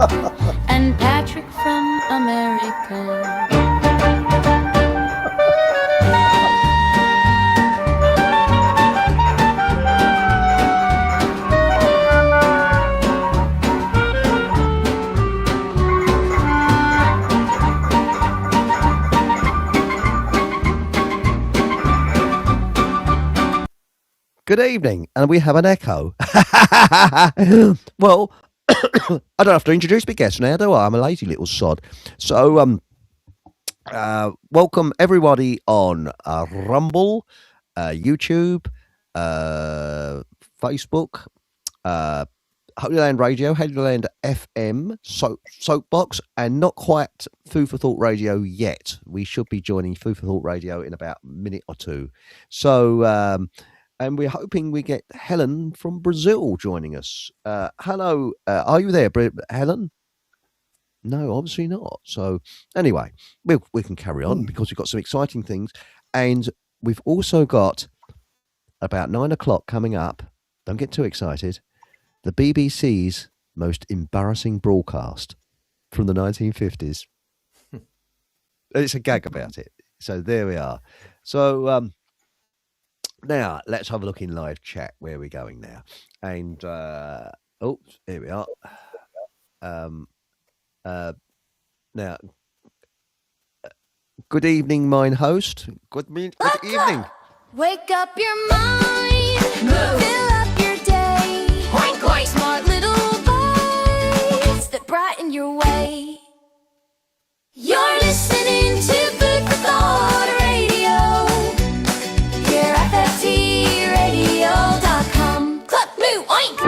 and Patrick from America. Good evening, and we have an echo. Well, I don't have to introduce my guest now, do I? I'm a lazy little sod. So, welcome everybody on Rumble, YouTube, Facebook, Holy Land Radio, Holy Land FM, Soapbox, and not quite Food for Thought Radio yet. We should be joining Food for Thought Radio in about a minute or two. So, and we're hoping we get Helen from Brazil joining us. Hello, are you there, Helen? No, obviously not. So anyway, we can carry on because we've got some exciting things. And we've also got about 9 o'clock coming up. Don't get too excited. The BBC's most embarrassing broadcast from the 1950s. It's a gag about it. So there we are. So, now, let's have a look in live chat. Where are we going now? And, here we are. Now, good evening, mine host. Good evening. Wake up your mind, fill up your day. Oink, oink. Smart little bites that brighten your way. You're listening to Food for Thought Radio. Here at FFTradio.com. Cluck, moo, oink!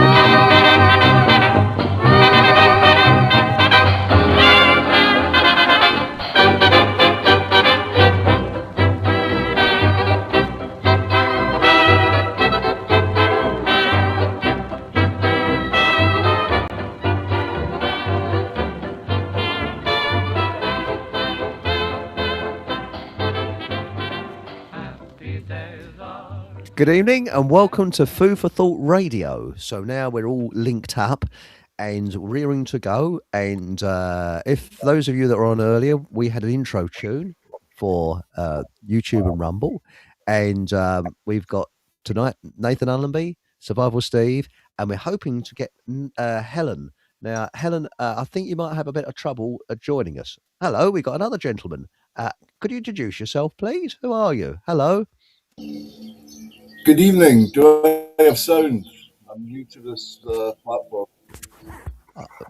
Good evening and welcome to Food for Thought Radio. So now we're all linked up and rearing to go. And if those of you that were on earlier, we had an intro tune for YouTube and Rumble. And we've got tonight Nathan Allenby, Survival Steve, and we're hoping to get Helen. Now, Helen, I think you might have a bit of trouble joining us. Hello, we've got another gentleman. Could you introduce yourself, please? Who are you? Hello. Good evening. Do I have sound? I'm new to this platform.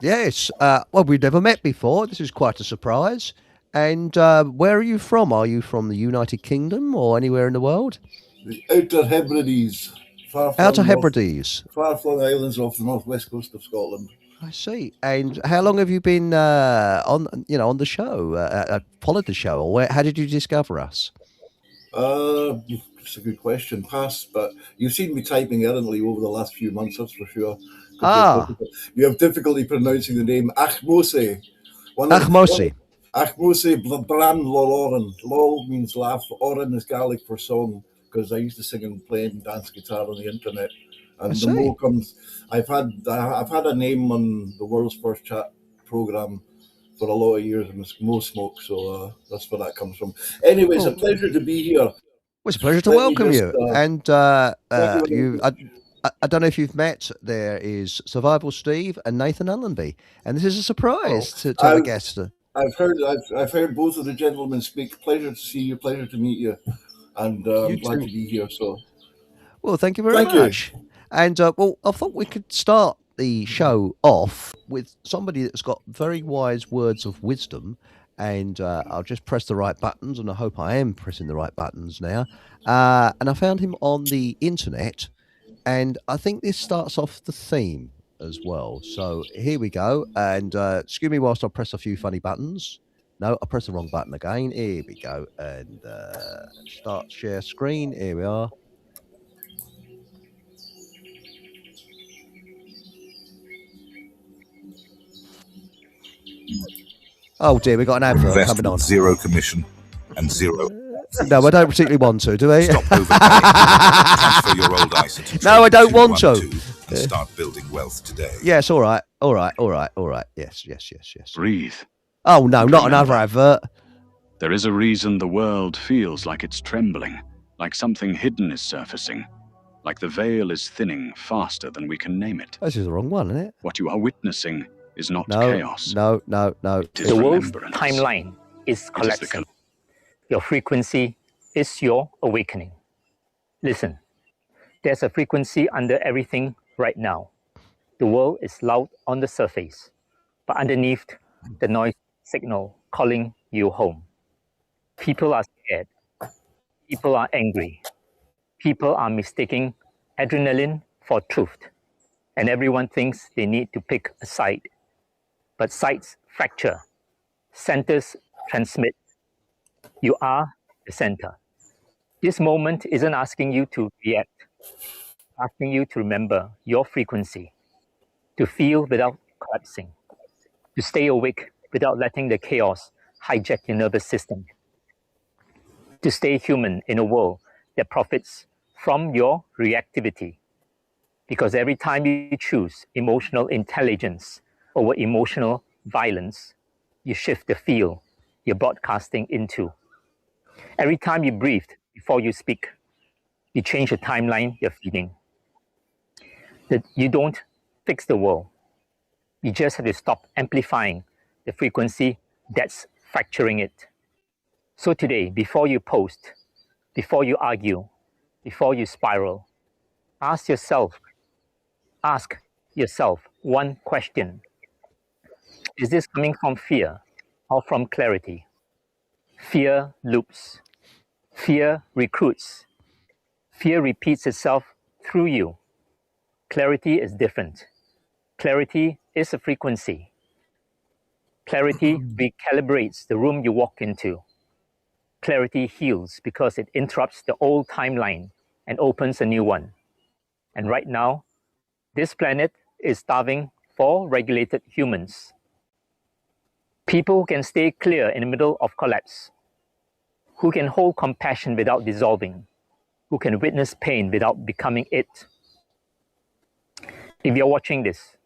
Yes. Well, we've never met before. This is quite a surprise. And where are you from? Are you from the United Kingdom or anywhere in the world? The Outer Hebrides. Outer Hebrides. Far-flung islands off the northwest coast of Scotland. I see. And how long have you been on the show? Followed the show, or how did you discover us? It's a good question. But you've seen me typing errantly over the last few months, that's for sure. You have difficulty pronouncing the name Achmose. Achmose. Achmose Bran Loloran. Lol means laugh. Oran is Gaelic for song, because I used to sing and play and dance guitar on the internet. And the more comes, I've had a name on the world's first chat program for a lot of years, and it's Mo Smoke, so that's where that comes from. Anyway, it's a pleasure to be here. Well, it's a pleasure to welcome you. And I don't know if you've met. There is Survival Steve and Nathan Allenby, and this is a surprise to have a guest. I've heard both of the gentlemen speak. Pleasure to see you. Pleasure to meet you, and I'm glad to be here. So, well, thank you very much. And well, I thought we could start the show off with somebody that's got very wise words of wisdom. And I'll just press the right buttons, and I hope I am pressing the right buttons now. And I found him on the internet, and I think this starts off the theme as well. So here we go. And excuse me whilst I press a few funny buttons. No, I pressed the wrong button again. Here we go. And start share screen. Here we are. Oh dear, we got an advert coming on. Zero commission and zero. No, I don't particularly want to, do we? Stop overpaying. Transfer your old ISA to No, I don't want to. can start building wealth today. Yes, all right. Yes. Breathe. Oh, no, not another advert. There is a reason the world feels like it's trembling, like something hidden is surfacing, like the veil is thinning faster than we can name it. This is the wrong one, isn't it? What you are witnessing is not chaos. No. It is The world's remembrance. timeline is It is the collapsing. Your frequency is your awakening. Listen, there's a frequency under everything right now. The world is loud on the surface, but underneath the noise signal calling you home. People are scared. People are angry. People are mistaking adrenaline for truth. And everyone thinks they need to pick a side. But sides fracture. Centers transmit. You are the center. This moment isn't asking you to react, asking you to remember your frequency, to feel without collapsing, to stay awake without letting the chaos hijack your nervous system, to stay human in a world that profits from your reactivity. Because every time you choose emotional intelligence over emotional violence, you shift the field you're broadcasting into. Every time you breathe before you speak, you change the timeline you're feeding. That you don't fix the world. You just have to stop amplifying the frequency that's fracturing it. So today, before you post, before you argue, before you spiral, ask yourself one question. Is this coming from fear or from clarity? Fear loops. Fear recruits. Fear repeats itself through you. Clarity is different. Clarity is a frequency. Clarity recalibrates the room you walk into. Clarity heals because it interrupts the old timeline and opens a new one. And right now, this planet is starving for regulated humans. People who can stay clear in the middle of collapse, who can hold compassion without dissolving, who can witness pain without becoming it. If you're watching this,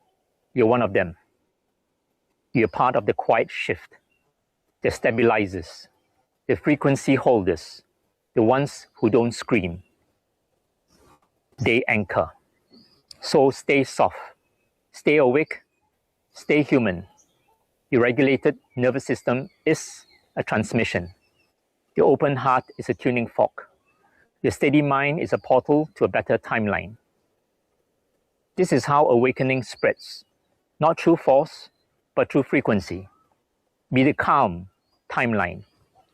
you're one of them. You're part of the quiet shift, the stabilizers, the frequency holders, the ones who don't scream. They anchor. So stay soft, stay awake, stay human. Your regulated nervous system is a transmission. Your open heart is a tuning fork. Your steady mind is a portal to a better timeline. This is how awakening spreads, not through force, but through frequency. Be the calm timeline,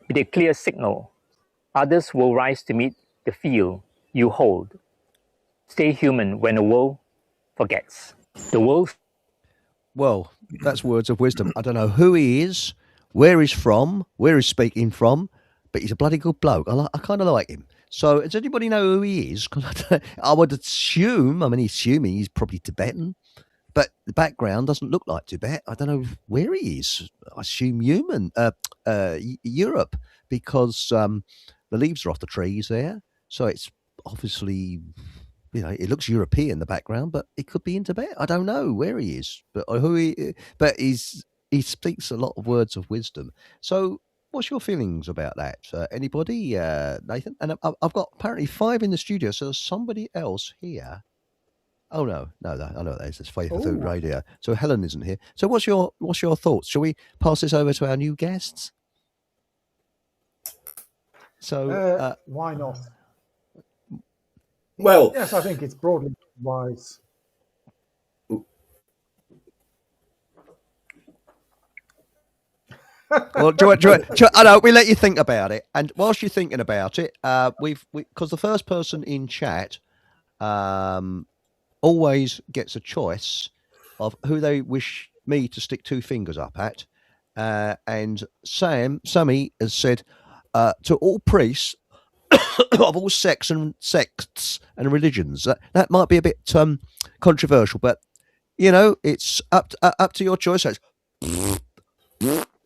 be the clear signal. Others will rise to meet the field you hold. Stay human when the world forgets. The world. Well, that's words of wisdom. I don't know who he is, where he's from, where he's speaking from, but he's a bloody good bloke. I kind of like him. So does anybody know who he is? Because I would assume, assuming he's probably Tibetan, but the background doesn't look like Tibet. I don't know where he is. I assume Europe, because the leaves are off the trees there. So it's obviously, it looks European, the background, but it could be in Tibet. I don't know where he is, but he speaks a lot of words of wisdom. So what's your feelings about that? Anybody, Nathan? And I've got apparently 5 in the studio, so there's somebody else here. Oh no, I know what that is. It's Faith for Food Radio. So Helen isn't here. So what's your thoughts? Shall we pass this over to our new guests? So why not? Well, Yes, I think it's broadly wise. Well, I know we let you think about it, and whilst you're thinking about it, because the first person in chat always gets a choice of who they wish me to stick 2 fingers up at, and Sammy has said to all priests of all sects and religions. That might be a bit controversial, but it's up to your choice. So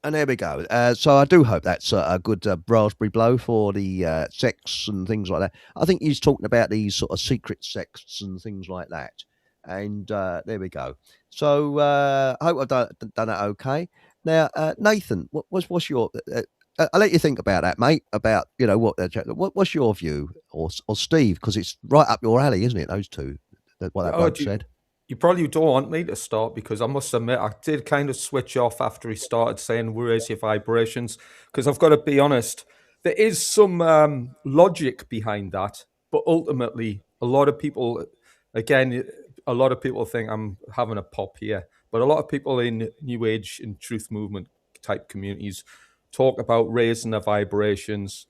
and there we go. So I do hope that's a good raspberry blow for the sects and things like that. I think he's talking about these sort of secret sects and things like that. And there we go. So I hope I've done that okay. Now, Nathan, what's your? I'll let you think about that, mate. About what's your view, or Steve, because it's right up your alley, isn't it? Those two, what that bloke said. You probably don't want me to start because I must admit I did kind of switch off after he started saying raise your vibrations, because I've got to be honest, there is some logic behind that, but ultimately a lot of people think I'm having a pop here, but a lot of people in New Age and truth movement type communities talk about raising their vibrations.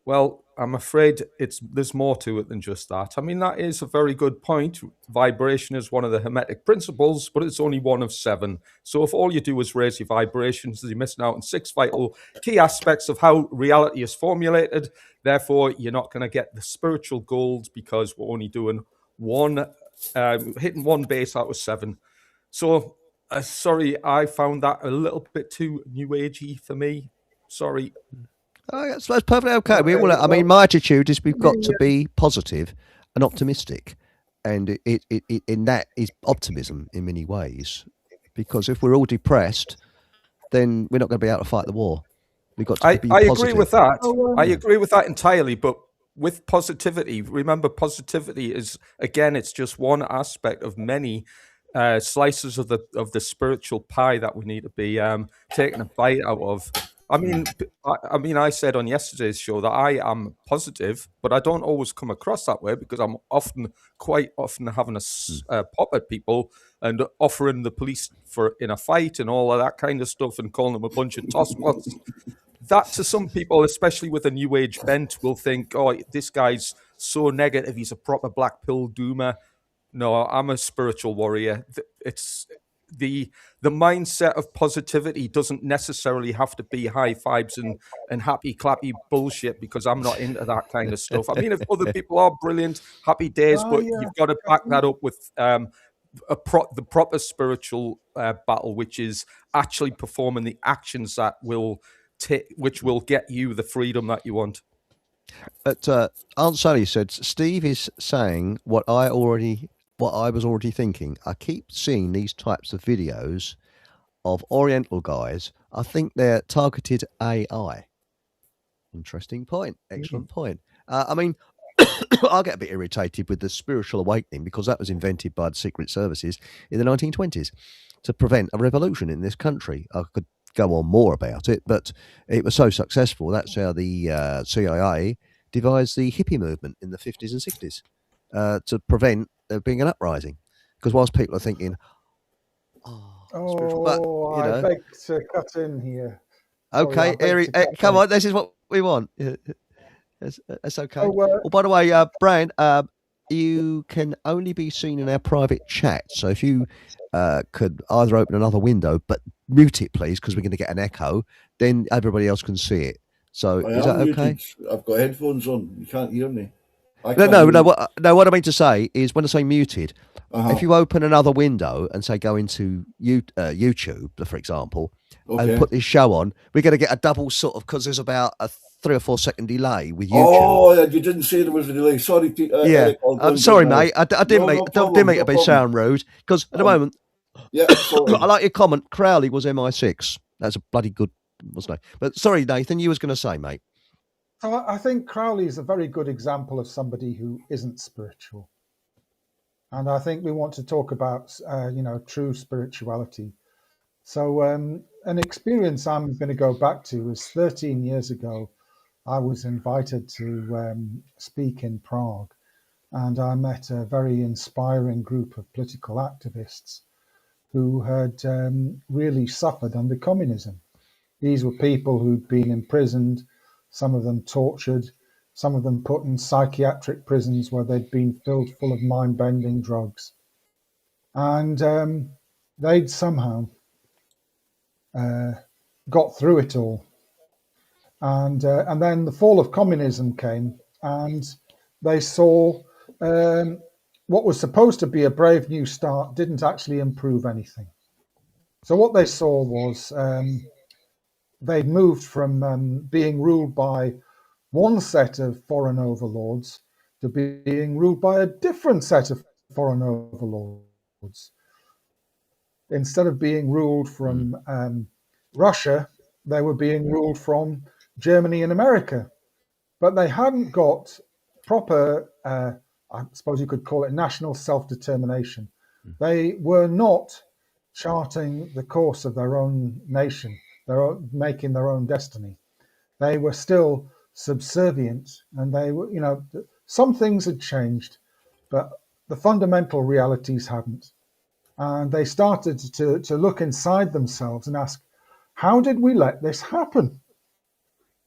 Well, I'm afraid there's more to it than just that. I mean, that is a very good point. Vibration is one of the Hermetic principles, but it's only one of 7. So if all you do is raise your vibrations, you're missing out on 6 vital key aspects of how reality is formulated. Therefore, you're not going to get the spiritual gold because we're only doing hitting one base out of 7. So, sorry, I found that a little bit too new agey for me. Sorry. Oh, that's perfectly okay. I mean, my attitude is we've got to be positive and optimistic, and it in that is optimism in many ways. Because if we're all depressed, then we're not going to be able to fight the war. We've got to be positive. I agree with that. I agree with that entirely. But with positivity, remember, positivity is, again, it's just one aspect of many slices of the spiritual pie that we need to be taking a bite out of. I mean, I said on yesterday's show that I am positive, but I don't always come across that way because I'm quite often having a pop at people and offering the police in a fight and all of that kind of stuff and calling them a bunch of tosspots. That to some people, especially with a new age bent, will think, oh, this guy's so negative, he's a proper black pill doomer. No, I'm a spiritual warrior. It's the mindset of positivity doesn't necessarily have to be high vibes and happy clappy bullshit, because I'm not into that kind of stuff. I mean, if other people are brilliant, happy days, but you've got to back that up with the proper spiritual battle, which is actually performing the actions that which will get you the freedom that you want. But Aunt Sally said, Steve is saying what I was already thinking. I keep seeing these types of videos of Oriental guys. I think they're targeted AI. Interesting point. Excellent point. I mean, I get a bit irritated with the spiritual awakening because that was invented by the Secret Services in the 1920s to prevent a revolution in this country. I could go on more about it, but it was so successful. That's how the CIA devised the hippie movement in the 50s and 60s to prevent there being an uprising. Because whilst people are thinking, I beg to cut in here. Okay, Eric, come on, this is what we want. That's okay. Well, by the way, Brian, you can only be seen in our private chat. So if you could either open another window, but mute it, please, because we're going to get an echo, then everybody else can see it. So is that okay? Muted. I've got headphones on. You can't hear me. No. What I mean to say is, when I say muted, if you open another window and say go into YouTube, for example, and put this show on, we're going to get a double sort of, because there's about a 3 or 4 second delay with YouTube. Oh, you didn't say there was a delay. Sorry. Eric, I'm sorry, mate. I didn't mean to be sound rude, because at the moment, I like your comment. Crowley was MI6. That's a bloody good, wasn't it? But sorry, Nathan, you was going to say, mate. I think Crowley is a very good example of somebody who isn't spiritual. And I think we want to talk about, true spirituality. So an experience I'm going to go back to was 13 years ago. I was invited to speak in Prague, and I met a very inspiring group of political activists who had really suffered under communism. These were people who'd been imprisoned, some of them tortured, some of them put in psychiatric prisons where they'd been filled full of mind-bending drugs. And they'd somehow got through it all. And then the fall of communism came, and they saw what was supposed to be a brave new start didn't actually improve anything. So what they saw was they'd moved from being ruled by one set of foreign overlords to being ruled by a different set of foreign overlords. Instead of being ruled from Russia, they were being ruled from Germany and America. But they hadn't got proper, I suppose you could call it national self-determination. They were not charting the course of their own nation, making their own destiny. They were still subservient, and they were, some things had changed, but the fundamental realities hadn't. And they started to look inside themselves and ask, how did we let this happen?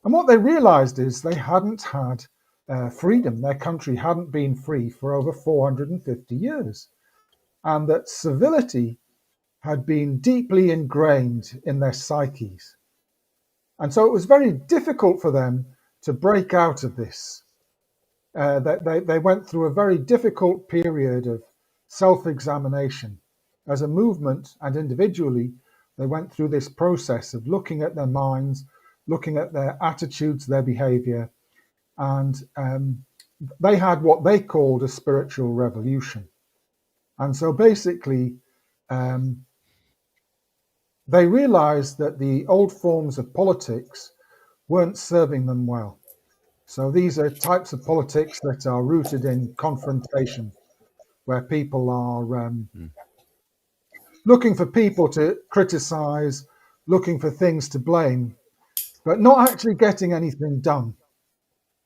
And what they realized is they hadn't had freedom. Their country hadn't been free for over 450 years. And that civility had been deeply ingrained in their psyches. And so it was very difficult for them to break out of this. They went through a very difficult period of self-examination. As a movement and individually, they went through this process of looking at their minds, looking at their attitudes, their behavior, and they had what they called a spiritual revolution. And so basically, they realized that the old forms of politics weren't serving them well. So these are types of politics that are rooted in confrontation, where people are looking for people to criticize, looking for things to blame, but not actually getting anything done.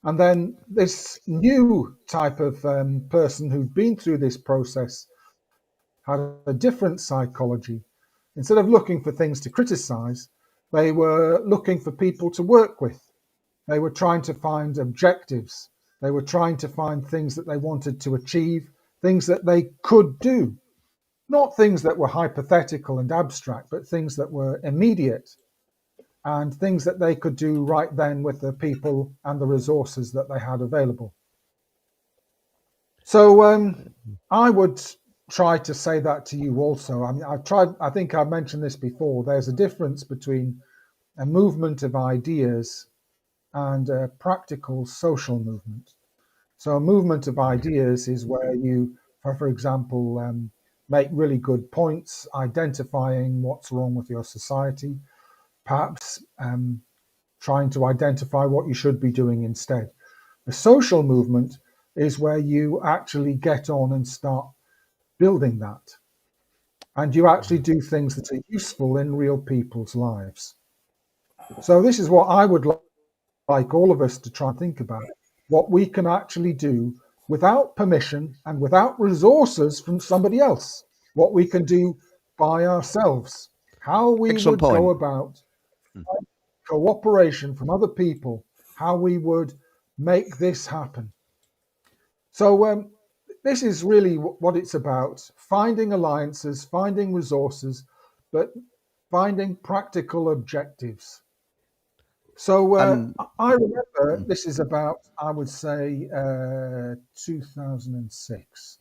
And then this new type of person who'd been through this process had a different psychology. Instead of looking for things to criticize, they were looking for people to work with. They were trying to find objectives. They were trying to find things that they wanted to achieve, things that they could do. Not things that were hypothetical and abstract, but things that were immediate and things that they could do right then with the people and the resources that they had available. So I would try to say that to you also. I mean, I think I've mentioned this before. There's a difference between a movement of ideas and a practical social movement. So a movement of ideas is where you, for example, make really good points, identifying what's wrong with your society, perhaps trying to identify what you should be doing instead. The social movement is where you actually get on and start building that. And you actually do things that are useful in real people's lives. So this is what I would like all of us to try and think about, what we can actually do without permission and without resources from somebody else, what we can do by ourselves, how we Excellent would point. go about cooperation from other people, how we would make this happen. So this is really what it's about, finding alliances, finding resources, but finding practical objectives. So I remember this is about, I would say, 2006.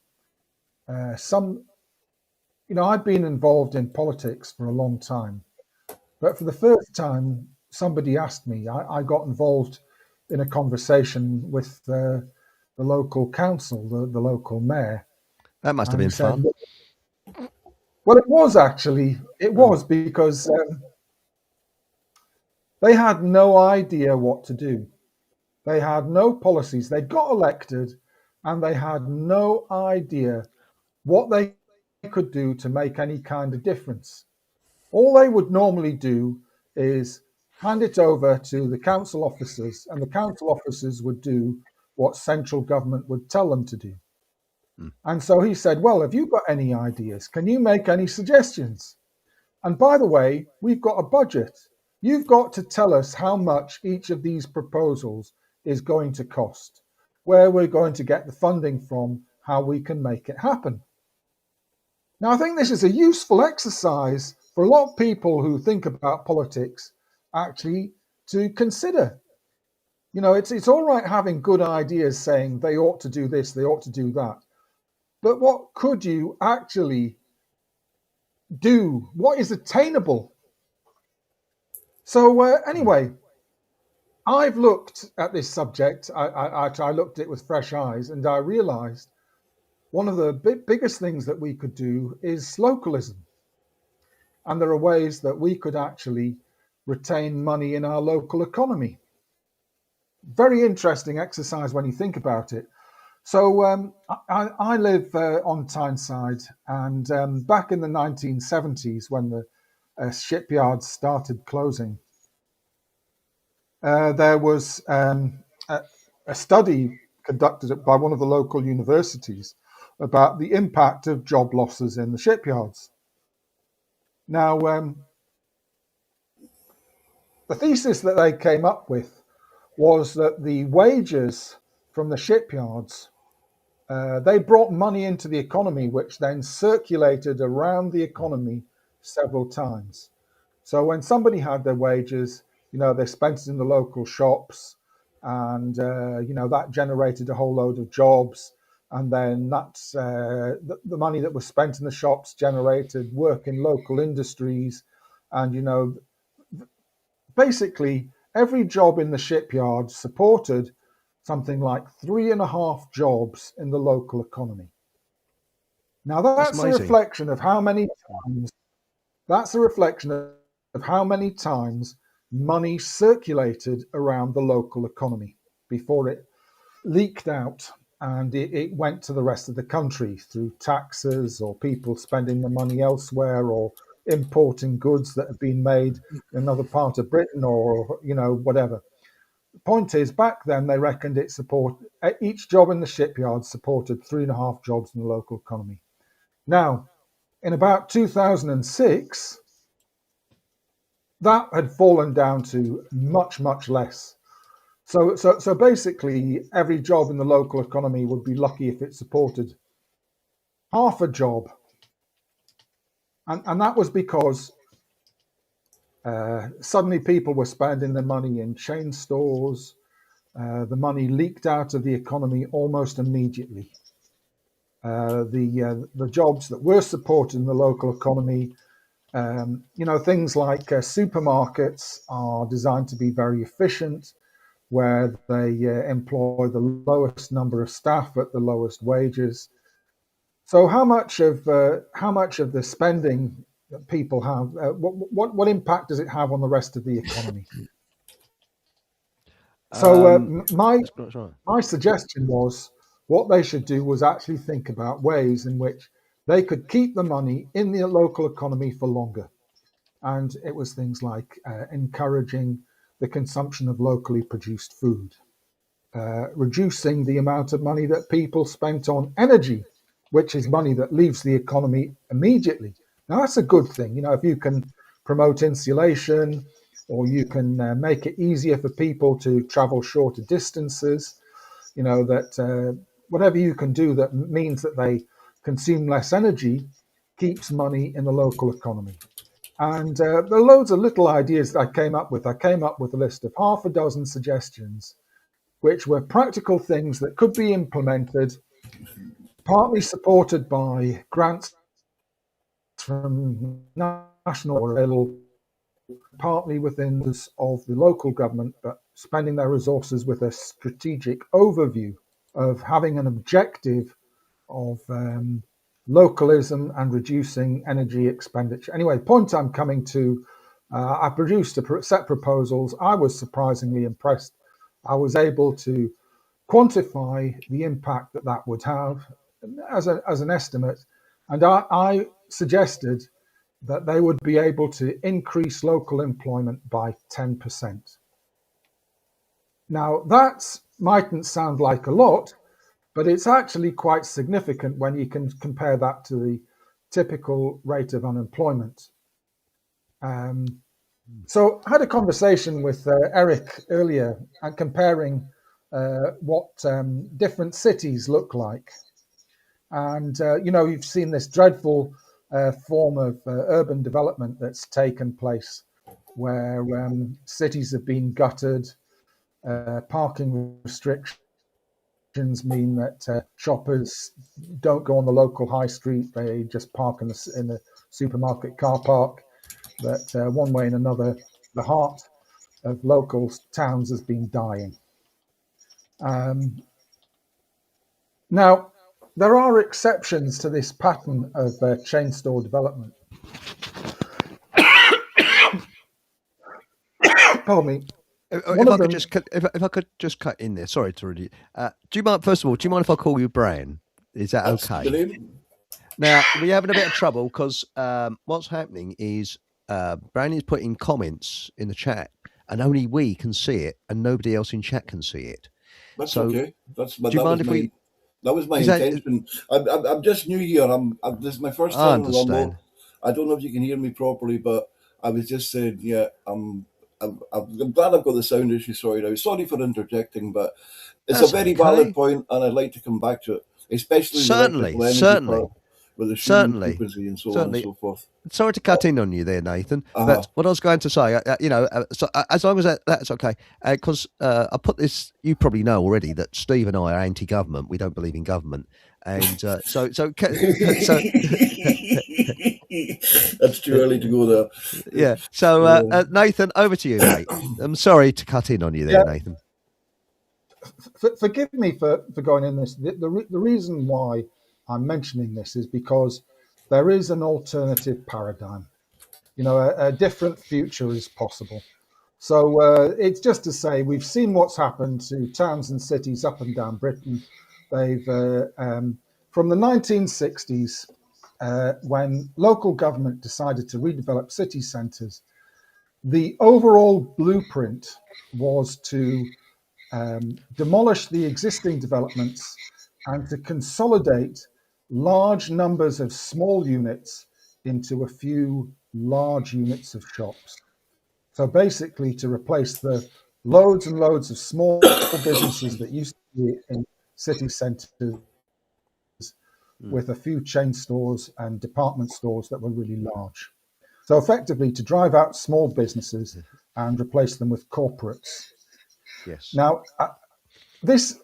I've been involved in politics for a long time, but for the first time, somebody asked me, I got involved in a conversation with the local council, the local mayor. That must have been fun. Well, it was actually. It was because they had no idea what to do. They had no policies. They got elected and they had no idea what they could do to make any kind of difference. All they would normally do is hand it over to the council officers, and the council officers would do what central government would tell them to do. And so he said, well, have you got any ideas? Can you make any suggestions? And by the way, we've got a budget. You've got to tell us how much each of these proposals is going to cost, where we're going to get the funding from, how we can make it happen. Now, I think this is a useful exercise for a lot of people who think about politics actually to consider. It's all right having good ideas saying they ought to do this, they ought to do that. But what could you actually do? What is attainable? So anyway, I've looked at this subject. I looked at it with fresh eyes, and I realized one of the biggest things that we could do is localism. And there are ways that we could actually retain money in our local economy. Very interesting exercise when you think about it. So I live on Tyneside, and back in the 1970s, when the shipyards started closing, there was a study conducted by one of the local universities about the impact of job losses in the shipyards. Now, the thesis that they came up with was that the wages from the shipyards, they brought money into the economy, which then circulated around the economy several times. So when somebody had their wages, they spent it in the local shops, and that generated a whole load of jobs. And then that's the money that was spent in the shops generated work in local industries. And, basically every job in the shipyard supported something like 3.5 jobs in the local economy. Now that's a reflection of how many times money circulated around the local economy before it leaked out and it went to the rest of the country through taxes or people spending the money elsewhere or importing goods that have been made in another part of Britain or, whatever. The point is, back then they reckoned each job in the shipyard supported 3.5 jobs in the local economy. Now, in about 2006, that had fallen down to much, much less. So basically, every job in the local economy would be lucky if it supported half a job. And that was because suddenly people were spending their money in chain stores. The money leaked out of the economy almost immediately. The jobs that were supported in the local economy, things like supermarkets are designed to be very efficient, where they employ the lowest number of staff at the lowest wages. So how much of the spending that people have, what impact does it have on the rest of the economy? So my suggestion was what they should do was actually think about ways in which they could keep the money in the local economy for longer. And it was things like encouraging the consumption of locally produced food, reducing the amount of money that people spent on energy, which is money that leaves the economy immediately. Now, that's a good thing. If you can promote insulation, or you can make it easier for people to travel shorter distances, that whatever you can do that means that they consume less energy keeps money in the local economy. And there are loads of little ideas that I came up with. I came up with a list of 6 suggestions, which were practical things that could be implemented, partly supported by grants from national or level, partly within of the local government, but spending their resources with a strategic overview of having an objective of localism and reducing energy expenditure. Anyway, the point I'm coming to, I produced a set of proposals. I was surprisingly impressed. I was able to quantify the impact that would have as an estimate, and I suggested that they would be able to increase local employment by 10%. Now, that mightn't sound like a lot, but it's actually quite significant when you can compare that to the typical rate of unemployment. So I had a conversation with Eric earlier and comparing what different cities look like. And, you've seen this dreadful form of urban development that's taken place where cities have been gutted, parking restrictions mean that shoppers don't go on the local high street, they just park in the supermarket car park. That one way and another, the heart of local towns has been dying. Now, there are exceptions to this pattern of chain store development. Pardon me. If I could just cut in there, sorry to really. Do you mind? First of all, do you mind if I call you Brian? Is that That's okay? brilliant. Now we're having a bit of trouble because what's happening is Brian is putting comments in the chat, and only we can see it, and nobody else in chat can see it. That's So, okay. That was my Is that- intention. I'm just new here. This is my first I time on understand. Rumble. I don't know if you can hear me properly, but I was just saying, yeah, I'm glad I've got the sound issue sorted out. Sorry for interjecting, but it's That's a very okay. valid point, and I'd like to come back to it, especially the Certainly, electrical energy certainly. part, with the Certainly. frequency and so on Certainly. and so forth. Sorry to cut in on you there, Nathan. Uh-huh. But what I was going to say, as long as that's okay, because I put this. You probably know already that Steve and I are anti-government. We don't believe in government, and so That's too early to go there. yeah. So Nathan, over to you, mate. I'm sorry to cut in on you there, Yeah. Nathan. Forgive me for going in this. The reason why I'm mentioning this is because there is an alternative paradigm. You know, a different future is possible. So it's just to say we've seen what's happened to towns and cities up and down Britain. They've from the 1960s, when local government decided to redevelop city centres, the overall blueprint was to demolish the existing developments and to consolidate large numbers of small units into a few large units of shops. So basically to replace the loads and loads of small businesses that used to be in city centres with a few chain stores and department stores that were really large. So effectively to drive out small businesses and replace them with corporates. Yes. Now, this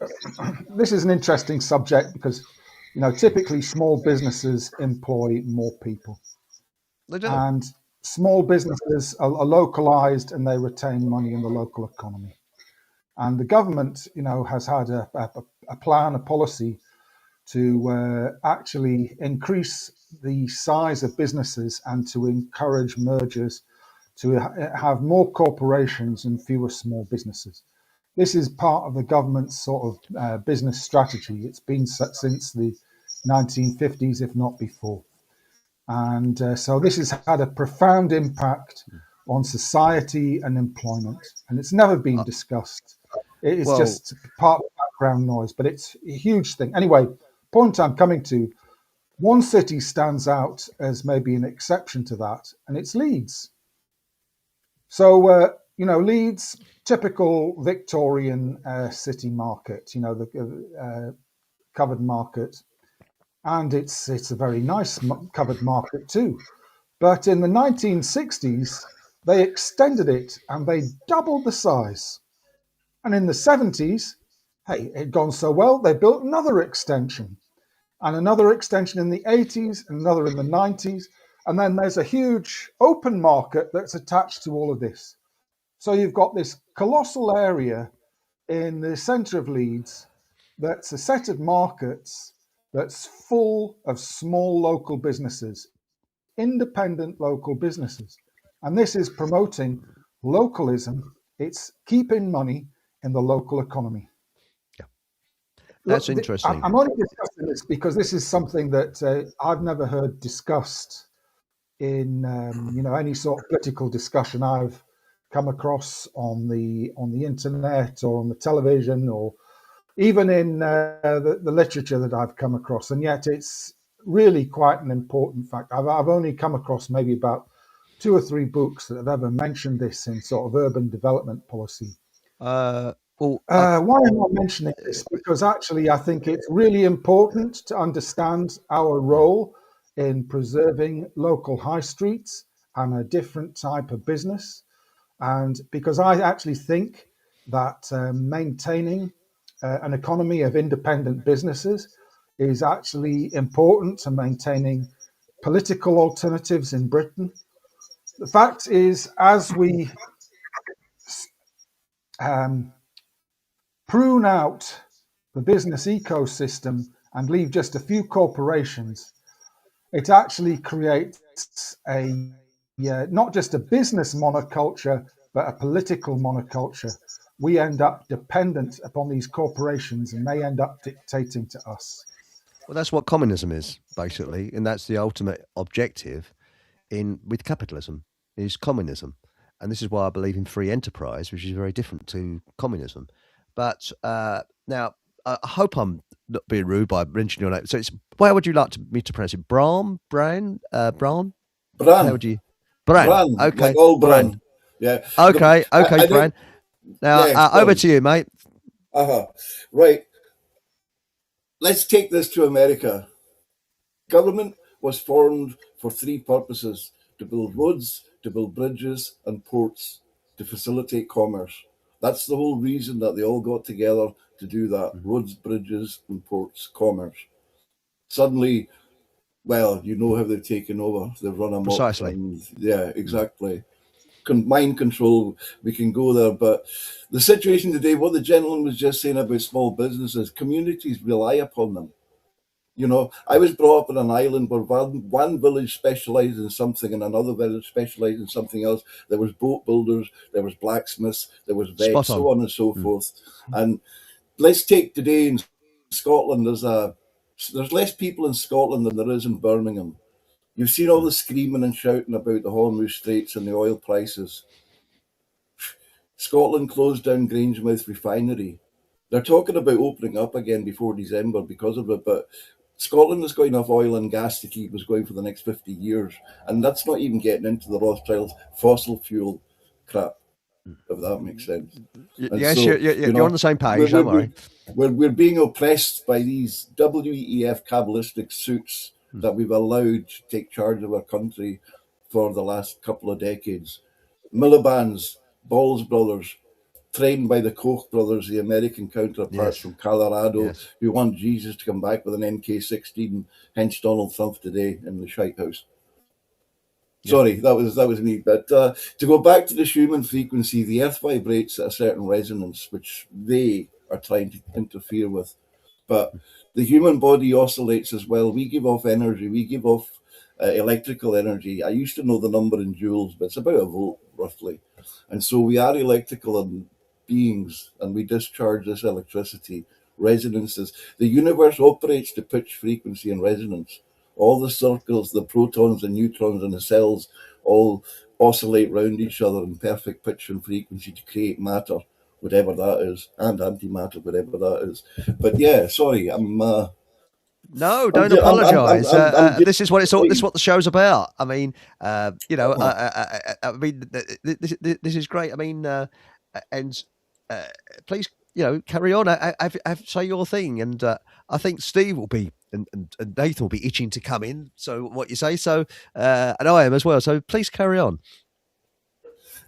is an interesting subject because, you know, typically small businesses employ more people, They do. and small businesses are localized and they retain money in the local economy. And the government, you know, has had a plan, a policy to actually increase the size of businesses and to encourage mergers, to have more corporations and fewer small businesses. This is part of the government's sort of business strategy. It's been since the 1950s, if not before. And so this has had a profound impact on society and employment, and it's never been discussed. It's Well- just part of background noise, but it's a huge thing. Anyway, point I'm coming to, one city stands out as maybe an exception to that, and it's Leeds. So, you know, Leeds, typical Victorian city market, you know, the covered market. And it's a very nice covered market too. But in the 1960s, they extended it and they doubled the size. And in the 70s, hey, it had gone so well, they built another extension. And another extension in the 80s, and another in the 90s. And then there's a huge open market that's attached to all of this. So you've got this colossal area in the centre of Leeds that's a set of markets that's full of small local businesses, independent local businesses. And this is promoting localism. It's keeping money in the local economy. That's Look, interesting. I'm only discussing this because this is something that I've never heard discussed in you know, any sort of political discussion I've come across on the internet or on the television or even in the literature that I've come across. And yet it's really quite an important fact. I've only come across maybe about 2 or 3 books that have ever mentioned this in sort of urban development policy. Why am I mentioning this? Because actually I think it's really important to understand our role in preserving local high streets and a different type of business. And because I actually think that maintaining an economy of independent businesses is actually important to maintaining political alternatives in Britain. The fact is, as we prune out the business ecosystem and leave just a few corporations, it actually creates a not just a business monoculture, but a political monoculture. We end up dependent upon these corporations, and they end up dictating to us. Well, that's what communism is, basically, and that's the ultimate objective with capitalism, is communism. And this is why I believe in free enterprise, which is very different to communism. But now, I hope I'm not being rude by mentioning your name. So, where would you like me to pronounce it? Bran? Bran. How would you? Bran. Okay. Like old Bran. Yeah. Okay. Okay, Bran. Now, over to you, mate. Right. Let's take this to America. Government was formed for three purposes: to build roads, to build bridges and ports, to facilitate commerce. That's the whole reason that they all got together to do that. Roads, bridges and ports, commerce. Suddenly, well, you know how they've taken over. They've run amok. Precisely. Yeah, exactly. Mind control, we can go there. But the situation today, what the gentleman was just saying about small businesses, communities rely upon them. You know, I was brought up on an island where one village specialised in something and another village specialised in something else. There was boat builders, there was blacksmiths, there was vets, so on and so forth. And let's take today in Scotland, there's less people in Scotland than there is in Birmingham. You've seen all the screaming and shouting about the Hormuz Straits and the oil prices. Scotland closed down Grangemouth refinery. They're talking about opening up again before December because of it, but Scotland has got enough oil and gas to keep us going for the next 50 years. And that's not even getting into the Rothschilds fossil fuel crap, if that makes sense. Yes, so, you're on the same page, don't worry. We're being oppressed by these WEF Kabbalistic suits that we've allowed to take charge of our country for the last couple of decades. Miliband's, Balls Brothers, trained by the Koch brothers, the American counterparts from Colorado, who want Jesus to come back with an MK16, hence Donald Trump today in the Shite House. Sorry, that was me. But to go back to the Schumann frequency, the Earth vibrates at a certain resonance, which they are trying to interfere with. But the human body oscillates as well. We give off energy. We give off electrical energy. I used to know the number in joules, but it's about a volt, roughly. And so we are electrical beings, and we discharge this electricity, resonances. The universe operates to pitch, frequency, and resonance. All the circles, the protons and neutrons and the cells all oscillate round each other in perfect pitch and frequency to create matter, whatever that is, and antimatter, whatever that is. But yeah, sorry, No, don't apologise. This is what this is what the show's about. I mean, you know, I mean, this is great. I mean, and please, you know, carry on. Say your thing, and I think Steve will be and Nathan will be itching to come in. So what you say? So and I am as well. So please carry on.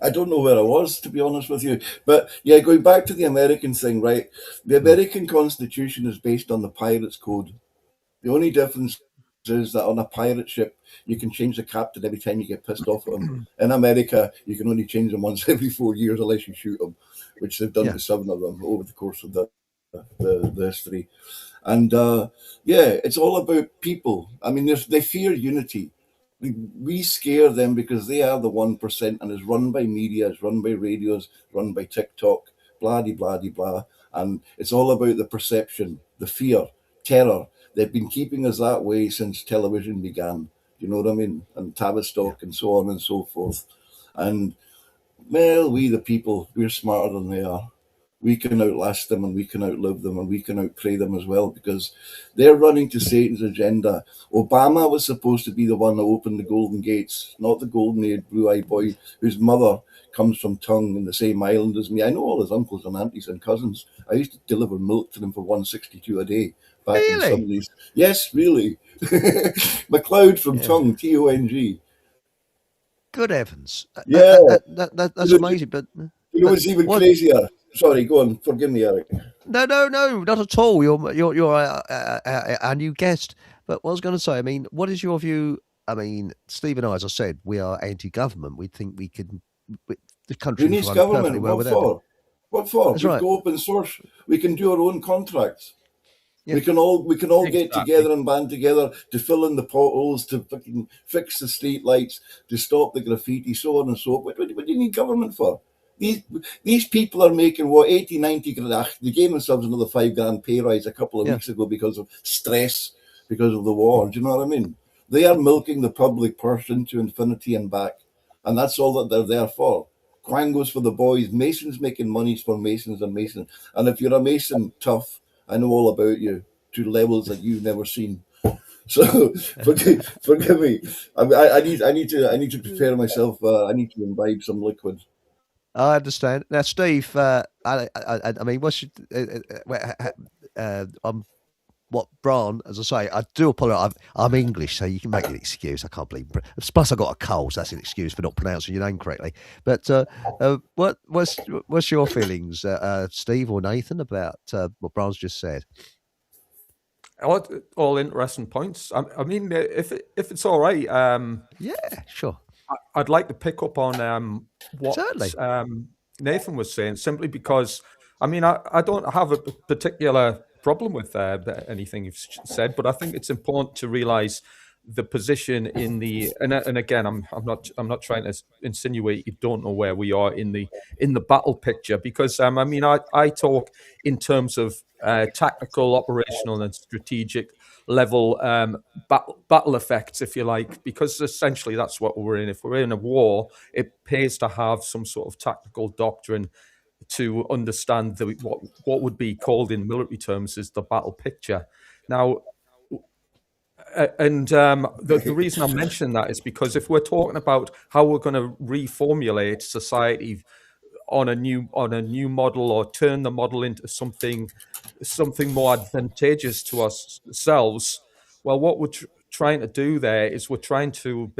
I don't know where I was, to be honest with you. But yeah, going back to the American thing, right? The American Constitution is based on the Pirates Code. The only difference is that on a pirate ship, you can change the captain every time you get pissed off at them. In America, you can only change them once every 4 years unless you shoot them, which they've done to 7 of them over the course of the history. And it's all about people. I mean, they fear unity. We scare them because they are the 1%, and it's run by media, it's run by radios, run by TikTok, blah, blah, blah, blah. And it's all about the perception, the fear, terror. They've been keeping us that way since television began. You know what I mean? And Tavistock and so on and so forth. And, well, we the people, we're smarter than they are. We can outlast them, and we can outlive them, and we can outplay them as well, because they're running to Satan's agenda. Obama was supposed to be the one that opened the Golden Gates, not the golden-haired, blue-eyed boy whose mother comes from Tongue in the same island as me. I know all his uncles and aunties and cousins. I used to deliver milk to them for $1.62 a day. Back in some of these. Yes, really. McLeod from Tongue, T-O-N-G. Good heavens. Yeah. That's amazing. But you know what's even crazier? Sorry, go on. Forgive me, Eric. No, not at all. You're our new guest. But what I was going to say, I mean, what is your view? I mean, Steve and I, as I said, we are anti-government. We think we can. The country needs government. What for? What for? That's We've right. got open source. We can do our own contracts. Yeah. We can all get Exactly. together and band together to fill in the potholes, to fucking fix the street lights, to stop the graffiti, so on and so forth. What do you need government for? These people are making what, 80, 90 grand. They gave themselves another $5,000 pay rise a couple of Yeah. weeks ago because of stress, because of the war. Do you know what I mean? They are milking the public purse into infinity and back, and that's all that they're there for. Quangos for the boys. Masons making monies for Masons and Masons. And if you're a Mason, tough. I know all about you to levels that you've never seen. So forgive me. I need to prepare myself. I need to imbibe some liquid. I understand. Now, Steve, I mean, what's your, what Bran, as I say, I do apologise. I'm English, so you can make an excuse. I can't believe. Plus, I got a cold, so that's an excuse for not pronouncing your name correctly. But what's your feelings, Steve or Nathan, about what Bran's just said? All interesting points. I mean, if it's all right, yeah, sure. I'd like to pick up on what Certainly. Nathan was saying, simply because, I mean, I don't have a particular problem with anything you've said, but I think it's important to realise the position in the and again, I'm not trying to insinuate you don't know where we are in the battle picture, because I mean, I talk in terms of tactical, operational, and strategic level battle effects, if you like, because essentially that's what we're in. If we're in a war, it pays to have some sort of tactical doctrine to understand what would be called in military terms is the battle picture. Now, the reason I'm mentioning that is because if we're talking about how we're going to reformulate society on a new model, or turn the model into something more advantageous to ourselves, well, what we're trying to do there is we're trying to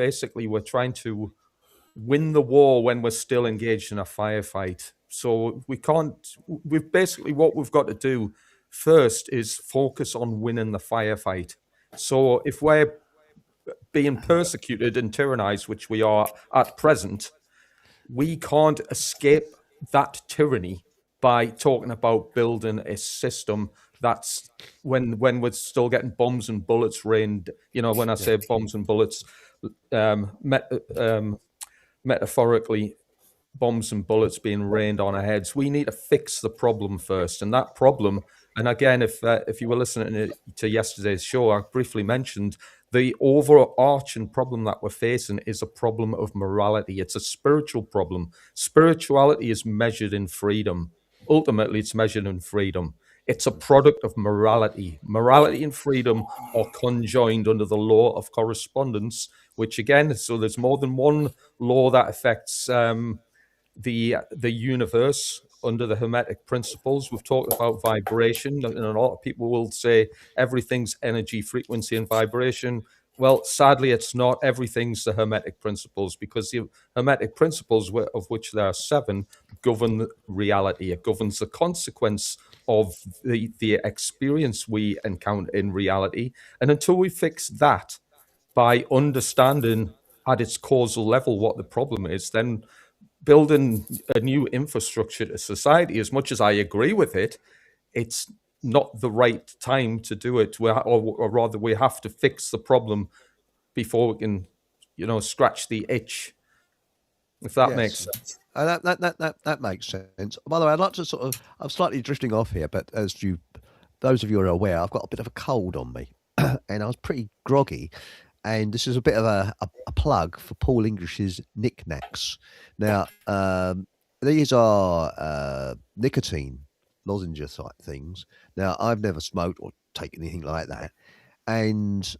win the war when we're still engaged in a firefight. So we've basically, what we've got to do first is focus on winning the firefight. So if we're being persecuted and tyrannized, which we are at present, we can't escape that tyranny by talking about building a system that's when we're still getting bombs and bullets rained. You know, when I say bombs and bullets, metaphorically, bombs and bullets being rained on our heads. We need to fix the problem first, and that problem. And again, if you were listening to yesterday's show, I briefly mentioned the overarching problem that we're facing is a problem of morality. It's a spiritual problem. Spirituality is measured in freedom. Ultimately, it's measured in freedom. It's a product of morality. Morality and freedom are conjoined under the law of correspondence, which again, so there's more than one law that affects the universe under the Hermetic principles. We've talked about vibration, and a lot of people will say everything's energy, frequency, and vibration. Well, sadly, it's not. Everything's the Hermetic principles, because the Hermetic principles, of which there are 7, govern reality. It governs the consequence of the experience we encounter in reality. And until we fix that by understanding at its causal level what the problem is, then building a new infrastructure to society, as much as I agree with it, it's not the right time to do it. Or rather, we have to fix the problem before we can, scratch the itch. If that makes sense. That makes sense. By the way, I'd like to I'm slightly drifting off here, but those of you who are aware, I've got a bit of a cold on me, and I was pretty groggy. And this is a bit of a plug for Paul English's knickknacks. Now, these are nicotine lozenge type things. Now, I've never smoked or taken anything like that. And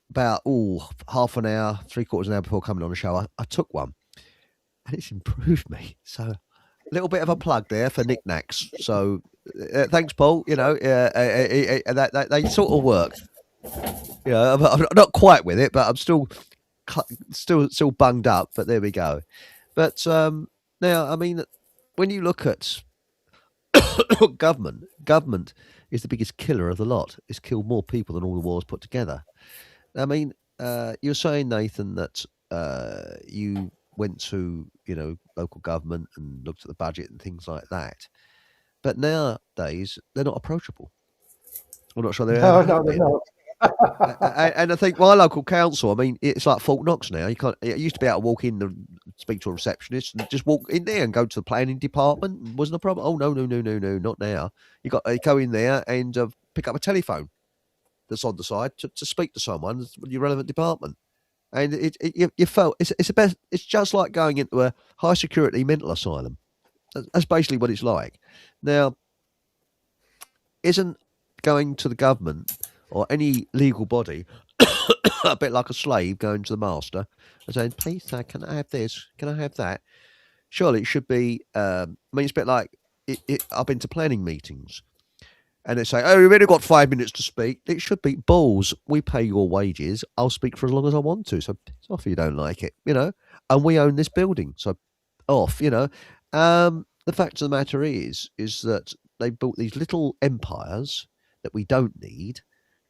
about half an hour, 3/4 an hour before coming on the show, I took one, and it's improved me. So, a little bit of a plug there for knickknacks. So, thanks, Paul. They sort of work. I'm not quite with it, but I'm still bunged up. But there we go. But now, I mean, when you look at government is the biggest killer of the lot. It's killed more people than all the wars put together. I mean, you're saying, Nathan, that you went to local government and looked at the budget and things like that. But nowadays, they're not approachable. I'm not sure they No, ever have they're been. not. And I think my local council, I mean, it's like Fort Knox now. You can't. It used to be able to walk in and speak to a receptionist and just walk in there and go to the planning department. Wasn't a problem. Oh no, not now. You go in there and pick up a telephone that's on the side to speak to someone in your relevant department. And you felt it's just like going into a high security mental asylum. That's basically what it's like. Now, isn't going to the government or any legal body a bit like a slave going to the master and saying, please, sir, can I have this? Can I have that? Surely it should be, I mean, it's a bit like, I've been to planning meetings and they say, oh, we've only got 5 minutes to speak. It should be, balls, we pay your wages. I'll speak for as long as I want to. So piss off if you don't like it, and we own this building. So off, the fact of the matter is that they built these little empires that we don't need,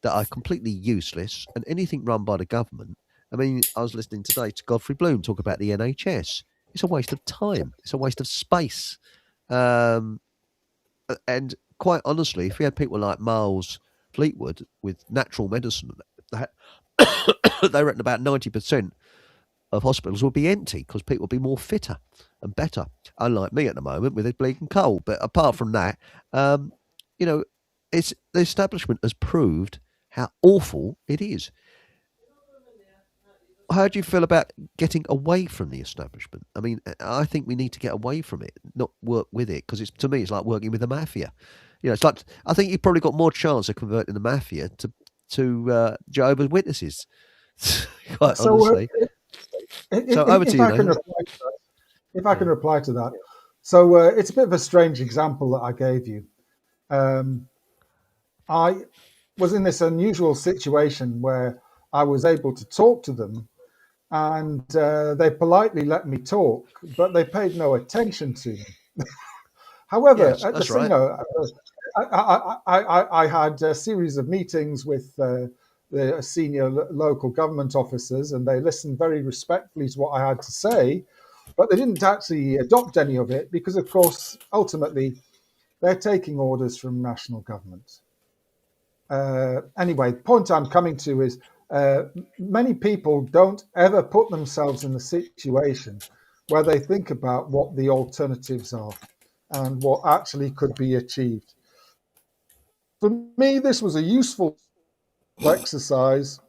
that are completely useless, and anything run by the government. I mean, I was listening today to Godfrey Bloom talk about the NHS. It's a waste of time. It's a waste of space. And quite honestly, if we had people like Miles Fleetwood with natural medicine, they reckon about 90% of hospitals would be empty because people would be more fitter and better, unlike me at the moment with this bleeding cold. But apart from that, it's the establishment has proved how awful it is. How do you feel about getting away from the establishment? I mean, I think we need to get away from it, not work with it, because to me, it's like working with the mafia. It's like, I think you've probably got more chance of converting the mafia to Jehovah's Witnesses. Quite honestly. Over to you, if I can reply to that. So it's a bit of a strange example that I gave you. I was in this unusual situation where I was able to talk to them, and they politely let me talk, but they paid no attention to me. However, yes, that's right. I had a series of meetings with the senior local government officers, and they listened very respectfully to what I had to say, but they didn't actually adopt any of it because, of course, ultimately, they're taking orders from national government. Anyway, the point I'm coming to is many people don't ever put themselves in the situation where they think about what the alternatives are and what actually could be achieved. For me, this was a useful exercise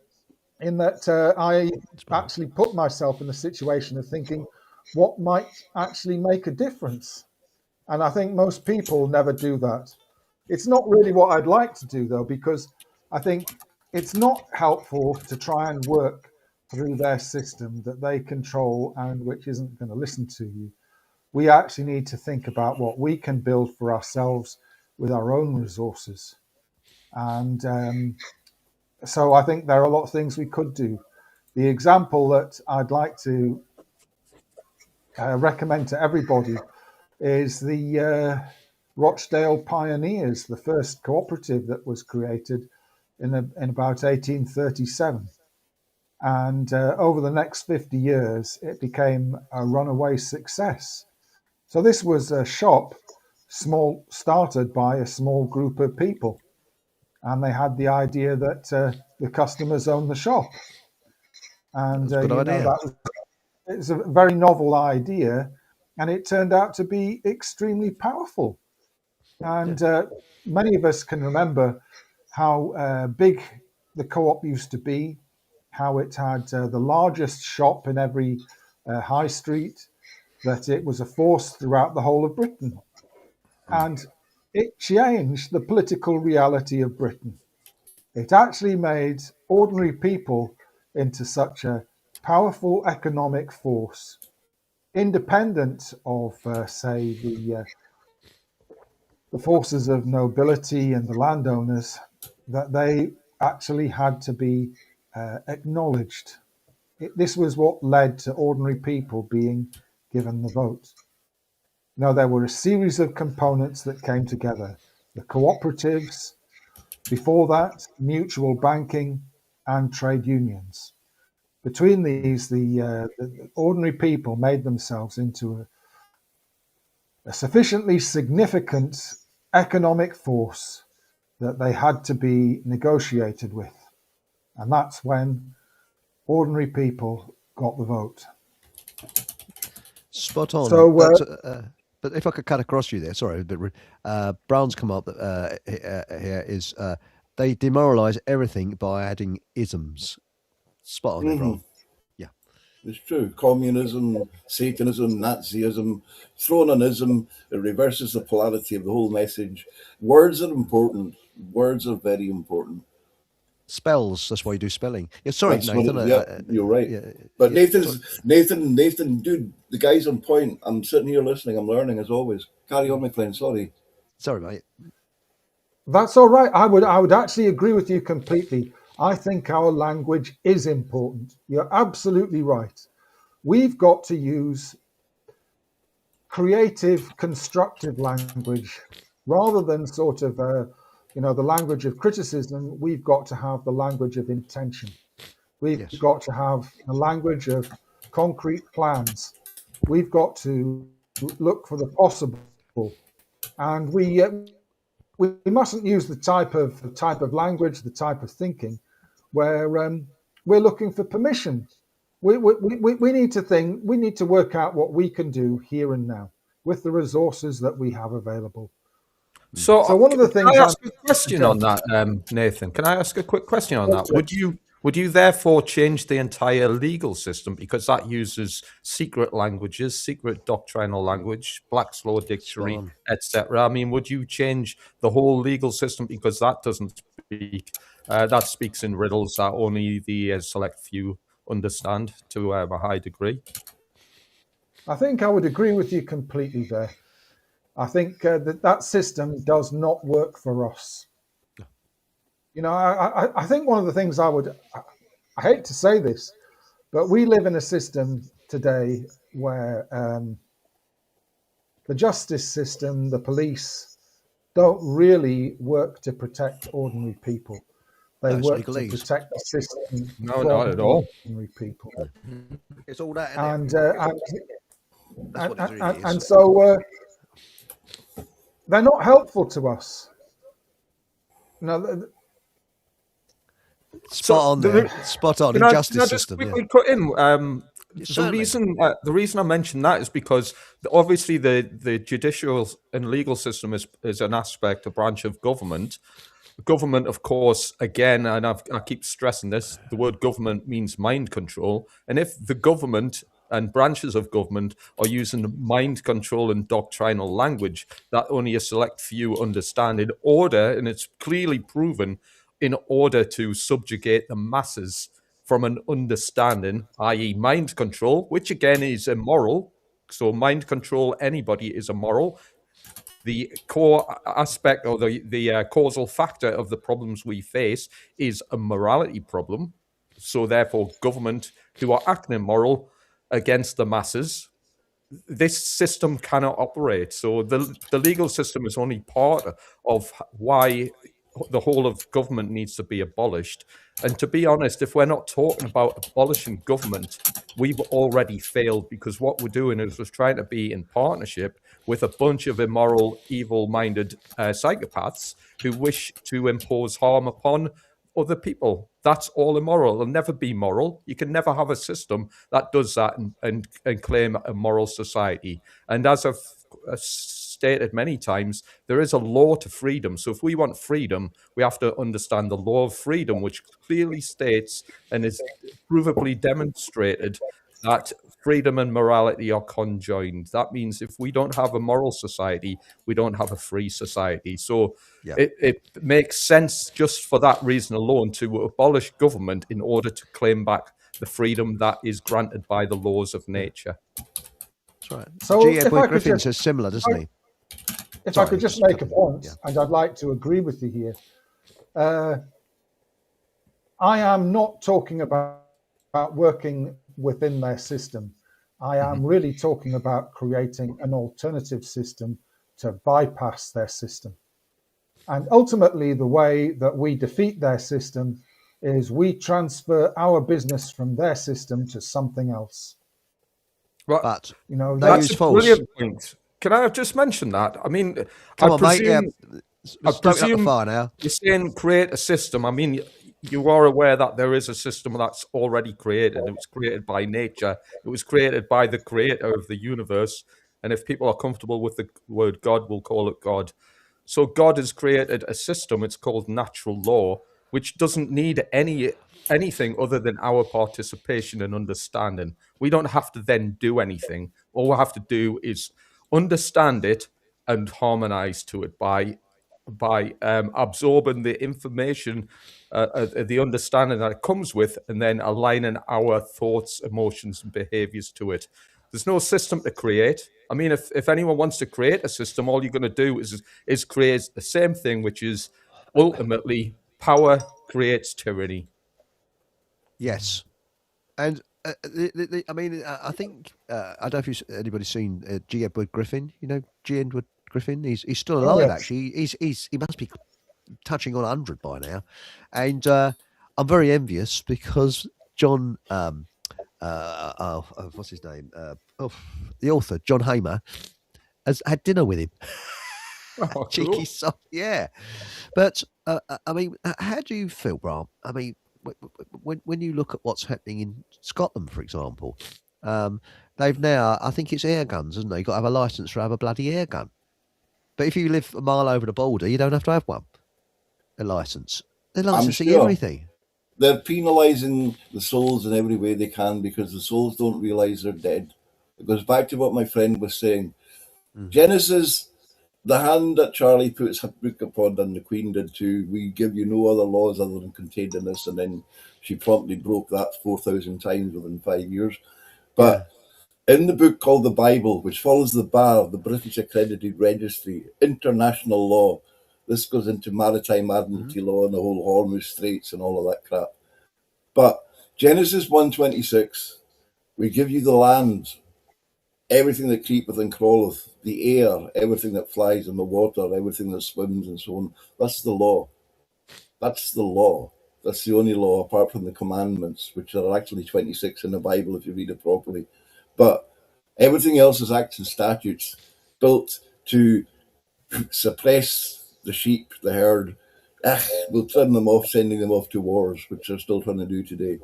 in that I actually put myself in the situation of thinking what might actually make a difference. And I think most people never do that. It's not really what I'd like to do, though, because I think it's not helpful to try and work through their system that they control and which isn't going to listen to you. We actually need to think about what we can build for ourselves with our own resources. And so I think there are a lot of things we could do. The example that I'd like to recommend to everybody is the Rochdale Pioneers, the first cooperative that was created in about 1837. And over the next 50 years, it became a runaway success. So this was a shop started by a small group of people. And they had the idea that the customers own the shop. And it's a very novel idea, and it turned out to be extremely powerful. And many of us can remember how big the co-op used to be, how it had the largest shop in every high street, that it was a force throughout the whole of Britain. And it changed the political reality of Britain. It actually made ordinary people into such a powerful economic force, independent of, say, the forces of nobility and the landowners, that they actually had to be acknowledged. This was what led to ordinary people being given the vote. Now, there were a series of components that came together. The cooperatives, before that, mutual banking and trade unions. Between these, the ordinary people made themselves into a sufficiently significant economic force that they had to be negotiated with. And that's when ordinary people got the vote. Spot on. So, but if I could cut across you there, sorry, a bit rude. Brown's come up here is they demoralise everything by adding isms. Spot on, Brown. Yeah. It's true. Communism, Satanism, Nazism, thrown an ism, it reverses the polarity of the whole message. Words are important. Words are very important. Spells, that's why you do spelling. Yeah, sorry, That's Nathan. you're right. Yeah, But yeah, Nathan, dude, the guy's on point. I'm sitting here listening. I'm learning as always. Carry on, my friend. Sorry. Sorry, mate. That's all right. I would actually agree with you completely. I think our language is important. You're absolutely right. We've got to use creative, constructive language rather than sort of, the language of criticism. We've got to have the language of intention. We've got to have the language of concrete plans. We've got to look for the possible, and we mustn't use the type of language, the type of thinking, where we're looking for permission. We need to think. We need to work out what we can do here and now with the resources that we have available. So one of the things. Can I ask a question on that, Nathan? Can I ask a quick question on that? Would you therefore change the entire legal system because that uses secret languages, secret doctrinal language, Black's Law Dictionary, etc.? I mean, would you change the whole legal system because that doesn't speak? That speaks in riddles that only the select few understand to a high degree. I think I would agree with you completely there. I think that system does not work for us. I think one of the things I hate to say this, but we live in a system today where the justice system, the police, don't really work to protect ordinary people. They work to protect the system. No, not at all. Ordinary people. It's all that. And so they're not helpful to us. Spot on there. Spot on. The justice system. Quickly cut in. The reason I mentioned that is because obviously the judicial and legal system is an aspect, a branch of government. Government, of course, again, and I keep stressing this, the word government means mind control. And if the government and branches of government are using mind control and doctrinal language that only a select few understand in order, and it's clearly proven, in order to subjugate the masses from an understanding, i.e. mind control, which again is immoral. So mind control, anybody is immoral. The core aspect or the causal factor of the problems we face is a morality problem. So therefore, government who are acting immoral against the masses, this system cannot operate. So the legal system is only part of why the whole of government needs to be abolished. And to be honest, if we're not talking about abolishing government, we've already failed, because what we're doing is we're trying to be in partnership with a bunch of immoral, evil-minded psychopaths who wish to impose harm upon other people. That's all immoral. It'll never be moral. You can never have a system that does that and claim a moral society. And as I've stated many times, there is a law to freedom. So if we want freedom, we have to understand the law of freedom, which clearly states and is provably demonstrated that freedom and morality are conjoined. That means if we don't have a moral society, we don't have a free society. So it makes sense just for that reason alone to abolish government in order to claim back the freedom that is granted by the laws of nature. That's right. So G. Edward Griffin says similar, doesn't he? If I could just make a point, and I'd like to agree with you here. I am not talking about working within their system. I am really talking about creating an alternative system to bypass their system. And ultimately, the way that we defeat their system is we transfer our business from their system to something else. Right. But that's a brilliant point. Can I have just mentioned that? I mean, come on, mate. Yeah. I stoking up the presume fire now. you're saying create a system. I mean, you are aware that there is a system that's already created. It was created by nature. It was created by the creator of the universe. And if people are comfortable with the word God, we'll call it God. So God has created a system. It's called natural law, which doesn't need anything other than our participation and understanding. We don't have to then do anything. All we have to do is understand it and harmonize to it by absorbing the information, the understanding that it comes with, and then aligning our thoughts, emotions, and behaviors to it. There's no system to create. I mean, if anyone wants to create a system, all you're going to do is create the same thing, which is ultimately power creates tyranny. Yes, and I mean, I think I don't know if anybody's seen G. Edward Griffin. You know, G. Edward Griffin. He's still alive. yes. Actually, he must be touching on 100 by now, and I'm very envious because John. What's his name? The author John Hamer has had dinner with him. Oh, Cheeky cool. soft, yeah. But I mean, how do you feel, Bram? I mean, when you look at what's happening in Scotland, for example, they've now, I think it's air guns, isn't it? You've got to have a license to have a bloody air gun. But if you live a mile over the border, you don't have to have one. A license. They're licensing sure. everything. They're penalising the souls in every way they can because the souls don't realise they're dead. It goes back to what my friend was saying. Genesis, the hand that Charlie put his book upon and the Queen did too, we give you no other laws other than contained in this, and then she promptly broke that 4,000 times within 5 years. But in the book called the Bible, which follows the BAR, the British Accredited Registry, international law, this goes into maritime admiralty law and the whole Hormuz Straits and all of that crap. But Genesis 1:26, we give you the land, everything that creepeth and crawleth, the air, everything that flies in the water, everything that swims and so on. That's the law. That's the law. That's the only law apart from the commandments, which are actually 26 in the Bible if you read it properly. But everything else is acts and statutes built to suppress the sheep, the herd. We'll trim them off, sending them off to wars, which they're still trying to do today.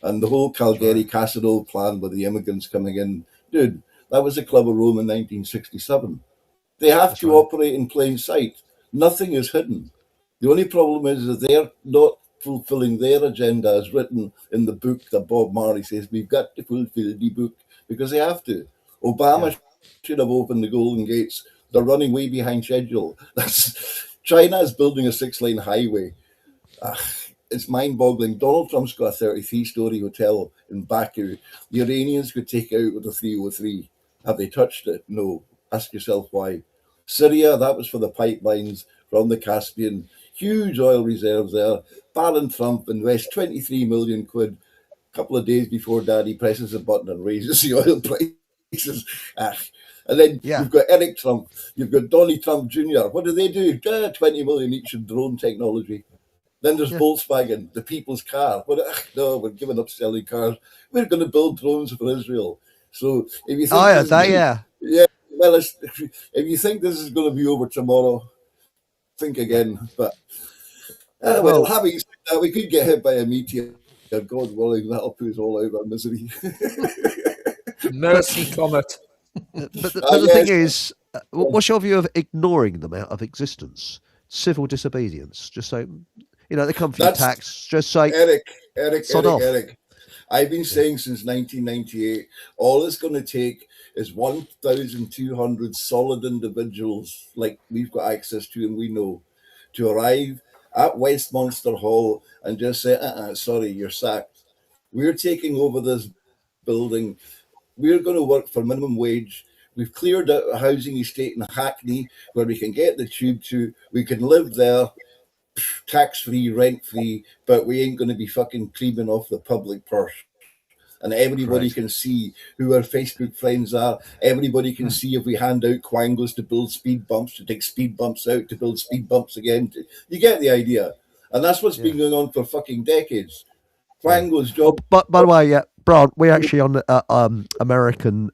And the whole Calgary-Casino plan with the immigrants coming in, dude, that was the Club of Rome in 1967. They have to operate in plain sight. Nothing is hidden. The only problem is that they're not fulfilling their agenda as written in the book that Bob Marley says, we've got to fulfill the book, because they have to. Obama should have opened the Golden Gates. They're running way behind schedule. China is building a 6-lane highway. It's mind-boggling. Donald Trump's got a 33-story hotel in Baku. The Iranians could take it out with a 303. Have they touched it? No. Ask yourself why. Syria, that was for the pipelines from the Caspian. Huge oil reserves there. Baron Trump invests 23 million quid a couple of days before Daddy presses a button and raises the oil prices. And then you've got Eric Trump, you've got Donnie Trump Jr. What do? 20 million each in drone technology. Then there's Volkswagen, the people's car. No, we're giving up selling cars. We're going to build drones for Israel. So if you think well, if you think this is going to be over tomorrow, think again. But well, having said that, we could get hit by a meteor. God willing, that'll put us all out of our misery. Mercy comet. But the thing is, what's your view of ignoring them out of existence? Civil disobedience. Just say, they come for your tax. Just say, Eric. I've been saying since 1998, all it's going to take is 1,200 solid individuals like we've got access to and we know to arrive at Westminster Hall and just say, sorry, you're sacked. We're taking over this building. We're going to work for minimum wage. We've cleared out a housing estate in Hackney where we can get the tube to. We can live there, tax-free, rent-free, but we ain't going to be fucking creaming off the public purse. And everybody can see who our Facebook friends are. Everybody can see if we hand out quangos to build speed bumps, to take speed bumps out, to build speed bumps again. You get the idea. And that's what's been going on for fucking decades. Quango's job. But by the way, Brian, we're actually on American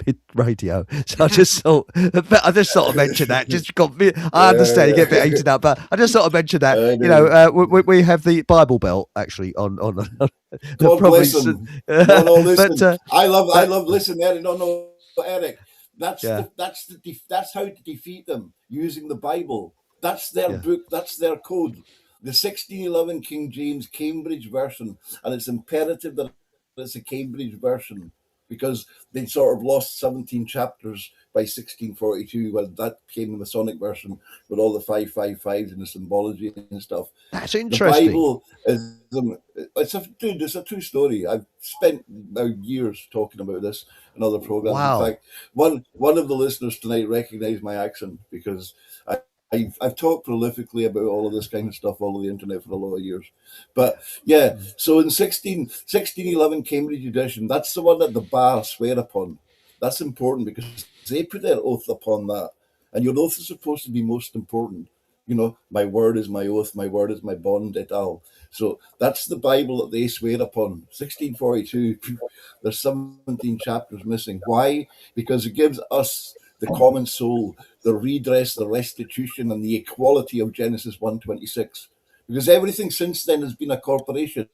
mid radio. So I just thought mention that. Just got me. I understand you get a bit heated up, but I just sort of mention that. You know, we have the Bible Belt actually on. God bless them. No, listen. But, I love listening. Eric. No, Eric. That's how to defeat them, using the Bible. That's their book. That's their code. The 1611 King James Cambridge version, and it's imperative that it's a Cambridge version because they'd sort of lost 17 chapters by 1642 when that became the Masonic version with all the 555s and the symbology and stuff. That's interesting. The Bible is it's a true story. I've spent years talking about this in other programs. Wow. In fact, one of the listeners tonight recognized my accent because I've talked prolifically about all of this kind of stuff all over the internet for a lot of years. But yeah, so in 1611 Cambridge edition, that's the one that the bar swear upon. That's important because they put their oath upon that. And your oath is supposed to be most important. You know, my word is my oath, my word is my bond et al. So that's the Bible that they swear upon. 1642, there's 17 chapters missing. Why? Because it gives us, the common soul, the redress, the restitution, and the equality of Genesis 1:26. Because everything since then has been a corporation.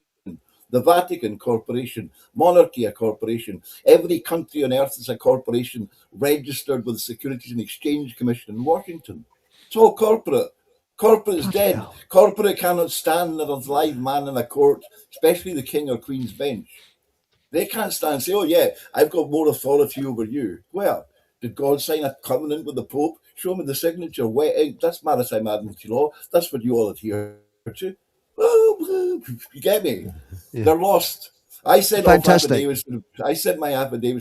The Vatican corporation, monarchy a corporation. Every country on earth is a corporation registered with the Securities and Exchange Commission in Washington. It's all corporate. Corporate is dead. Corporate cannot stand as a live man in a court, especially the king or queen's bench. They can't stand and say, oh yeah, I've got more authority over you. Well, did God sign a covenant with the Pope? Show me the signature. That's maritime admiralty law. That's what you all adhere to. Well, you get me? Yeah. They're lost. I sent my affidavits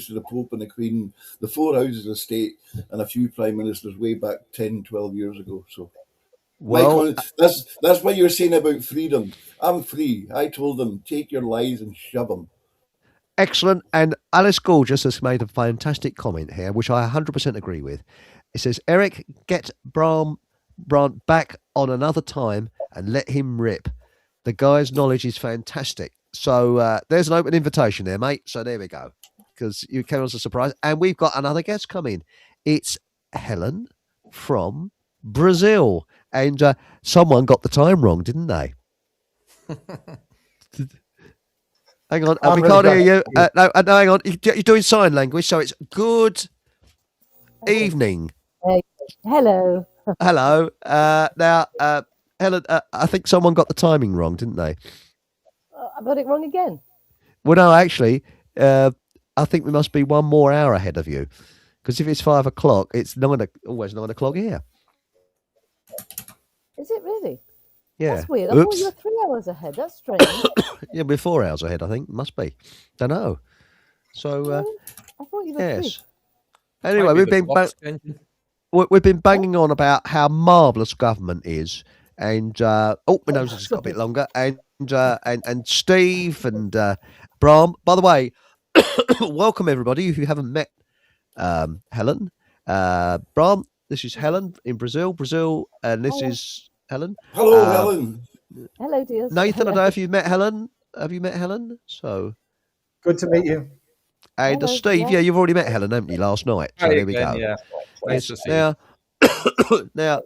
to the Pope and the Queen, the 4 houses of state, and a few prime ministers way back 10, 12 years ago. So, well, that's what you're saying about freedom. I'm free. I told them, take your lies and shove them. Excellent. And Alice Gorgeous has made a fantastic comment here, which I 100% agree with. It says, Eric, get Bram Brant back on another time and let him rip. The guy's knowledge is fantastic. So there's an open invitation there, mate. So there we go. Because you came as a surprise. And we've got another guest coming. It's Helen from Brazil. And someone got the time wrong, didn't they? Hang on, we can't hear you. No, hang on. You're doing sign language, so it's good evening. Hello. Hello. Now, Helen, I think someone got the timing wrong, didn't they? I got it wrong again. Well, no, actually, I think we must be 1 more hour ahead of you. Because if it's 5 o'clock, it's always 9 o'clock here. Is it really? Yeah. That's weird. I thought you were 3 hours ahead. That's strange. Yeah, we're 4 hours ahead, I think. Must be. Don't know. So, I thought you were yes. Anyway, we've been banging on about how marvellous government is. And, my nose has just got a bit longer. And Steve and Bram. By the way, welcome everybody. If you haven't met Helen, Bram, this is Helen in Brazil, and this is Helen. Hello, Helen. Hello, dear. Nathan, I don't know if you've met Helen. Have you met Helen? So good to meet you. And Steve, yeah, you've already met Helen, haven't you, last night? So there we go. Yeah. Nice to see now, now,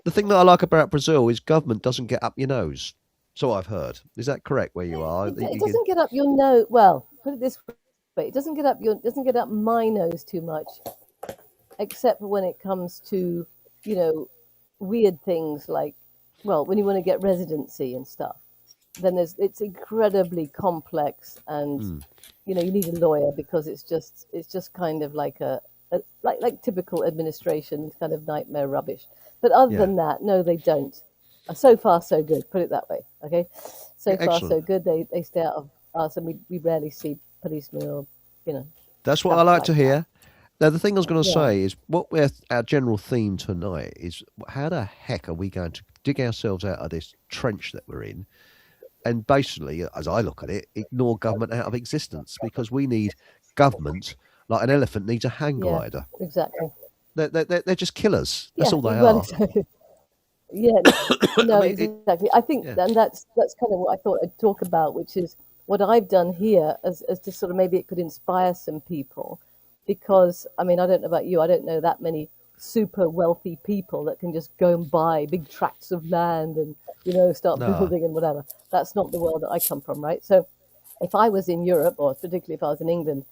the thing that I like about Brazil is government doesn't get up your nose. So I've heard. Is that correct where you are? It doesn't get up your nose. Well, put it this way: it doesn't get up my nose too much, except when it comes to weird things like, well, when you want to get residency and stuff. Then it's incredibly complex, and you need a lawyer because it's just kind of like like typical administration kind of nightmare rubbish. But other than that, no, they don't. So far, so good. Put it that way, okay? So far, so good. They stay out of us, and we rarely see policemen or That's what I like to hear. Now, the thing I was going to say is our general theme tonight is how the heck are we going to dig ourselves out of this trench that we're in? And basically, as I look at it, ignore government out of existence because we need government like an elephant needs a hang glider. Exactly. They're just killers. That's all they are. Exactly. Yeah, no, exactly. I think, and that's kind of what I thought I'd talk about, which is what I've done here as to sort of maybe it could inspire some people, because I mean, I don't know about you, I don't know that many super wealthy people that can just go and buy big tracts of land and, you know, start No. building and whatever. That's not the world that I come from, right? So if I was in Europe, or particularly if I was in England,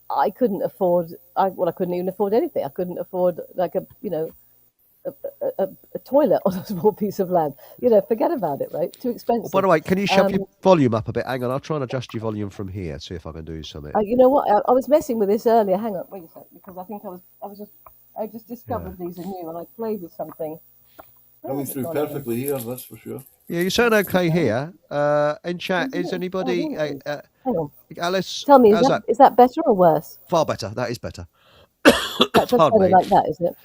I couldn't afford, I couldn't even afford anything. I couldn't afford like a, you know, a toilet on a small piece of land. You know, forget about it, right? Too expensive. By the way, can you shove your volume up a bit? Hang on, I'll try and adjust your volume from here. See if I can do something. You know what? I was messing with this earlier. Hang on, wait a sec, because I think I just discovered these are new, and I played with something. Coming through perfectly here, that's for sure. Yeah, you sound okay here. In chat, is anybody? Hang on. Alice, Tell me, how's is that better or worse? Far better. That is better. That's Pardon better me. like that, isn't it?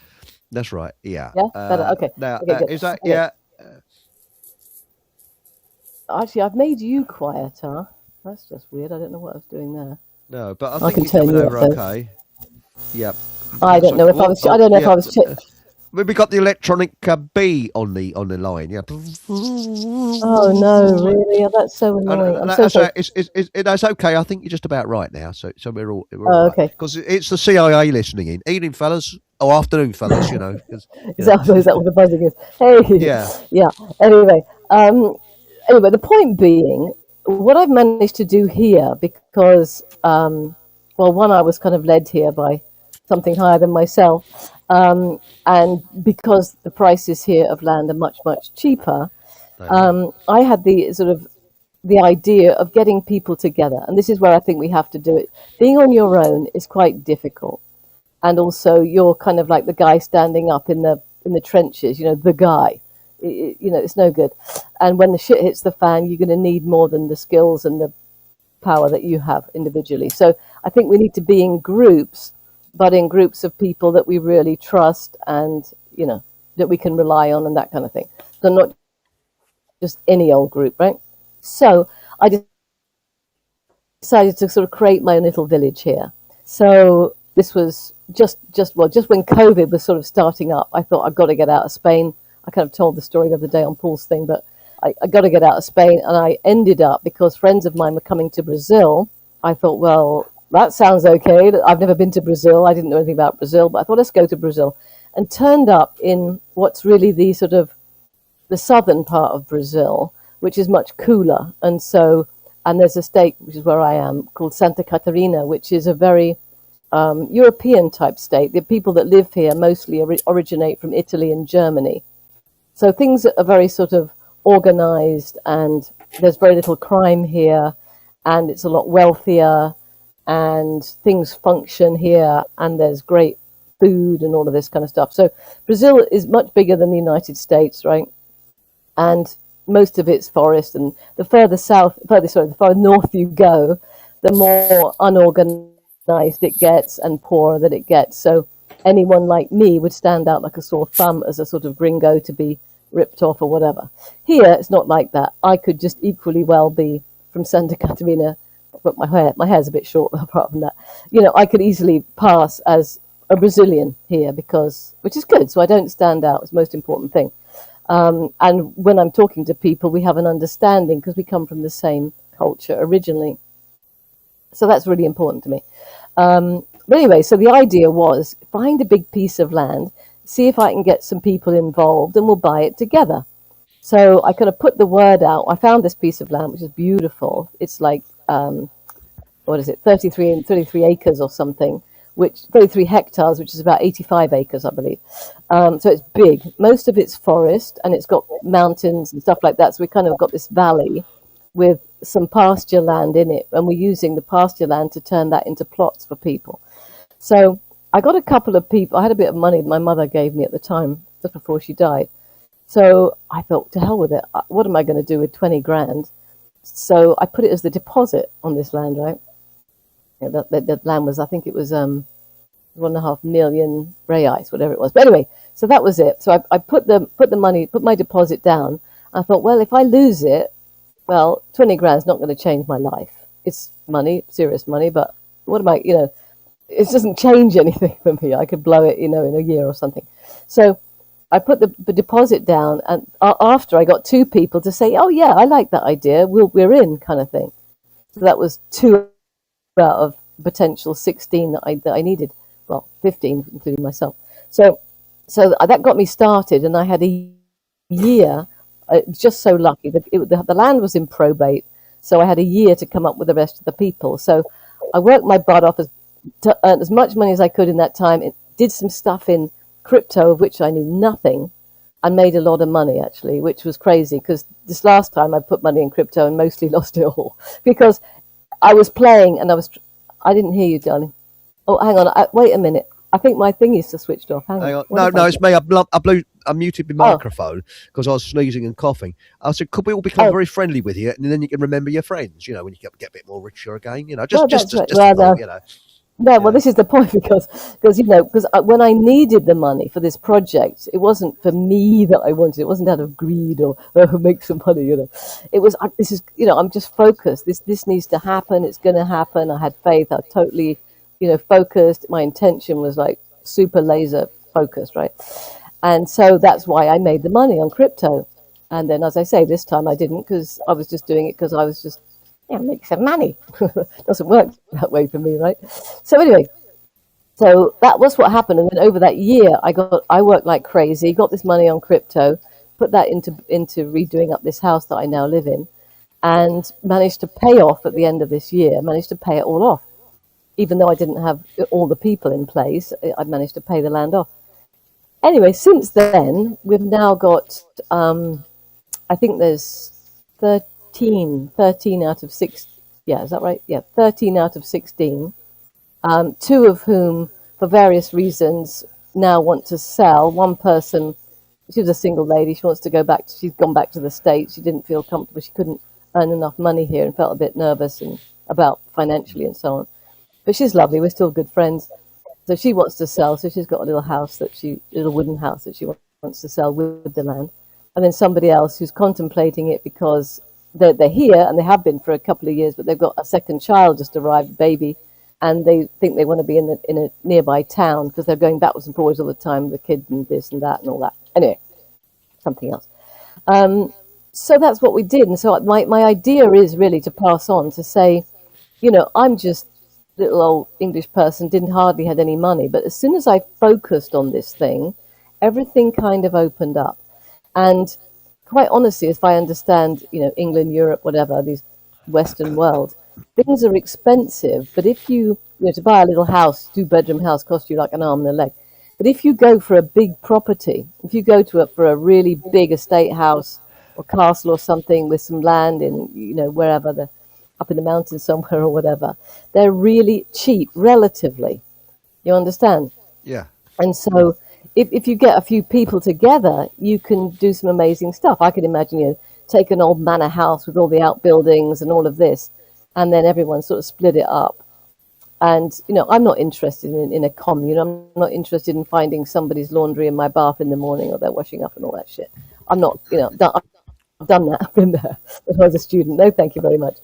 That's right. Yeah. Yeah, better. Okay. Now, Okay, good. is that Okay. yeah? Actually, I've made you quieter. That's just weird. I don't know what I was doing there. No, but I I think can you're turn coming you up, over though. okay. Yep. I don't know if I was. I don't know if I was. We got the electronic bee on the line. Yeah. Oh no, really? Oh, that's so annoying. I'm so sorry. That's okay. I think you're just about right now. So we're all Oh, right. okay. Because it's the CIA listening in. Evening, fellas. Oh, afternoon, fellas. You know. Is that what the buzzing is? Hey. Yeah. Yeah. Anyway, the point being, what I've managed to do here, because, well, one, I was kind of led here by something higher than myself, and because the prices here of land are much, much cheaper, I had the idea of getting people together, and this is where I think we have to do it. Being on your own is quite difficult, and also you're kind of like the guy standing up in the trenches, you know, the guy. You know, it's no good. And when the shit hits the fan, you're going to need more than the skills and the power that you have individually. So I think we need to be in groups, but in groups of people that we really trust and, you know, that we can rely on and that kind of thing. So not just any old group, right? So I decided to sort of create my own little village here. So this was just when COVID was sort of starting up, I thought I've got to get out of Spain. I kind of told the story the other day on Paul's thing, but I got to get out of Spain, and I ended up, because friends of mine were coming to Brazil, I thought, well, that sounds okay. I've never been to Brazil. I didn't know anything about Brazil, but I thought, let's go to Brazil. And turned up in what's really the sort of the southern part of Brazil, which is much cooler. And there's a state, which is where I am, called Santa Catarina, which is a very European type state. The people that live here mostly originate from Italy and Germany. So things are very sort of organized, and there's very little crime here, and it's a lot wealthier, and things function here, and there's great food and all of this kind of stuff. So Brazil is much bigger than the United States, right? And most of it's forest, and the further north you go, the more unorganized it gets and poorer that it gets. So anyone like me would stand out like a sore thumb as a sort of gringo to be ripped off or whatever. Here, it's not like that. I could just equally well be from Santa Catarina, but my hair's a bit short apart from that. You know, I could easily pass as a Brazilian here, which is good, so I don't stand out. It's the most important thing. And when I'm talking to people, we have an understanding because we come from the same culture originally. So that's really important to me. But anyway, so the idea was find a big piece of land, see if I can get some people involved, and we'll buy it together. So I kind of put the word out. I found this piece of land, which is beautiful. It's like, 33 acres or something, 33 hectares, which is about 85 acres, I believe. So it's big. Most of it's forest, and it's got mountains and stuff like that. So we kind of got this valley with some pasture land in it, and we're using the pasture land to turn that into plots for people. So I got a couple of people. I had a bit of money my mother gave me at the time, just before she died. So I thought, to hell with it. What am I going to do with 20 grand? So I put it as the deposit on this land, right? You know, that land was, I think it was 1.5 million reais, whatever it was. But anyway, so that was it. So I put my deposit down. I thought, well, if I lose it, well, 20 grand is not going to change my life. It's money, serious money, but what am I, you know, it doesn't change anything for me. I could blow it, you know, in a year or something. So I put the deposit down, and after I got 2 people to say, oh yeah, I like that idea, we're in, kind of thing. So that was 2 out of potential 16 that I needed. well, 15, including myself. So that got me started, and I had a year. It was just so lucky that the land was in probate, so I had a year to come up with the rest of the people. So I worked my butt off to earn as much money as I could in that time. It did some stuff in crypto, of which I knew nothing, and made a lot of money, actually, which was crazy, because this last time I put money in crypto and mostly lost it all because I was playing and I didn't hear you, darling. Oh, hang on. Wait a minute. I think my thing is switched off. Hang on. No, it's me. I muted my microphone because I was sneezing and coughing. I said, could we all become very friendly with you, and then you can remember your friends? You know, when you get a bit more richer again. You know, just you know. No, well, this is the point because when I needed the money for this project, it wasn't for me that I wanted. It wasn't out of greed or make some money. You know, it was. This is. You know, I'm just focused. This needs to happen. It's going to happen. I had faith. I totally, focused. My intention was like super laser focused, right? And so that's why I made the money on crypto. And then, as I say, this time I didn't because I was just doing it because I was just make some money. Doesn't work that way for me, right? So anyway, so that was what happened. And then over that year, I worked like crazy, got this money on crypto, put that into redoing up this house that I now live in, and managed to pay off at the end of this year, managed to pay it all off. Even though I didn't have all the people in place, I managed to pay the land off. Anyway, since then, we've now got, I think there's 13 out of 6. Yeah, is that right? Yeah, 13 out of 16. 2 of whom, for various reasons, now want to sell. One person, she was a single lady. She wants to go back. She's gone back to the States. She didn't feel comfortable. She couldn't earn enough money here and felt a bit nervous and about financially and so on. But she's lovely. We're still good friends. So she wants to sell. So she's got a little wooden house that she wants to sell with the land. And then somebody else who's contemplating it because they're here and they have been for a couple of years, but they've got a second child just arrived, baby, and they think they want to be in a nearby town because they're going backwards and forwards all the time with the kids and this and that and all that. Anyway, something else. So that's what we did. And so my idea is really to pass on to say, I'm just a little old English person, didn't hardly had any money. But as soon as I focused on this thing, everything kind of opened up. And quite honestly, if I understand, England, Europe, whatever, these Western world, things are expensive. But if you to buy a little house, 2-bedroom house, costs you like an arm and a leg. But if you go for a big property, if you go for a really big estate house or castle or something with some land in, wherever, up in the mountains somewhere or whatever, they're really cheap, relatively. You understand? Yeah. And so if you get a few people together, you can do some amazing stuff. I can imagine take an old manor house with all the outbuildings and all of this, and then everyone sort of split it up. And, I'm not interested in a commune. I'm not interested in finding somebody's laundry in my bath in the morning or they're washing up and all that shit. I'm not, I've done that. I've been there when I was a student. No, thank you very much.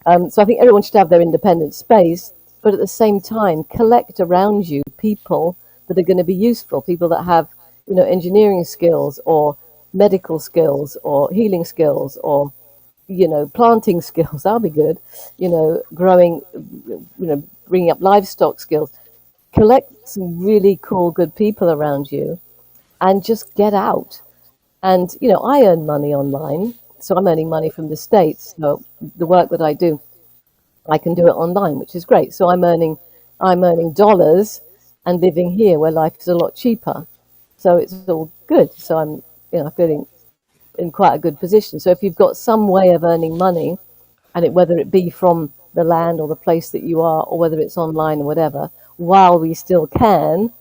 So I think everyone should have their independent space, but at the same time, collect around you people that are going to be useful, people that have, engineering skills or medical skills or healing skills or, planting skills. That'll be good. Growing, bringing up livestock skills. Collect some really cool, good people around you and just get out. And, I earn money online. So I'm earning money from the States. So the work that I do, I can do it online, which is great. So I'm earning dollars and living here where life is a lot cheaper. So it's all good. So I'm, feeling in quite a good position. So if you've got some way of earning money, and whether it be from the land or the place that you are, or whether it's online or whatever, while we still can,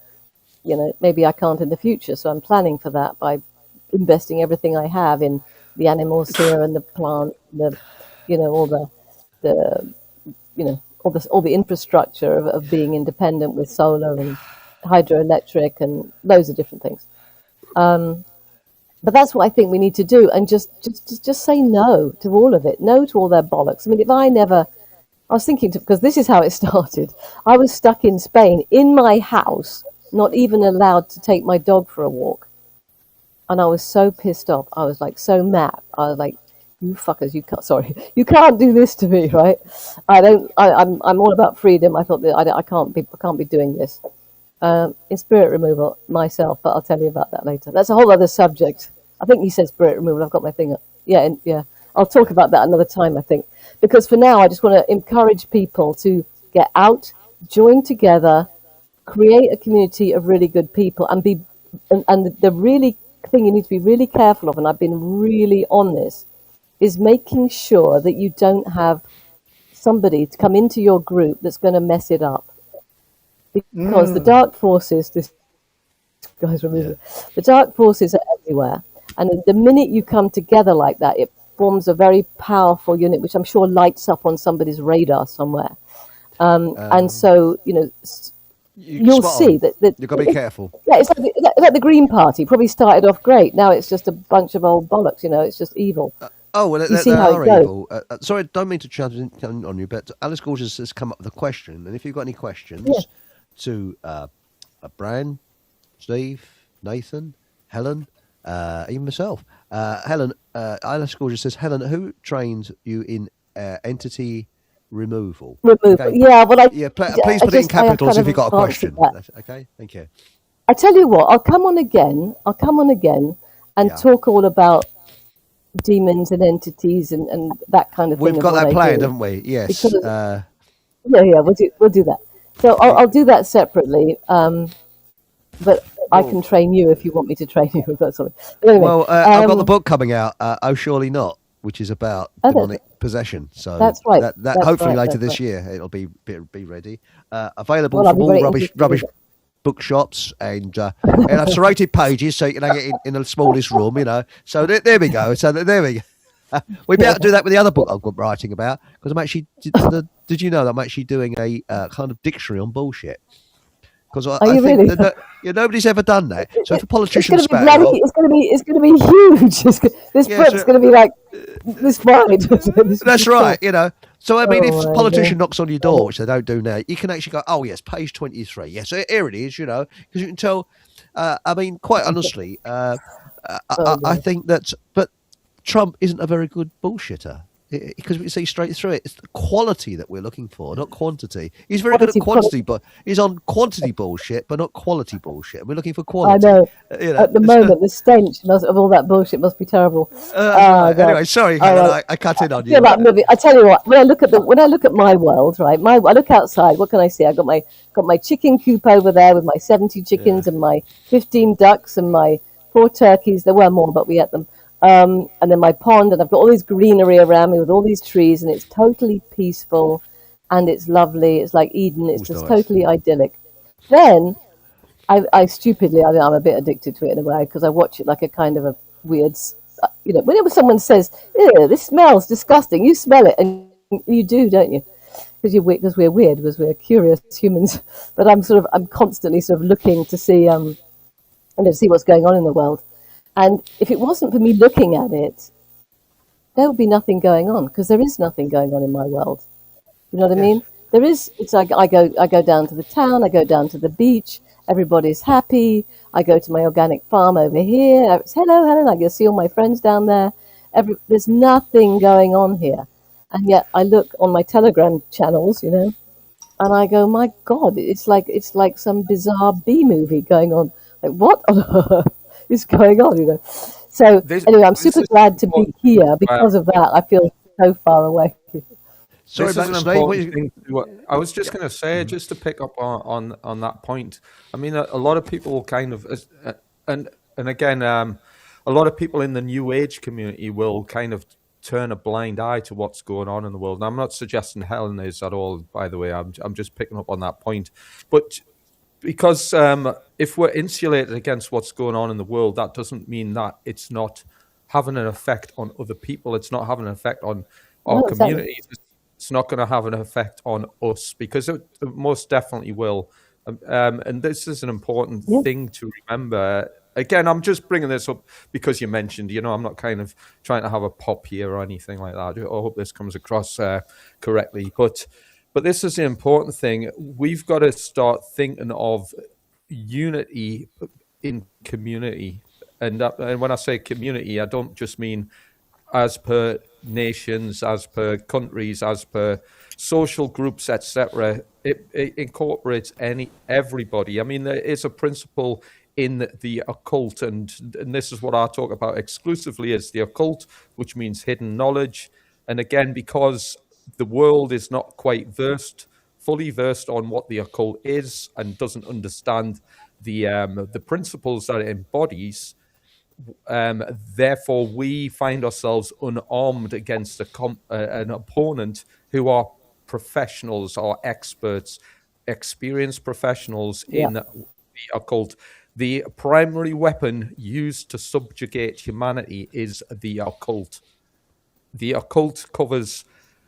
maybe I can't in the future. So I'm planning for that by investing everything I have in the animals here and the plant, all the infrastructure of being independent with solar and hydroelectric and loads of different things. But that's what I think we need to do, and just say no to all of it, no to all their bollocks. I mean, I was thinking, because this is how it started. I was stuck in Spain in my house, not even allowed to take my dog for a walk. And I was so pissed off. I was like so mad. I was like, you fuckers, you can't do this to me, right? I'm all about freedom. I thought that I can't be doing this. in spirit removal myself, but I'll tell you about that later. That's a whole other subject. I think you said spirit removal. I've got my thing up. Yeah, yeah. I'll talk about that another time, I think. Because for now, I just want to encourage people to get out, join together, create a community of really good people, and the really thing you need to be really careful of, and I've been really on this, is making sure that you don't have somebody to come into your group that's going to mess it up. Because the dark forces, this guy's removing, the dark forces are everywhere. And the minute you come together like that, it forms a very powerful unit, which I'm sure lights up on somebody's radar somewhere. And so, you'll see that you've got to be careful. Yeah, it's like the Green Party. Probably started off great. Now it's just a bunch of old bollocks. It's just evil. Oh, well, You see they how are it goes. evil. Sorry, I don't mean to challenge on you, but Alice Gorgeous has come up with a question. And if you've got any questions to Bran, Steve, Nathan, Helen, even myself. Helen, Alice Gorgeous says, Helen, who trained you in entity removal? Removal. Okay. Yeah, well, Please put it in capitals if you've got a question. Okay, thank you. I tell you what, I'll come on again and talk all about demons and entities and that kind of thing. We've got that planned, haven't we? Yes. Because, we'll do that. So I'll do that separately. But I can train you if you want me to train you. That's all. Anyway, well, I've got the book coming out. Oh, surely not, which is about demonic possession. So that's right. That hopefully later this year it'll be ready. Available from all rubbish bookshops and have serrated pages, so you can hang it in the smallest room. So there we go. So there we go. We'd be able to do that with the other book I'm writing about, because I'm actually. Did you know that I'm actually doing a kind of dictionary on bullshit? Because I think really? that nobody's ever done that. So if a politician it's going to be huge. This book's going to be like this wide. That's right. So I mean, if a politician knocks on your door, which they don't do now, you can actually go, "Oh yes, page 23. Yes, here it is." Because you can tell. I mean, quite honestly, I think that, but Trump isn't a very good bullshitter. Because we can see straight through it. It's the quality that we're looking for, not quantity. He's very good at quantity, but he's on quantity bullshit, but not quality bullshit. We're looking for quality. I know. At the moment, the stench of all that bullshit must be terrible. Anyway, sorry, Helen, I cut in on you. I tell you what. When I look at my world, right? I look outside. What can I see? I got my chicken coop over there with my 70 chickens and my 15 ducks and my 4 turkeys. There were more, but we ate them. And then my pond, and I've got all this greenery around me with all these trees, and it's totally peaceful and it's lovely. It's like Eden. It's just totally idyllic. Then I stupidly, I'm a bit addicted to it in a way, because I watch it like a kind of a weird, whenever someone says, "Ew, this smells disgusting," you smell it, and you do, don't you? Because we're weird, because we're curious humans. But I'm constantly sort of looking to see see what's going on in the world. And if it wasn't for me looking at it, there would be nothing going on, because there is nothing going on in my world. You know what I mean? There is. It's like I go down to the town, I go down to the beach, everybody's happy. I go to my organic farm over here. It's, hello, Helen. I go see all my friends down there. There's nothing going on here, and yet I look on my Telegram channels, and I go, my God, it's like some bizarre B movie going on. Like, what on earth is going on, So anyway, I'm super glad to be here because of that. I feel so far away. Sorry, this is an important thing. I was just going to say, just to pick up on that point. I mean, a lot of people kind of, and again, a lot of people in the New Age community will kind of turn a blind eye to what's going on in the world. And I'm not suggesting Helen is at all, by the way. I'm just picking up on that point, but. Because if we're insulated against what's going on in the world, that doesn't mean that it's not having an effect on other people. It's not having an effect on our communities. Exactly. It's not going to have an effect on us, because it most definitely will. And this is an important thing to remember. Again, I'm just bringing this up because you mentioned, I'm not kind of trying to have a pop here or anything like that. I hope this comes across correctly. But this is the important thing. We've got to start thinking of unity in community. And when I say community, I don't just mean as per nations, as per countries, as per social groups, etc. It incorporates everybody. I mean, there is a principle in the occult, and this is what I talk about exclusively as the occult, which means hidden knowledge. And again, because the world is not quite fully versed on what the occult is, and doesn't understand the principles that it embodies, therefore we find ourselves unarmed against an opponent who are professionals or experts, experienced professionals in the occult. The primary weapon used to subjugate humanity is the occult. The occult covers,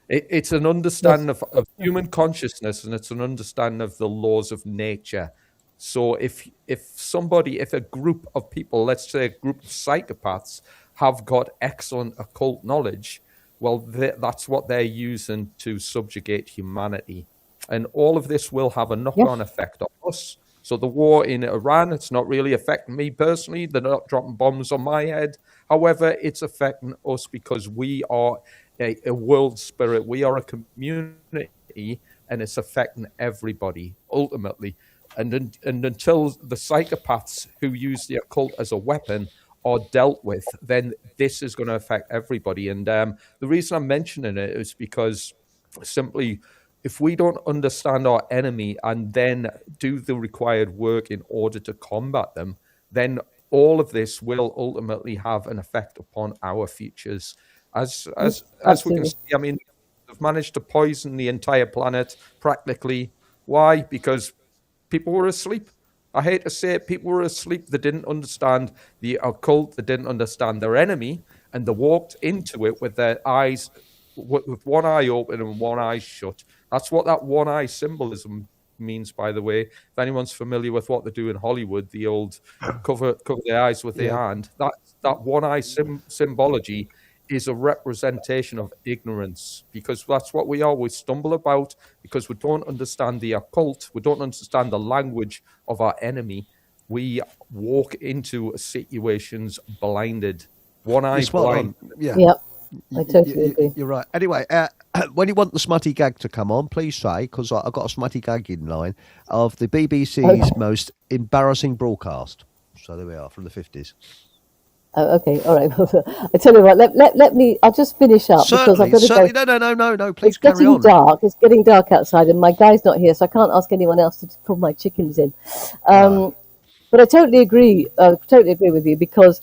it's an understanding of human consciousness, and it's an understanding of the laws of nature. So if a group of people, let's say a group of psychopaths, have got excellent occult knowledge, well, that's what they're using to subjugate humanity. And all of this will have a knock-on effect on us. So the war in Iran, it's not really affecting me personally. They're not dropping bombs on my head. However, it's affecting us because we are a world spirit. We are a community, and it's affecting everybody ultimately. And until the psychopaths who use the occult as a weapon are dealt with, then this is going to affect everybody. And the reason I'm mentioning it is because simply, if we don't understand our enemy and then do the required work in order to combat them, then all of this will ultimately have an effect upon our futures. As we can see, I mean, they've managed to poison the entire planet practically. Why? Because people were asleep. I hate to say it, people were asleep. They didn't understand the occult. They didn't understand their enemy, and they walked into it with their eyes, with one eye open and one eye shut. That's what that one eye symbolism means, by the way. If anyone's familiar with what they do in Hollywood, the old cover their eyes with their hand, that one eye symbology is a representation of ignorance, because that's what we are. We stumble about because we don't understand the occult. We don't understand the language of our enemy. We walk into situations blinded, one eye blind. Yep. I totally agree. You're right. Anyway, when you want the smutty gag to come on, please say, because I've got a smutty gag in line of the BBC's most embarrassing broadcast. So there we are, from the 50s. Oh, okay, all right. I tell you what, let me. I'll just finish up because I've got to go. No. Please it's carry on. Dark. It's getting dark outside, and my guy's not here, so I can't ask anyone else to pull my chickens in. But I totally agree. Totally agree with you, because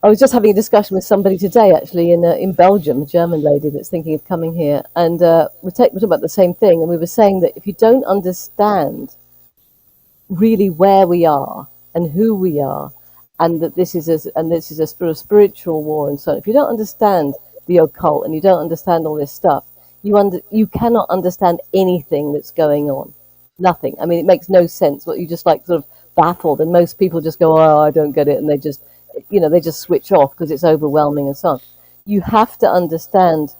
I was just having a discussion with somebody today, actually, in Belgium, a German lady that's thinking of coming here, and we're talking about the same thing, and we were saying that if you don't understand really where we are and who we are, and that this is a spiritual war and so on. If you don't understand the occult and you don't understand all this stuff, you cannot understand anything that's going on. Nothing. I mean, it makes no sense. What you just like sort of baffled, and most people just go, "Oh, I don't get it," and they just switch off because it's overwhelming and so on. You have to understand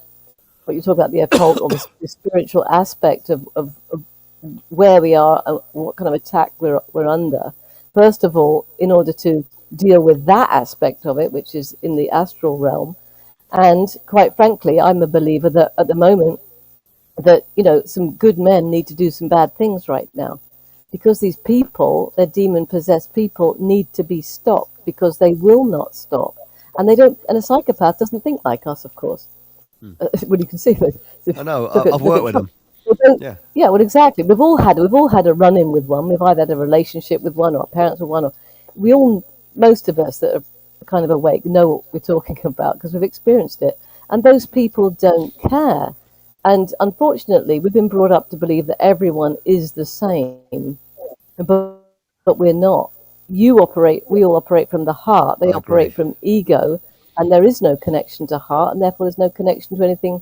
what you talk about, the occult or the spiritual aspect of where we are and what kind of attack we're under. First of all, in order to deal with that aspect of it, which is in the astral realm. And quite frankly, I'm a believer that at the moment that, some good men need to do some bad things right now, because these people, they're demon-possessed people, need to be stopped, because they will not stop. And a psychopath doesn't think like us, of course. Well, you can see that. I know, I've worked with them. Yeah, well, exactly. We've all had a run-in with one. We've either had a relationship with one, or our parents with one, or most of us that are kind of awake know what we're talking about because we've experienced it. And those people don't care. And unfortunately, we've been brought up to believe that everyone is the same, but we're not. We all operate from the heart. They operate from ego, and there is no connection to heart, and therefore there's no connection to anything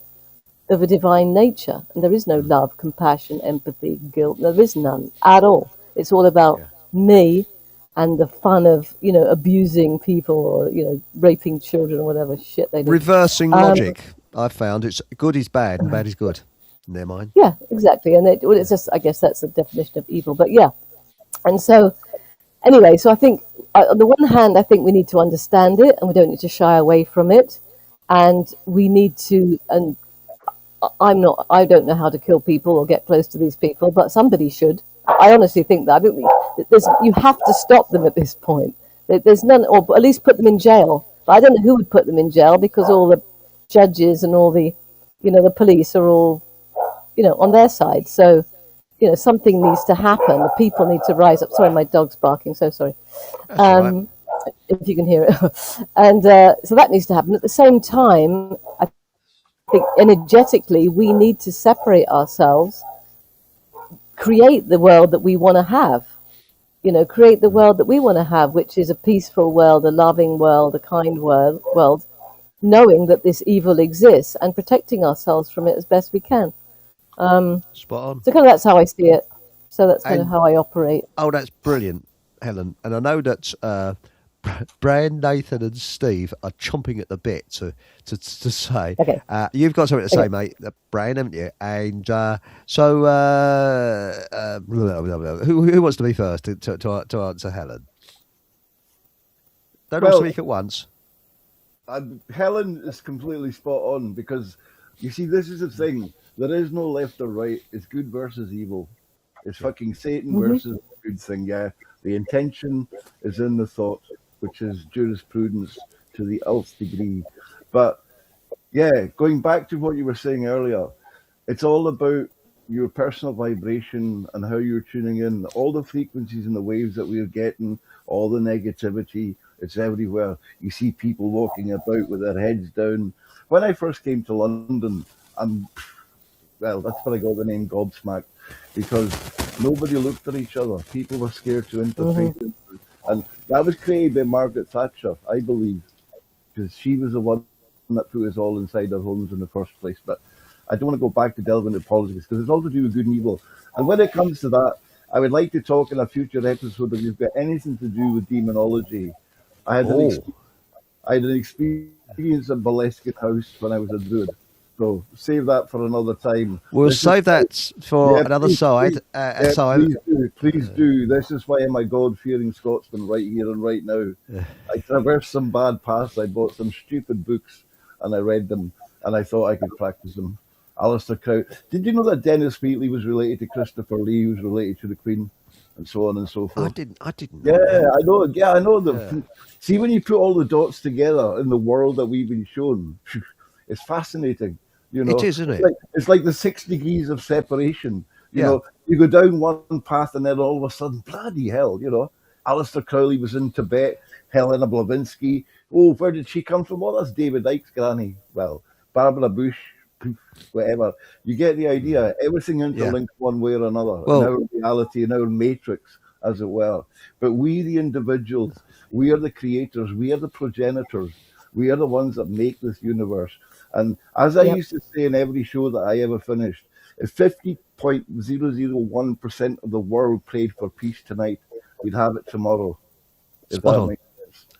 of a divine nature. And there is no love, compassion, empathy, guilt. There is none at all. It's all about me and the fun of, abusing people or, raping children or whatever shit they do. Reversing logic, I found. It's good is bad and bad is good in their mind. Yeah, exactly. And it's just, I guess that's the definition of evil. But yeah. And so, anyway, so I think, on the one hand, I think we need to understand it and we don't need to shy away from it. and we need to. And I don't know how to kill people or get close to these people, but somebody should. I honestly think that. I think you have to stop them at this point. There's none, or at least put them in jail. But I don't know who would put them in jail, because all the judges and all the, the police are all, on their side. So, something needs to happen. The people need to rise up. Sorry, my dog's barking. So sorry. That's all right. If you can hear it. And so that needs to happen. At the same time, I think energetically we need to separate ourselves, create the world that we want to have. Create the world that we want to have, which is a peaceful world, a loving world, a kind world, knowing that this evil exists and protecting ourselves from it as best we can. Spot on. So that's how I see it. So that's kind of how I operate. Oh, that's brilliant, Helen. And I know that Bran, Nathan, and Steve are chomping at the bit to say. Okay. You've got something to say, mate, Bran, haven't you? And so, who wants to be first to answer Helen? Don't all speak at once. Helen is completely spot on, because you see, this is the thing. There is no left or right. It's good versus evil. It's fucking Satan versus good thing. Yeah, the intention is in the thought, which is jurisprudence to the nth degree. But yeah, going back to what you were saying earlier, it's all about your personal vibration and how you're tuning in. All the frequencies and the waves that we're getting, all the negativity, it's everywhere. You see people walking about with their heads down. When I first came to London, that's where I got the name Gobsmacked, because nobody looked at each other. People were scared to interface. And that was created by Margaret Thatcher, I believe, because she was the one that put us all inside our homes in the first place. But I don't want to go back to delve into politics, because it's all to do with good and evil. And when it comes to that, I would like to talk in a future episode if you've got anything to do with demonology. I had an experience at Boleskine House when I was a druid. So save that for another time. We'll save that for another side. Please do. This is why I'm a God-fearing Scotsman right here and right now. I traversed some bad paths. I bought some stupid books and I read them, and I thought I could practice them. Alistair Crowley. Did you know that Dennis Wheatley was related to Christopher Lee, who was related to the Queen, and so on and so forth? I didn't. Yeah, I know. Yeah, I know. See, when you put all the dots together in the world that we've been shown, it's fascinating. It is, isn't it? It's like the 6 degrees of separation. You know, you go down one path and then all of a sudden, bloody hell, Alistair Crowley was in Tibet, Helena Blavatsky. Oh, where did she come from? Oh, that's David Icke's granny. Well, Barbara Bush, whatever. You get the idea. Everything interlinked one way or another. In our reality, in our matrix, as it were. But we, the individuals, we are the creators. We are the progenitors. We are the ones that make this universe. And as I used to say in every show that I ever finished, if 50.001% of the world prayed for peace tonight, we'd have it tomorrow. Spot on.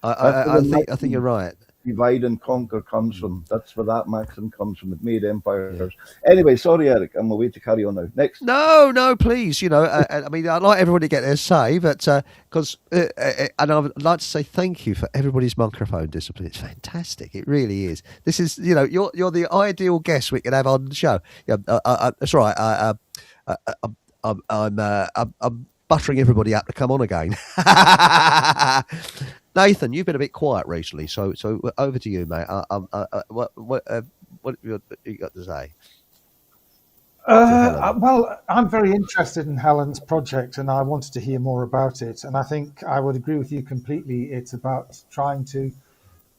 I think you're right. Divide and conquer comes from. That's where that maxim comes from. It made empires. Anyway, sorry, Eric. I'm away to carry on now. Next. No, please. I mean, I'd like everybody to get their say, but because and I would like to say thank you for everybody's microphone discipline. It's fantastic. It really is. This is, you're the ideal guest we can have on the show. Yeah, that's right. I'm buttering everybody up to come on again. Nathan, you've been a bit quiet recently, so over to you, mate. What have you got to say? Well, I'm very interested in Helen's project, and I wanted to hear more about it. And I think I would agree with you completely. It's about trying to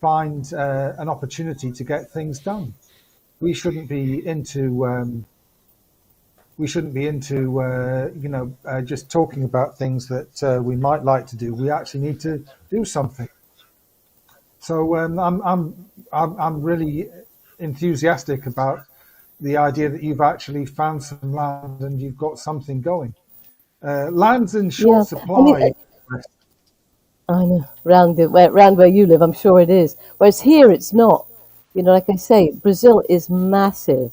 find an opportunity to get things done. We shouldn't be into just talking about things that we might like to do. We actually need to do something. So I'm really enthusiastic about the idea that you've actually found some land and you've got something going. Land's in short supply. I know, round where you live, I'm sure it is. Whereas here, it's not. Like I say, Brazil is massive.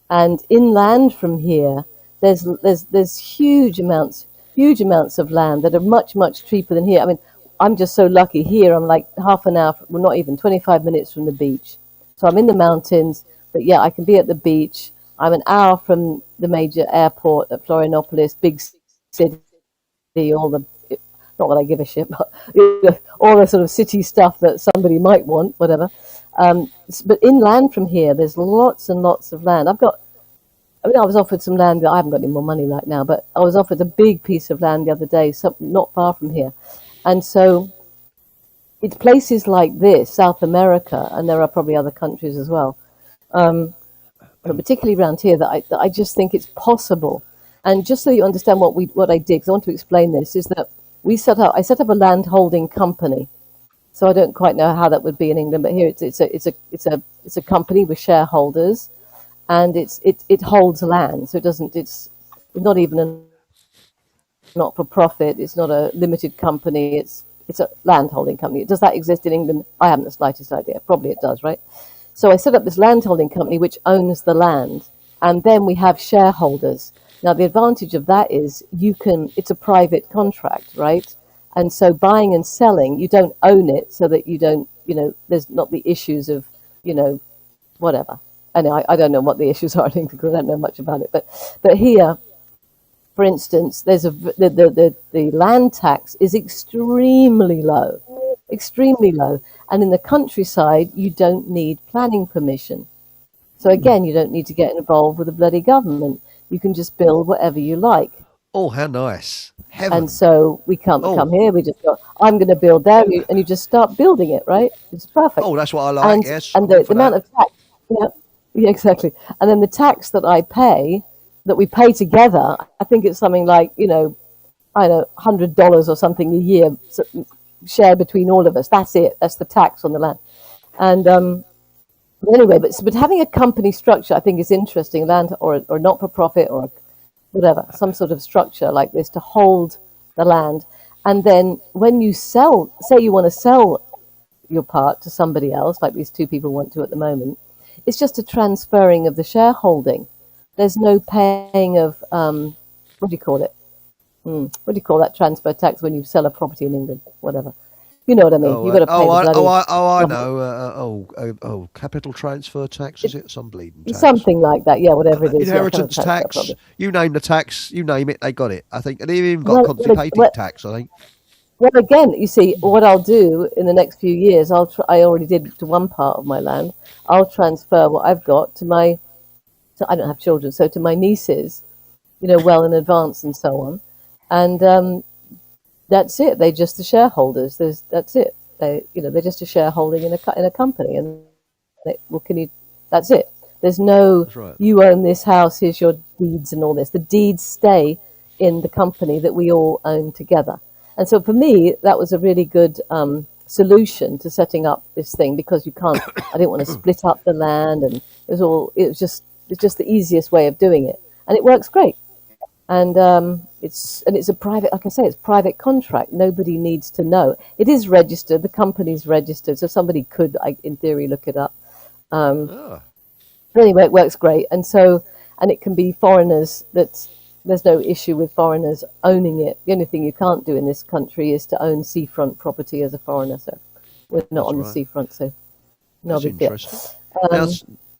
And inland from here, there's huge amounts of land that are much, much cheaper than here. I mean, I'm just so lucky here. I'm like half an hour, well, not even 25 minutes from the beach. So I'm in the mountains, but yeah, I can be at the beach. I'm an hour from the major airport at Florianopolis, big city, all the, not that I give a shit, but all the sort of city stuff that somebody might want, whatever. But inland from here, there's lots and lots of land. I was offered some land. I haven't got any more money right now, but I was offered a big piece of land the other day, not far from here. And so it's places like this, South America, and there are probably other countries as well, but particularly around here, that I just think it's possible. And just so you understand what I did, because I want to explain this, is that I set up a land holding company. So I don't quite know how that would be in England, but here it's a company with shareholders, and it holds land. So it's not even a not for profit. It's not a limited company. It's a land holding company. Does that exist in England? I haven't the slightest idea. Probably it does, right? So I set up this land holding company which owns the land, and then we have shareholders. Now the advantage of that is it's a private contract, right? And so buying and selling, you don't own it, so that you don't, there's not the issues of, whatever. And I don't know what the issues are, I think, because I don't know much about it. But here, for instance, there's the land tax is extremely low, and in the countryside you don't need planning permission. So again, you don't need to get involved with the bloody government. You can just build whatever you like. Oh, how nice! Heaven. And so we come here. We just go, I'm going to build there, and you just start building it. Right? It's perfect. Oh, that's what I like. Yes, and the amount of tax. Yeah, exactly. And then the tax that we pay together, I think it's something like, I don't know, $100 or something a year shared between all of us. That's it. That's the tax on the land. And anyway, but having a company structure, I think, is interesting. Land or not for profit or whatever, some sort of structure like this to hold the land. And then when you sell, say you want to sell your part to somebody else, like these two people want to at the moment, it's just a transferring of the shareholding. There's no paying of, what do you call it? What do you call that transfer tax when you sell a property in England? Whatever. You know what I mean? You've got to pay capital transfer tax, is it? Some bleeding tax. Something like that, yeah, whatever it is. Inheritance tax. You name the tax, you name it, they got it. I think, and they've even got constipated tax, I think. Well, again, you see, what I'll do in the next few years, I already did to one part of my land. I'll transfer what I've got to I don't have children, so to my nieces, well in advance and so on. And that's it. They're just the shareholders. That's it. They're just a shareholding in a company, and that's it. There's no, right. You own this house, here's your deeds and all this. The deeds stay in the company that we all own together. And so for me, that was a really good solution to setting up this thing, because I didn't want to split up the land, and it's just the easiest way of doing it, and it works great. And it's a private, like I say, it's private contract. Nobody needs to know. It is registered. The company's registered, so somebody could, in theory, look it up. But anyway, it works great, and it can be foreigners. There's no issue with foreigners owning it. The only thing you can't do in this country is to own seafront property as a foreigner. So we're not on the seafront, so no big deal.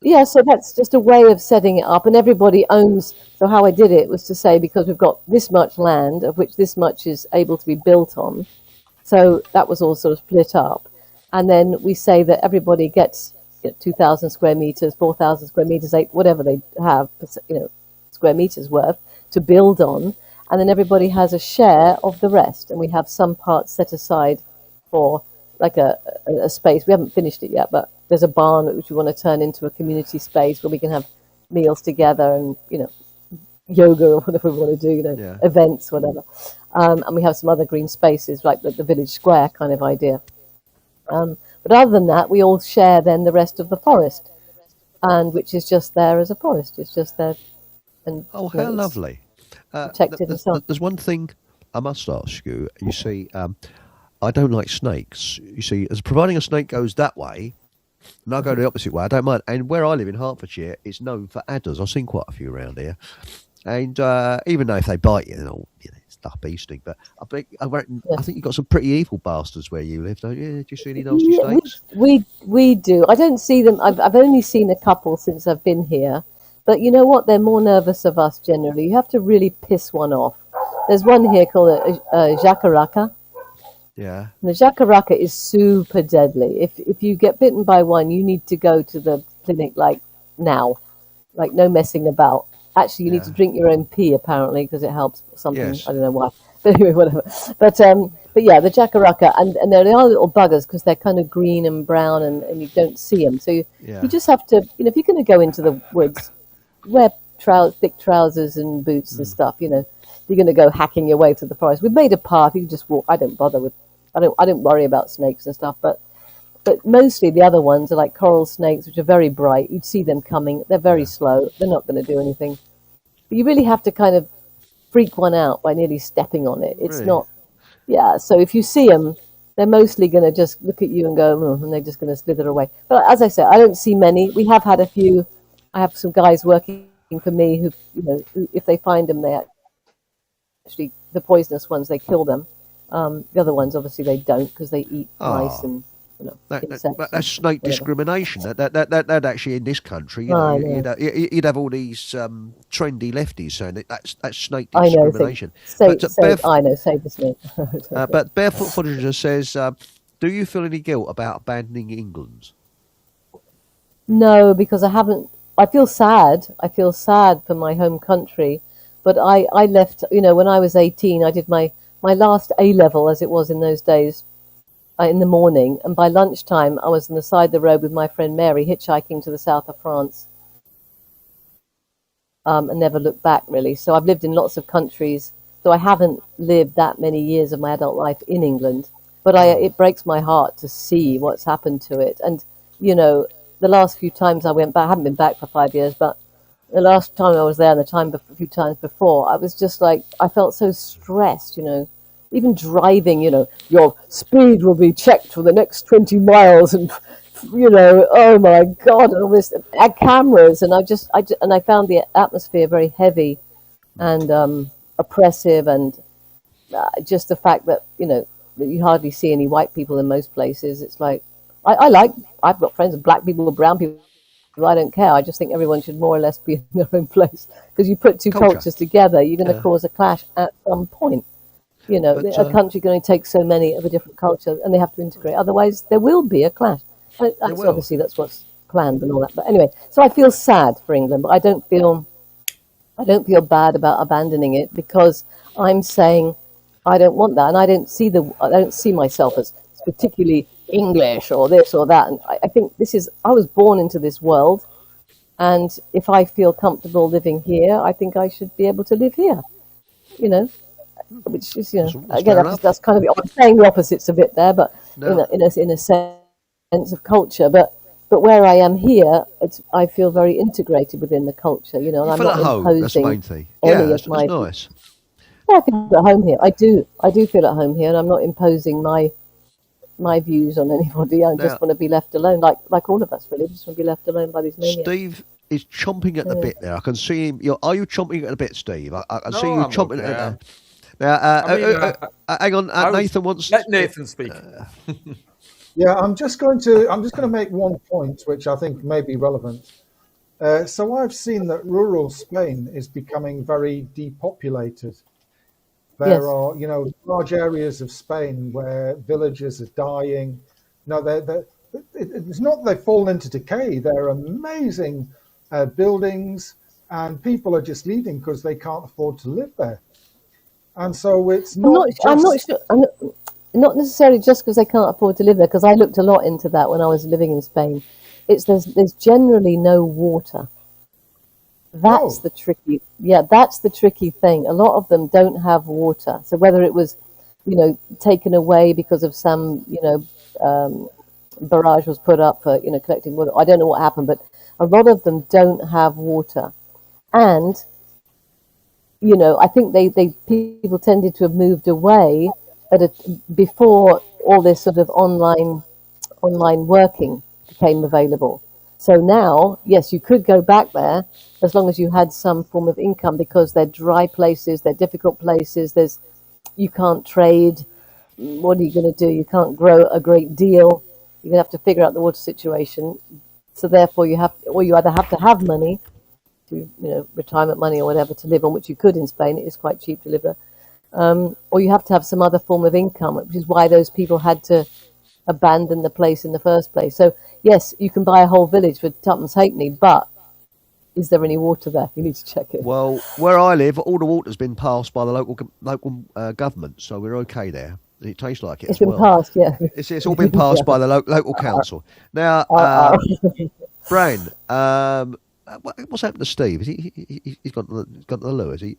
Yeah, so that's just a way of setting it up, and everybody owns. So how I did it was to say, because we've got this much land, of which this much is able to be built on, so that was all sort of split up, and then we say that everybody gets 2,000 square meters, 4,000 square meters, whatever they have, square meters worth to build on, and then everybody has a share of the rest, and we have some parts set aside for like a space. We haven't finished it yet, but there's a barn which we want to turn into a community space where we can have meals together and, yoga or whatever we want to do, events, whatever. And we have some other green spaces like the village square kind of idea. But other than that, we all share then the rest of the forest, and which is just there as a forest. It's just there. And, how lovely. Protected and so on. There's one thing I must ask you. You see, I don't like snakes. You see, providing a snake goes that way, and I go the opposite way, I don't mind. And where I live in Hertfordshire, it's known for adders. I've seen quite a few around here. And even though if they bite you, it's up easting, but I Yeah. think you've got some pretty evil bastards where you live, don't you? Do you see any nasty Yeah, snakes? we do. I don't see them. I've only seen a couple since I've been here, but you know what? They're more nervous of us generally. You have to really piss one off. There's one here called a jacaraka. Yeah. And the jacaraka is super deadly. If you get bitten by one, you need to go to the clinic like now, like no messing about. Actually, you need to Yeah. drink your own pee apparently because it helps something. Yes. I don't know why, but anyway, whatever. But yeah, the jacaraka, and they are little buggers because they're kind of green and brown, and you don't see them. So Yeah. you just have to, if you're going to go into the woods, wear thick trousers and boots and stuff. If you're going to go hacking your way through the forest. We've made a path. You can just walk. I don't bother with. I don't worry about snakes and stuff, but mostly the other ones are like coral snakes, which are very bright. You'd see them coming. They're very slow. They're not going to do anything. But you really have to kind of freak one out by nearly stepping on it. It's Really? not. Yeah. So if you see them, they're mostly going to just look at you and go, "Mm," and they're just going to slither away. But as I said, I don't see many. We have had a few. I have some guys working for me who, if they find them, they actually the poisonous ones they kill them. The other ones obviously they don't because they eat mice Oh. and insects. That's and snake whatever. discrimination. That actually in this country, I know. you'd have all these trendy lefties saying that's snake I know. discrimination. But I know. Save the snake. but Barefoot Footager says, do you feel any guilt about abandoning England? No, because I haven't. I feel sad. I feel sad for my home country, but I left. When I was 18, I did my last A level, as it was in those days, in the morning, and by lunchtime, I was on the side of the road with my friend Mary, hitchhiking to the south of France, and never looked back really. So I've lived in lots of countries. So I haven't lived that many years of my adult life in England, but it breaks my heart to see what's happened to it. And the last few times I went back, I haven't been back for 5 years, but the last time I was there and a few times before, I was just like, I felt so stressed, even driving, your speed will be checked for the next 20 miles and, oh my God, and all this, had cameras. And I found the atmosphere very heavy and oppressive, and just the fact that, that you hardly see any white people in most places. It's like, I've got friends of black people, brown people. I don't care. I just think everyone should more or less be in their own place, because you put two Culture. cultures together, you're going to Yeah. cause a clash at some point. But, A country going to take so many of a different culture, and they have to integrate. Otherwise, there will be a clash. And will. obviously that's what's planned and all that. But anyway, so I feel sad for England, but I don't feel bad about abandoning it, because I'm saying I don't want that, and I don't see myself as particularly English or this or that. And I think I was born into this world, and if I feel comfortable living here, I think I should be able to live here. Which is That's again fair enough. that's kind of I'm saying the opposites a bit there, but No. in a sense of culture, but where I am here, I feel very integrated within the culture, and You I'm feel not at home. That's the imposing main thing. any Yeah, of that's my. nice. Yeah, I feel at home here. I do feel at home here, and I'm not imposing my views on anybody. I Now- just want to be left alone, like all of us, really. Just want to be left alone by these maniacs. Steve is chomping at the Yeah. bit there. I can see him. Are you chomping at the bit, Steve? I can see No, you I'm chomping okay. at the. Now, I mean, hang on. I was- Nathan wants. Let Nathan speak. Yeah, I'm just going to make one point which I think may be relevant. So I've seen that rural Spain is becoming very depopulated. There Yes. are, large areas of Spain where villages are dying. No, it's not that they've fallen into decay. They're amazing buildings, and people are just leaving because they can't afford to live there. And so it's not. I'm not sure. Not necessarily just because they can't afford to live there, because I looked a lot into that when I was living in Spain. There's generally no water. That's Oh. the tricky thing. A lot of them don't have water. So whether it was, taken away because of some, barrage was put up for, collecting water. I don't know what happened, but a lot of them don't have water. And, I think people tended to have moved away before all this sort of online working became available. So now, yes, you could go back there as long as you had some form of income, because they're dry places, they're difficult places, there's You can't trade. What are you going to do? You can't grow a great deal. You're going to have to figure out the water situation. So therefore, you either have to have money, retirement money or whatever to live on, which you could in Spain. It is quite cheap to live there. Or you have to have some other form of income, which is why those people had to abandon the place in the first place. So yes, you can buy a whole village for tuppence halfpenny, but is there any water there? You need to check it. Well, where I live, all the water's been passed by the local government, so we're okay there. It tastes like it. It's been passed, yeah. It's all been passed by the local council. Now, Brain, what's happened to Steve? He's gone to the loo, has he?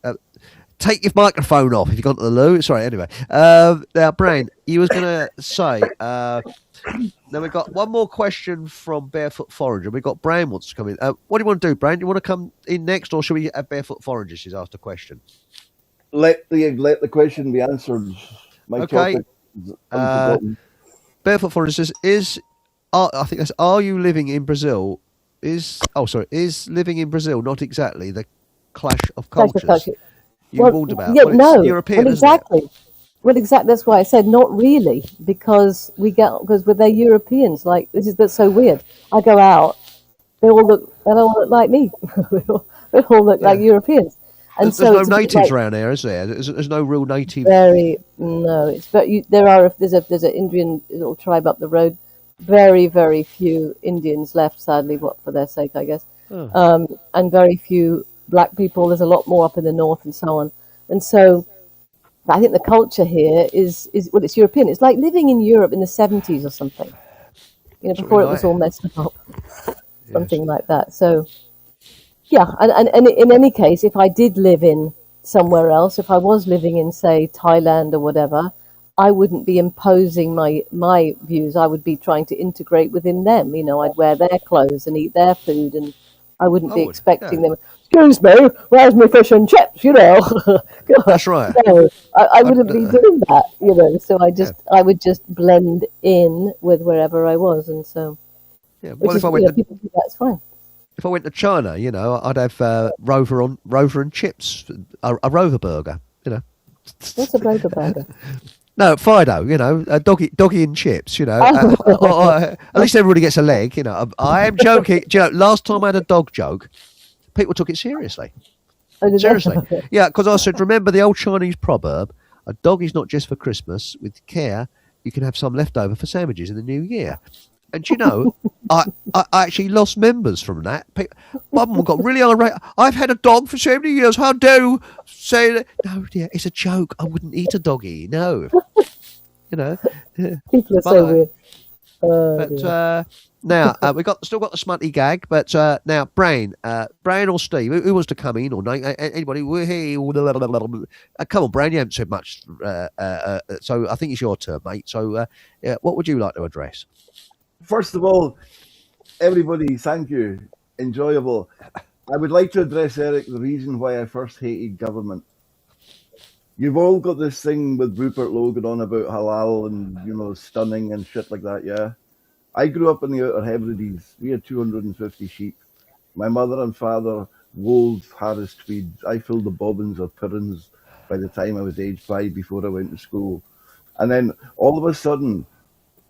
Take your microphone off if you've gone to the loo. Sorry, anyway. Now, Brain, you was going to say, now we've got one more question from Barefoot Forager. We've got Brain wants to come in. What do you want to do, Brain? Do you want to come in next, or should we have Barefoot Forager? She's asked a question. Let the question be answered. Okay. Barefoot Forager says, I think that's, are you living in Brazil? Is living in Brazil not exactly the clash of cultures you warned about? Yeah, well, no. European, well, exactly. Well, exactly. That's why I said not really, because they're Europeans. Like that's so weird. I go out, they all look like me. they all look like Europeans. And there's no natives around here, is there? There's no real native. There's an Indian little tribe up the road. Very, very few Indians left, sadly, for their sake, I guess. And very few black people. There's a lot more up in the north and so on. And so I think the culture here is it's European. It's like living in Europe in the 70s or something. Before it was all messed up. Something like that. So, yeah. And in any case, if I did live in somewhere else, if I was living in, say, Thailand or whatever, I wouldn't be imposing my views. I would be trying to integrate within them. I'd wear their clothes and eat their food, and I wouldn't be expecting them. Excuse me, where's my fish and chips? That's right. No, I wouldn't be doing that. So I would just blend in with wherever I was, and so. Yeah. Well, if I went people do that's fine. If I went to China, I'd have Rover and chips, a Rover burger. What's a Rover burger? No, Fido, a doggy and chips, or at least everybody gets a leg, I am joking. Last time I had a dog joke, people took it seriously. Seriously. Yeah, because I said, remember the old Chinese proverb, a dog is not just for Christmas. With care, you can have some left over for sandwiches in the new year. And I actually lost members from that. One got really irate. I've had a dog for 70 years. How dare you say that? No, dear, it's a joke. I wouldn't eat a doggy. No. People are so weird. But now we've still got the smutty gag. But now, Brain or Steve, who wants to come in, or anybody? Come on, Brain. You haven't said much, so I think it's your turn, mate. So, what would you like to address? First of all, everybody, thank you. Enjoyable. I would like to address, Eric, the reason why I first hated government. You've all got this thing with Rupert Logan on about halal and, stunning and shit like that, yeah? I grew up in the Outer Hebrides. We had 250 sheep. My mother and father wove Harris tweeds. I filled the bobbins of pittance by the time I was age 5 before I went to school. And then all of a sudden...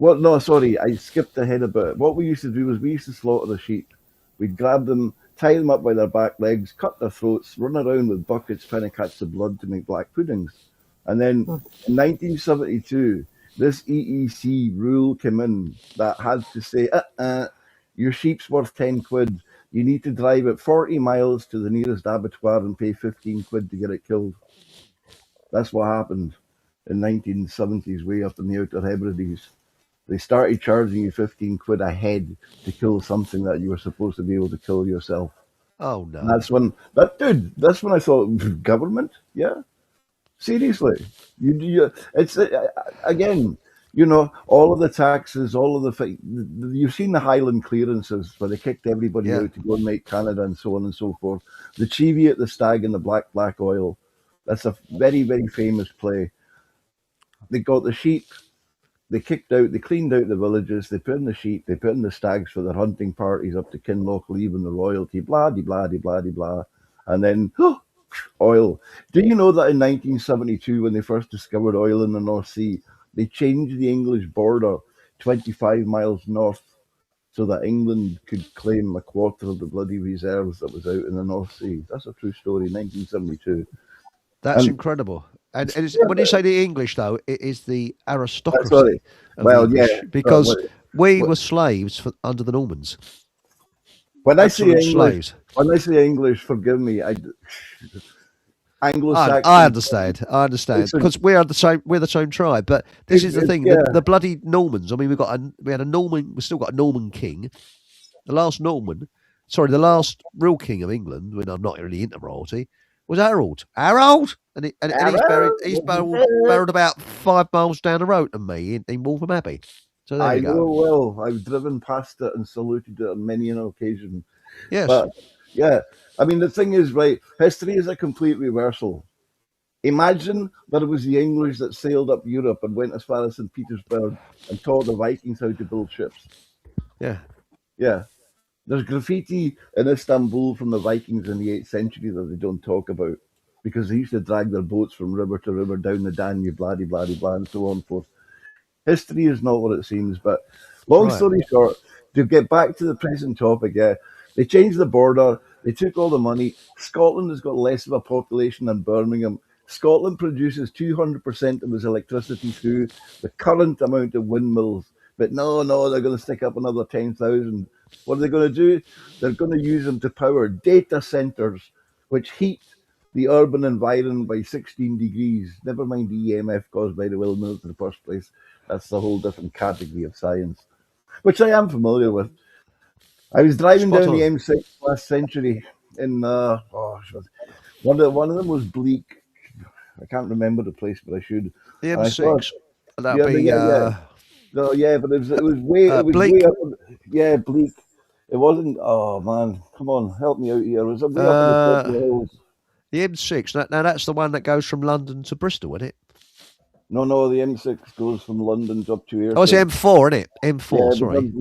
I skipped ahead a bit. What we used to do was we used to slaughter the sheep. We'd grab them, tie them up by their back legs, cut their throats, run around with buckets trying to catch the blood to make black puddings. And then in 1972, this EEC rule came in that had to say, your sheep's worth 10 quid. You need to drive it 40 miles to the nearest abattoir and pay 15 quid to get it killed. That's what happened in 1970s way up in the Outer Hebrides. They started charging you 15 quid a head to kill something that you were supposed to be able to kill yourself. Oh no! And that's when I thought, government, yeah, seriously, it's again, all of the taxes, all of you've seen the Highland clearances where they kicked everybody out to go and make Canada and so on and so forth. The Cheviot, the Stag, and the Black Oil. That's a very, very famous play. They got the sheep. They cleaned out the villages, they put in the sheep, they put in the stags for their hunting parties up to Kinloch, leaving the royalty, blah, de blah, de blah, de blah. And then oil. Do you know that in 1972, when they first discovered oil in the North Sea, they changed the English border 25 miles north so that England could claim a quarter of the bloody reserves that was out in the North Sea? That's a true story, 1972. That's And incredible. And when you say the English, though, it is the aristocracy sorry. of the Well, English, yeah. because we what- were slaves under the Normans. When I say Absolute English, slaves. forgive me. I Anglo-Saxon. understand. I understand It's a- because we're the same tribe. But this is the thing: yeah. the bloody Normans. I mean, we had a Norman. We still got a Norman king. The last real king of England, when I'm not really into royalty, was Harold. Harold, and he's buried about 5 miles down the road from me in Waltham Abbey. So there I we go. know well. I've driven past it and saluted it on many an occasion. Yes. But yeah, I mean, the thing is, right, history is a complete reversal. Imagine that it was the English that sailed up Europe and went as far as St. Petersburg and taught the Vikings how to build ships. Yeah. Yeah. There's graffiti in Istanbul from the Vikings in the 8th century that they don't talk about because they used to drag their boats from river to river down the Danube, blah, blah, blah, blah, and so on and forth. History is not what it seems, but long story short, to get back to the present topic, yeah, they changed the border, they took all the money. Scotland has got less of a population than Birmingham. Scotland produces 200% of its electricity through the current amount of windmills. But no, they're going to stick up another 10,000. What are they going to do? They're going to use them to power data centers, which heat the urban environment by 16 degrees. Never mind the EMF caused by the windmills in the first place. That's a whole different category of science, which I am familiar with. I was driving down the M6 last century in one of them was Bleak. I can't remember the place, but I should. The M6. That'd be No, yeah, but it was way Bleak. way up. Yeah, Bleak. It wasn't. Oh man, come on, help me out here. It was way up in the top of the hills. The M6. Now that's the one that goes from London to Bristol, isn't it? No, the M6 goes from London up to here. Oh, it's M4, isn't it? M4, sorry.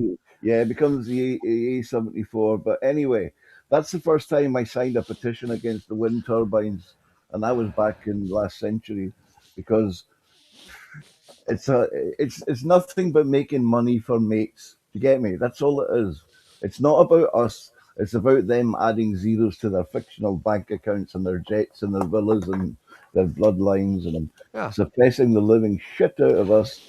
It becomes the A74. But anyway, that's the first time I signed a petition against the wind turbines, and that was back in last century, because it's nothing but making money for mates. You get me? That's all it is. It's not about us. It's about them adding zeros to their fictional bank accounts and their jets and their villas and their bloodlines, and suppressing the living shit out of us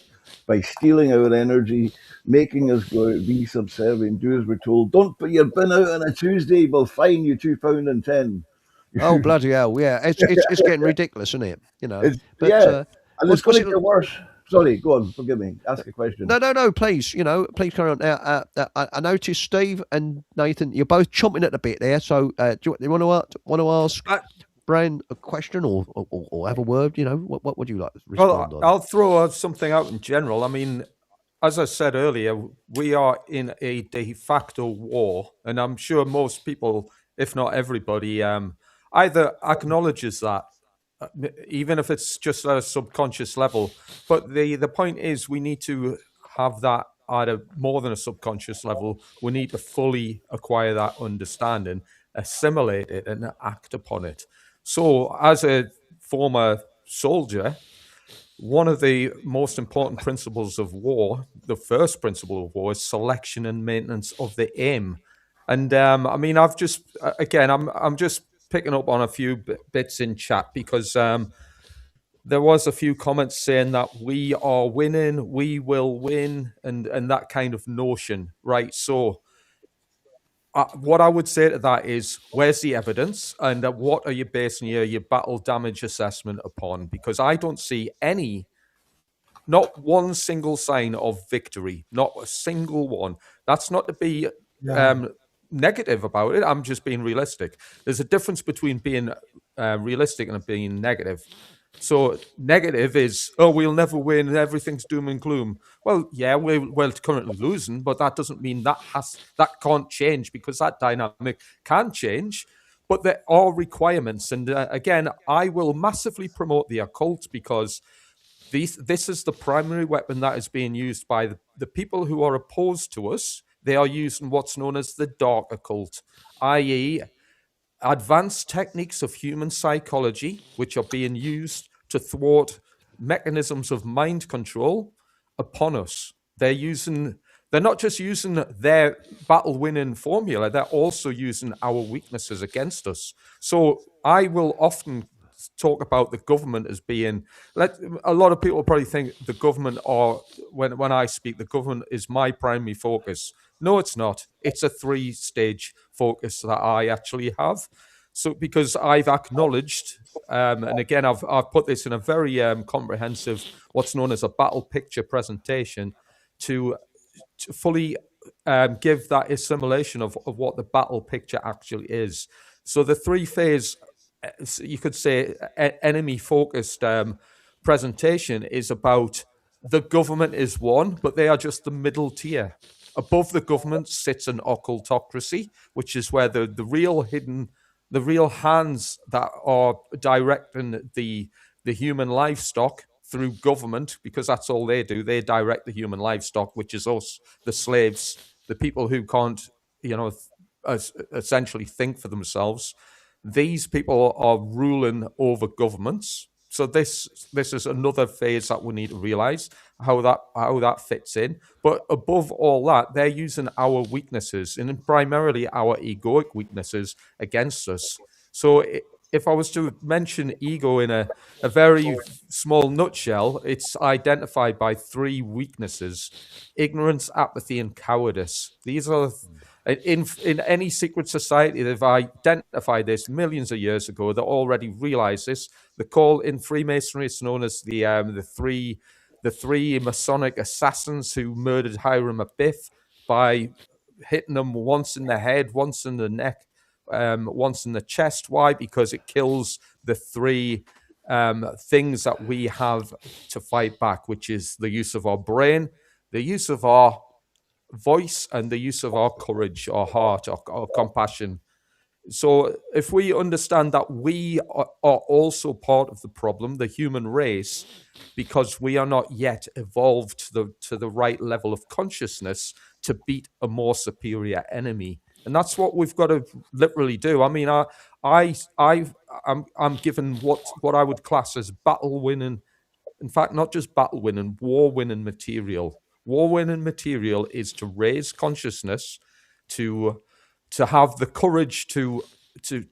by stealing our energy, making us go out, be subservient, do as we're told. Don't put your bin out on a Tuesday, we'll fine you £2.10. Oh, bloody hell, yeah. It's getting ridiculous, isn't it? You know. And it's going to get worse. Sorry, go on, forgive me. Ask a question. No, please, please carry on. Now, I noticed Steve and Nathan, you're both chomping at the bit there, so do you want to ask Brian a question or have a word? What would you like to respond on? I'll throw something out in general. I mean, as I said earlier, we are in a de facto war, and I'm sure most people, if not everybody, either acknowledges that, even if it's just at a subconscious level. But the point is, we need to have that at a more than a subconscious level. We need to fully acquire that understanding, assimilate it, and act upon it. So, as a former soldier, one of the most important principles of war, the first principle of war, is selection and maintenance of the aim. And I mean, I'm just picking up on a few bits in chat, because there was a few comments saying that we are winning, we will win, and that kind of notion, right? So what I would say to that is, where's the evidence, and what are you basing your battle damage assessment upon? Because I don't see not one single sign of victory, not a single one. That's not to be negative about it. I'm just being realistic. There's a difference between being realistic and being negative. So negative is, we'll never win, everything's doom and gloom. Well, yeah, we're currently losing, but that doesn't mean that can't change, because that dynamic can change. But there are requirements, and again, I will massively promote the occult, because this is the primary weapon that is being used by the people who are opposed to us. They are using what's known as the dark occult, i.e., advanced techniques of human psychology, which are being used to thwart mechanisms of mind control upon us. They're not just using their battle-winning formula, they're also using our weaknesses against us. So I will often talk about the government as being, a lot of people probably think the government, or when I speak, the government is my primary focus. No, it's not. It's a 3-stage focus that I actually have. So because I've acknowledged, and again, I've put this in a very comprehensive, what's known as a battle picture presentation, to fully give that assimilation of what the battle picture actually is. So the 3-phase, you could say, enemy-focused presentation is about the government is one, but they are just the middle tier. Above the government sits an occultocracy, which is where the real hands that are directing the human livestock through government, because that's all they do. They direct the human livestock, which is us, the slaves, the people who can't, essentially think for themselves. These people are ruling over governments. So this is another phase that we need to realize how that fits in. But above all that, they're using our weaknesses, and primarily our egoic weaknesses, against us. So if I was to mention ego in a very small nutshell, it's identified by 3 weaknesses: ignorance, apathy, and cowardice. These are, in any secret society, they've identified this millions of years ago. They already realize this. The call in Freemasonry is known as the three Masonic assassins who murdered Hiram Abiff by hitting them once in the head, once in the neck, once in the chest. Why? Because it kills the 3 things that we have to fight back, which is the use of our brain, the use of our voice, and the use of our courage, our heart, our compassion. So if we understand that we are also part of the problem, the human race, because we are not yet evolved to the right level of consciousness to beat a more superior enemy. And that's what we've got to literally do. I mean, I'm given what I would class as battle-winning, in fact, not just battle-winning, war-winning material. War-winning material is to raise consciousness, to have the courage to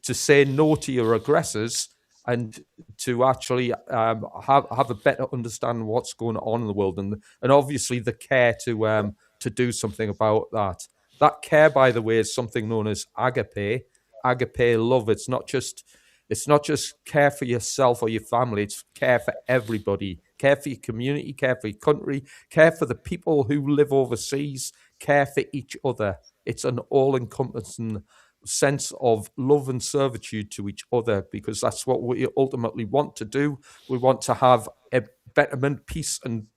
say no to your aggressors, and to actually have a better understanding of what's going on in the world, and obviously the care to do something about that. That care, by the way, is something known as agape love. It's not just care for yourself or your family. It's care for everybody. Care for your community, care for your country, care for the people who live overseas, care for each other. It's an all-encompassing sense of love and servitude to each other, because that's what we ultimately want to do. We want to have a betterment, peace and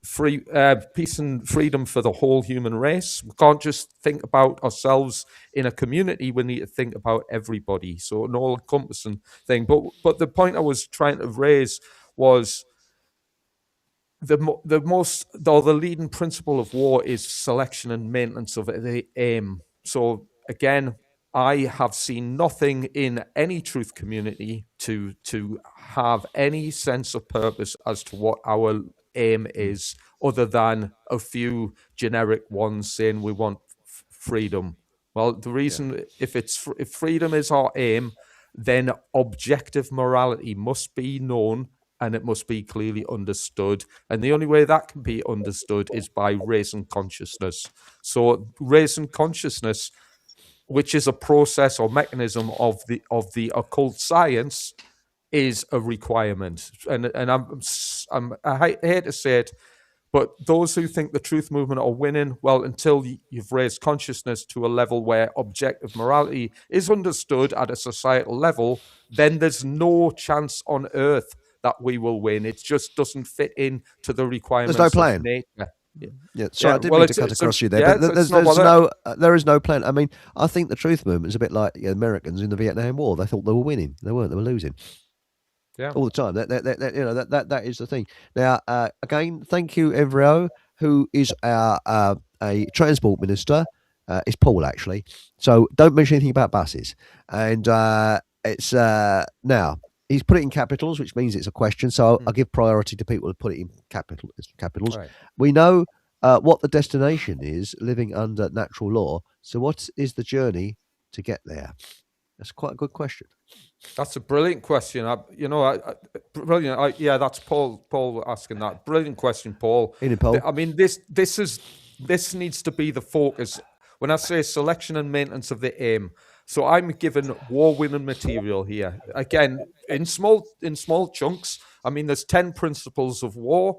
freedom for the whole human race. We can't just think about ourselves in a community. We need to think about everybody. So an all-encompassing thing. But the point I was trying to raise was the leading principle of war is selection and maintenance of the aim. So again, I have seen nothing in any truth community to have any sense of purpose as to what our aim is, other than a few generic ones saying we want freedom. Well, the reason, if freedom is our aim, then objective morality must be known, and it must be clearly understood. And the only way that can be understood is by raising consciousness. So raising consciousness, which is a process or mechanism of the occult science, is a requirement. And I hate to say it, but those who think the truth movement are winning, well, until you've raised consciousness to a level where objective morality is understood at a societal level, then there's no chance on earth that we will win. It just doesn't fit in to the requirements There's no plan. of nature. Yeah, sorry, I didn't mean to cut across you there, but there is no plan. I mean, I think the truth movement is a bit like the Americans in the Vietnam War. They thought they were winning. They weren't. They were losing. Yeah, all the time. That is the thing. Now, again, thank you, Evrio, who is a transport minister. It's Paul, actually. So don't mention anything about buses. And it's now he's put it in capitals, which means it's a question. So I'll give priority to people who put it in capitals. Right. We know what the destination is, living under natural law. So what is the journey to get there? That's quite a good question. That's a brilliant question. Brilliant. Yeah, that's Paul asking that. Brilliant question, Paul. Paul. I mean, this needs to be the focus. When I say selection and maintenance of the aim, so I'm given war-winning material here. Again, in small chunks. I mean, there's 10 principles of war.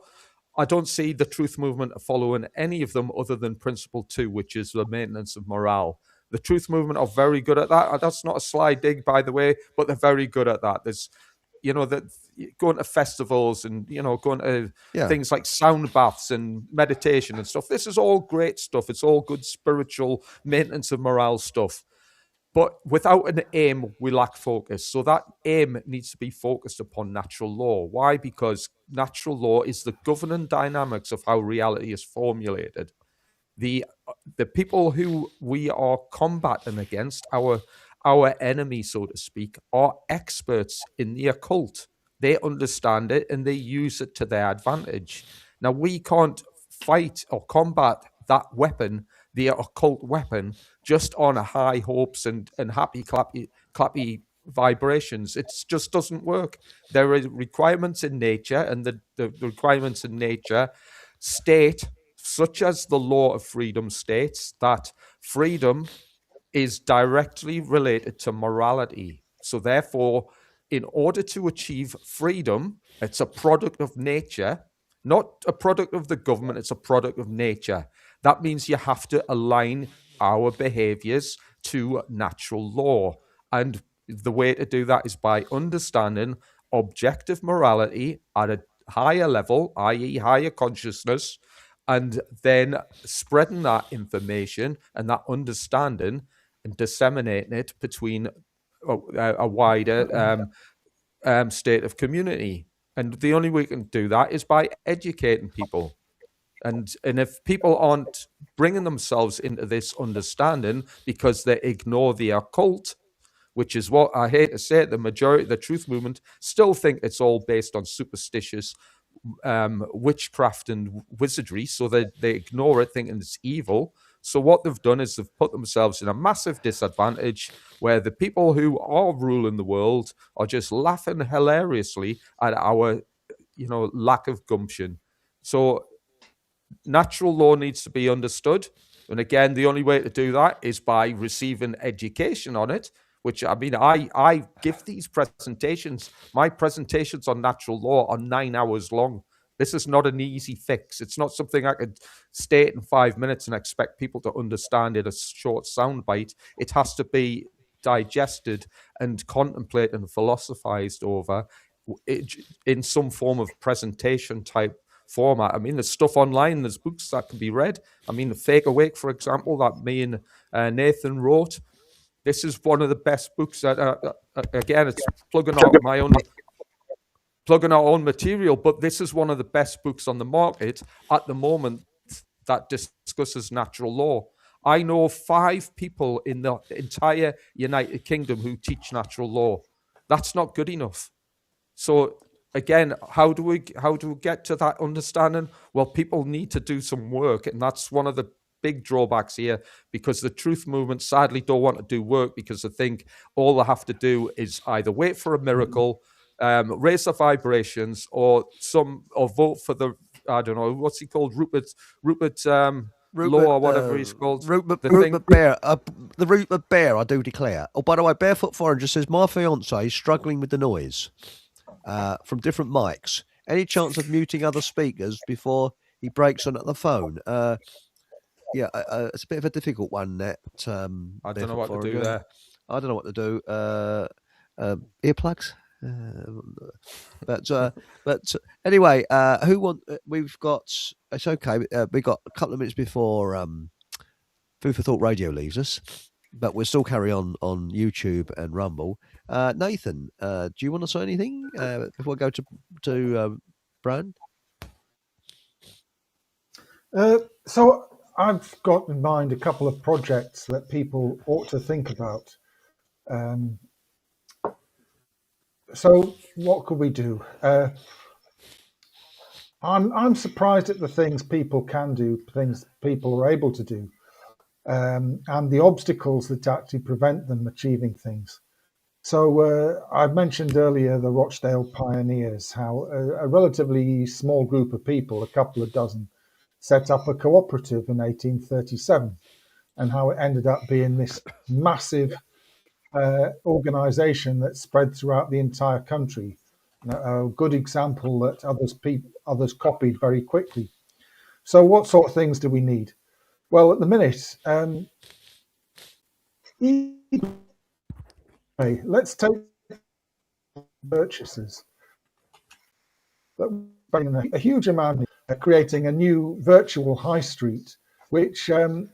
I don't see the Truth Movement following any of them other than principle 2, which is the maintenance of morale. The Truth Movement are very good at that. That's not a sly dig, by the way, but they're very good at that. There's, that going to festivals and, going to things like sound baths and meditation and stuff. This is all great stuff. It's all good spiritual maintenance of morale stuff. But without an aim, we lack focus. So that aim needs to be focused upon natural law. Why? Because natural law is the governing dynamics of how reality is formulated. The people who we are combating against, our enemy, so to speak, are experts in the occult. They understand it and they use it to their advantage. Now, we can't fight or combat that weapon, the occult weapon, just on high hopes and happy clappy vibrations. It just doesn't work. There are requirements in nature, and the requirements in nature state, such as the law of freedom states, that freedom is directly related to morality. So therefore, in order to achieve freedom, it's a product of nature, not a product of the government, it's a product of nature. That means you have to align our behaviors to natural law. And the way to do that is by understanding objective morality at a higher level, i.e. higher consciousness, and then spreading that information and that understanding and disseminating it between a wider state of community. And the only way we can do that is by educating people. And if people aren't bringing themselves into this understanding because they ignore the occult, which is what I hate to say, the majority of the Truth Movement still think it's all based on superstitious witchcraft and wizardry, so they ignore it, thinking it's evil. So what they've done is they've put themselves in a massive disadvantage where the people who are ruling the world are just laughing hilariously at our, lack of gumption. So natural law needs to be understood. And again, the only way to do that is by receiving education on it, which, I mean, I give these presentations. My presentations on natural law are 9 hours long. This is not an easy fix. It's not something I could state in 5 minutes and expect people to understand in a short soundbite. It has to be digested and contemplated and philosophized over in some form of presentation type format. I mean, there's stuff online, there's books that can be read. I mean, The Fake Awake, for example, that me and Nathan wrote. This is one of the best books that, again, it's plugging our own material, but this is one of the best books on the market at the moment that discusses natural law. I know 5 people in the entire United Kingdom who teach natural law. That's not good enough. So again, how do we get to that understanding? Well, people need to do some work, and that's one of the big drawbacks here, because the Truth Movement sadly don't want to do work because they think all they have to do is either wait for a miracle, raise the vibrations, or vote for the, I don't know, what's he called, Rupert Law or whatever he's called. Rupert Bear. The Rupert Bear, I do declare. Oh, by the way, Barefoot Foreign just says, my fiance is struggling with the noise from different mics. Any chance of muting other speakers before he breaks on the phone? Yeah, it's a bit of a difficult one, that. I don't know what to do there. I don't know what to do. Earplugs? But anyway, we've got, it's okay. We've got a couple of minutes before Food for Thought Radio leaves us, but we'll still carry on YouTube and Rumble. Nathan, do you want to say anything before I go to Brian? So I've got in mind a couple of projects that people ought to think about. So what could we do? I'm surprised at the things people can do, things people are able to do, and the obstacles that actually prevent them achieving things. So I mentioned earlier the Rochdale Pioneers, how a relatively small group of people, a couple of dozen, set up a cooperative in 1837, and how it ended up being this massive organization that spread throughout the entire country. A good example that others copied very quickly. So what sort of things do we need? Well, at the minute, let's take purchases that bring a huge amount of creating a new virtual high street, which the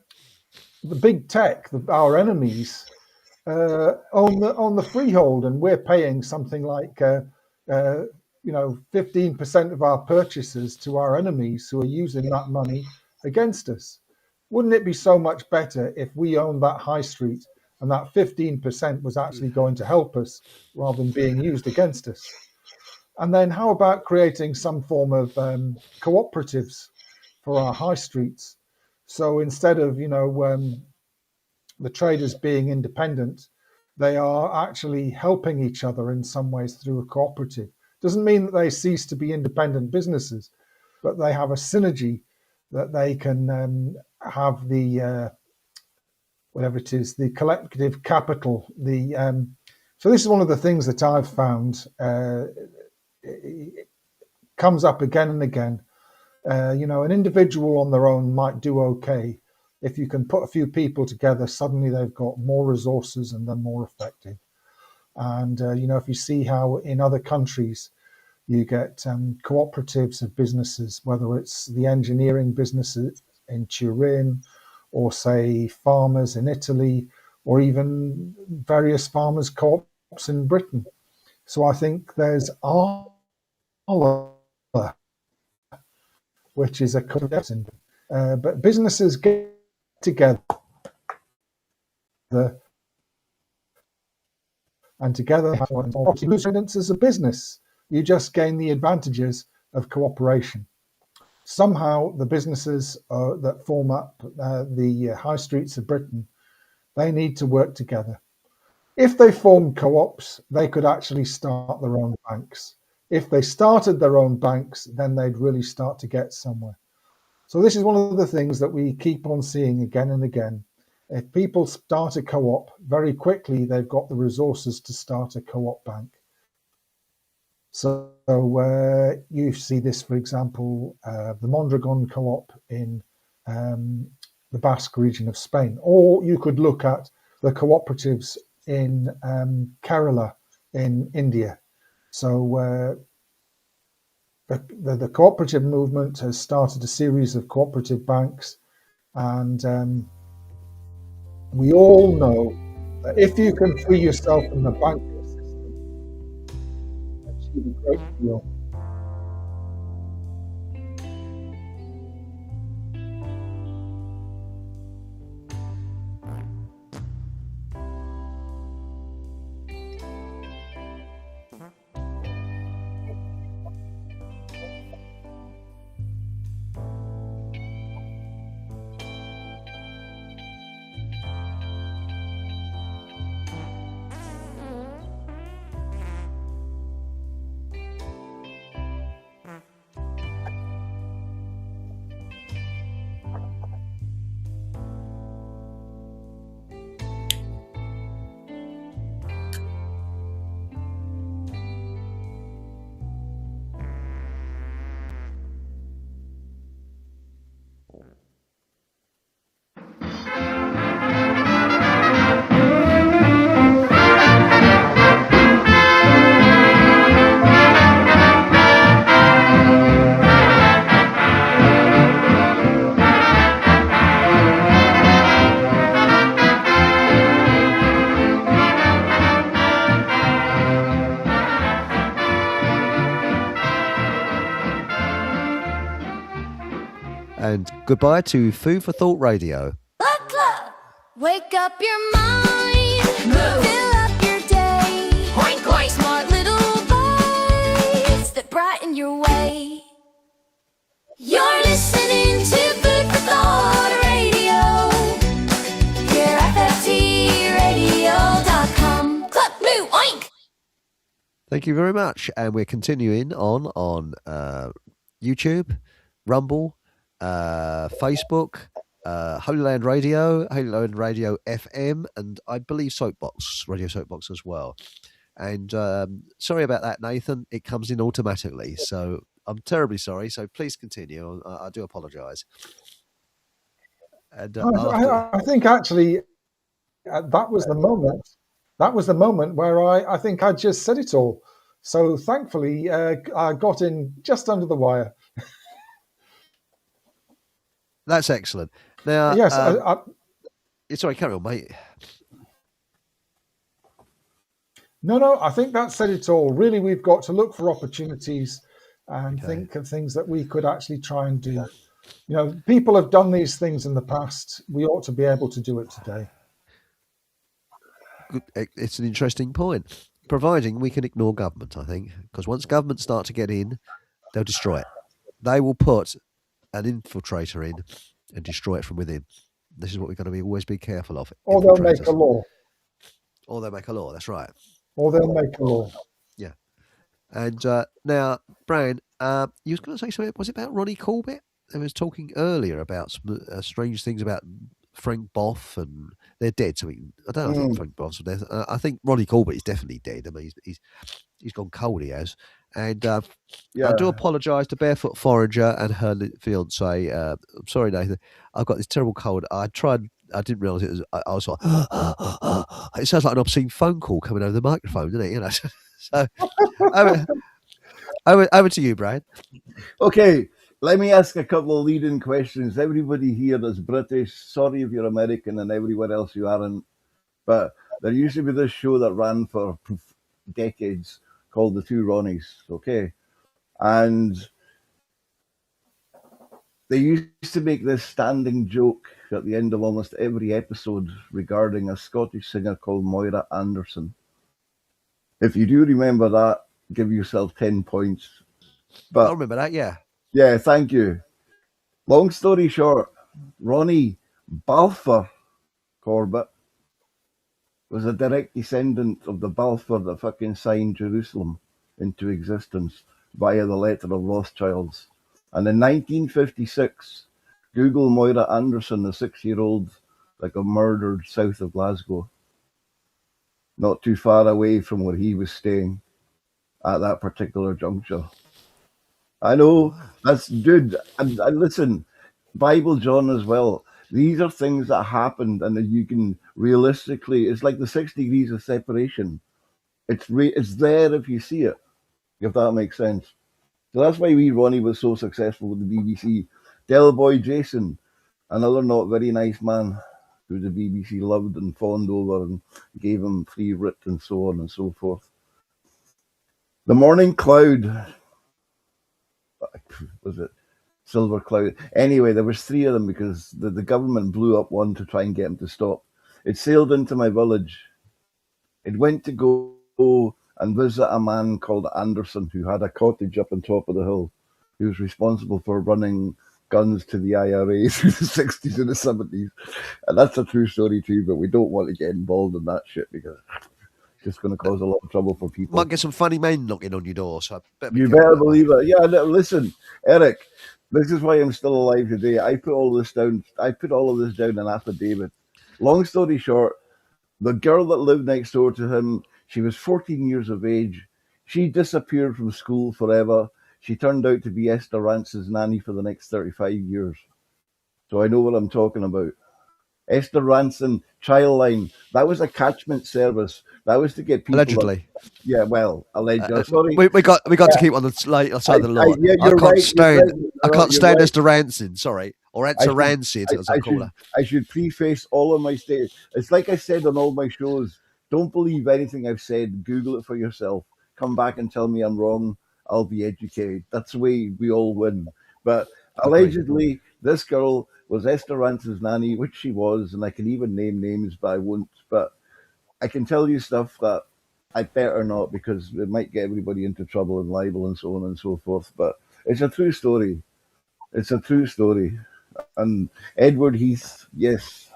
big tech, our enemies, on the freehold, and we're paying something like 15% of our purchases to our enemies who are using that money against us. Wouldn't it be so much better if we owned that high street and that 15% was actually going to help us rather than being used against us? And then how about creating some form of cooperatives for our high streets? So instead of, the traders being independent, they are actually helping each other in some ways through a cooperative. Doesn't mean that they cease to be independent businesses, but they have a synergy that they can have the whatever it is, the collective capital. So this is one of the things that I've found it comes up again and again. An individual on their own might do okay. If you can put a few people together, suddenly they've got more resources and they're more effective. And, if you see how in other countries you get cooperatives of businesses, whether it's the engineering businesses in Turin, or say farmers in Italy, or even various farmers co-ops in Britain. So I think there's Arla, which is a co-op, but businesses get together and together as a business, you just gain the advantages of cooperation. Somehow the businesses that form up the high streets of Britain, they need to work together. If they formed co-ops, they could actually start their own banks. If they started their own banks, then they'd really start to get somewhere. So this is one of the things that we keep on seeing again and again. If people start a co-op, very quickly they've got the resources to start a co-op bank. So you see this, for example, the Mondragon co-op in the Basque region of Spain, or you could look at the cooperatives in Kerala in India. So the cooperative movement has started a series of cooperative banks, and we all know that if you can free yourself from the banking system, achieve a great deal. And goodbye to Food for Thought Radio. Book Club. Wake up your mind. Move. Fill up your day. Oink, oink. Smart little bites that brighten your way. You're listening to Food for Thought Radio. Here at FFTradio.com. Club Moo, oink. Thank you very much. And we're continuing on YouTube, Rumble, Facebook, Holy Land Radio, Holy Land Radio FM, and I believe Soapbox, Radio Soapbox as well. And sorry about that, Nathan. It comes in automatically. So I'm terribly sorry. So please continue. I do apologise. And I think actually that was the moment. That was the moment where I think I just said it all. So thankfully, I got in just under the wire. That's excellent. Now, Yes, sorry, carry on, mate. No, I think that said it all. Really, we've got to look for opportunities and think of things that we could actually try and do. You know, people have done these things in the past. We ought to be able to do it today. It's an interesting point, providing we can ignore government, I think, because once government start to get in, they'll destroy it. They will put an infiltrator in and destroy it from within. This is what we've got to always be careful of. Or they'll make a law. Or they'll make a law, that's right. Or they'll make a law. Yeah. And now, Brian, you was going to say something, was it about Ronnie Corbett? I was talking earlier about some strange things about Frank Boff, and they're dead. So I don't think Frank Boff's dead. I think Ronnie Corbett is definitely dead. I mean, he's gone cold, he has. And I do apologise to Barefoot Forager and her fiance. I'm sorry, Nathan. I've got this terrible cold. I didn't realise it was. I was like, it sounds like an obscene phone call coming over the microphone, doesn't it? You know. So over to you, Brian. Okay, let me ask a couple of leading questions. Everybody here that's British, sorry if you're American and everywhere else you aren't, but there used to be this show that ran for decades called The Two Ronnies, okay? And they used to make this standing joke at the end of almost every episode regarding a Scottish singer called Moira Anderson. If you do remember that, give yourself 10 points. But I remember that, yeah. Yeah, thank you. Long story short, Ronnie Balfour Corbett was a direct descendant of the Balfour that fucking signed Jerusalem into existence via the letter of Rothschilds. And in 1956, Google Moira Anderson, the 6-year-old that got murdered south of Glasgow, not too far away from where he was staying at that particular juncture. I know, that's good. And listen, Bible John as well. These are things that happened and that you can realistically, it's like the 6 degrees of separation. It's there if you see it, if that makes sense. So that's why Ronnie was so successful with the BBC. Del Boy Jason, another not very nice man who the BBC loved and fawned over and gave him free writ and so on and so forth. The Morning Cloud, was it Silver Cloud? Anyway, there was 3 of them because the government blew up one to try and get them to stop. It sailed into my village. It went to go and visit a man called Anderson who had a cottage up on top of the hill. He was responsible for running guns to the IRA through the 60s and the 70s. And that's a true story too, but we don't want to get involved in that shit because it's just going to cause a lot of trouble for people. Might get some funny men knocking on your door. So you better believe it. Yeah, no, listen, Eric, this is why I'm still alive today. I put all of this down in an affidavit. Long story short, the girl that lived next door to him, she was 14 years of age. She disappeared from school forever. She turned out to be Esther Rance's nanny for the next 35 years. So I know what I'm talking about. Esther Rance and Childline, that was a catchment service. That was to get people... Allegedly. Yeah, well, allegedly. Sorry. We got to keep on the side of the law. I can't stand Esther Rancid, sorry. Or Esther Rancid, as I call her. I should preface all of my statements. It's like I said on all my shows, don't believe anything I've said. Google it for yourself. Come back and tell me I'm wrong. I'll be educated. That's the way we all win. But Allegedly, this girl was Esther Rance's nanny, which she was, and I can even name names, but I won't. But I can tell you stuff that I better not, because it might get everybody into trouble and libel and so on and so forth. But it's a true story. It's a true story. And Edward Heath, yes.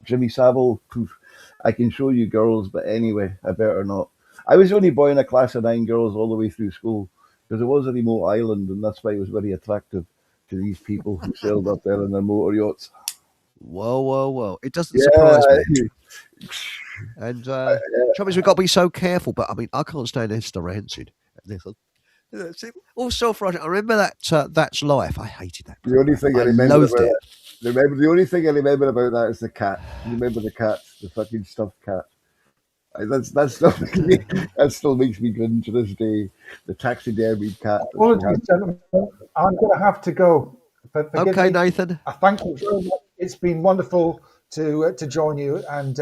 Jimmy Savile, poof. I can show you girls, but anyway, I better not. I was the only boy in a class of 9 girls all the way through school, because it was a remote island, and that's why it was very attractive to these people who sailed up there in their motor yachts. Well. It doesn't surprise me. And trouble is, we've got to be so careful. But I mean, I can't stand Esther Rancid. All self-righteous. I remember that That's Life. I hated that. The only thing I remember loathed about it. the only thing I remember about that is the cat. You remember the cat, the fucking stuffed cat. That still makes me grin to this day. The taxidermied cat. Apologies, gentlemen. I'm going to have to go. Forgive Okay, me. Nathan. I thank you very much. It's been wonderful to join you, and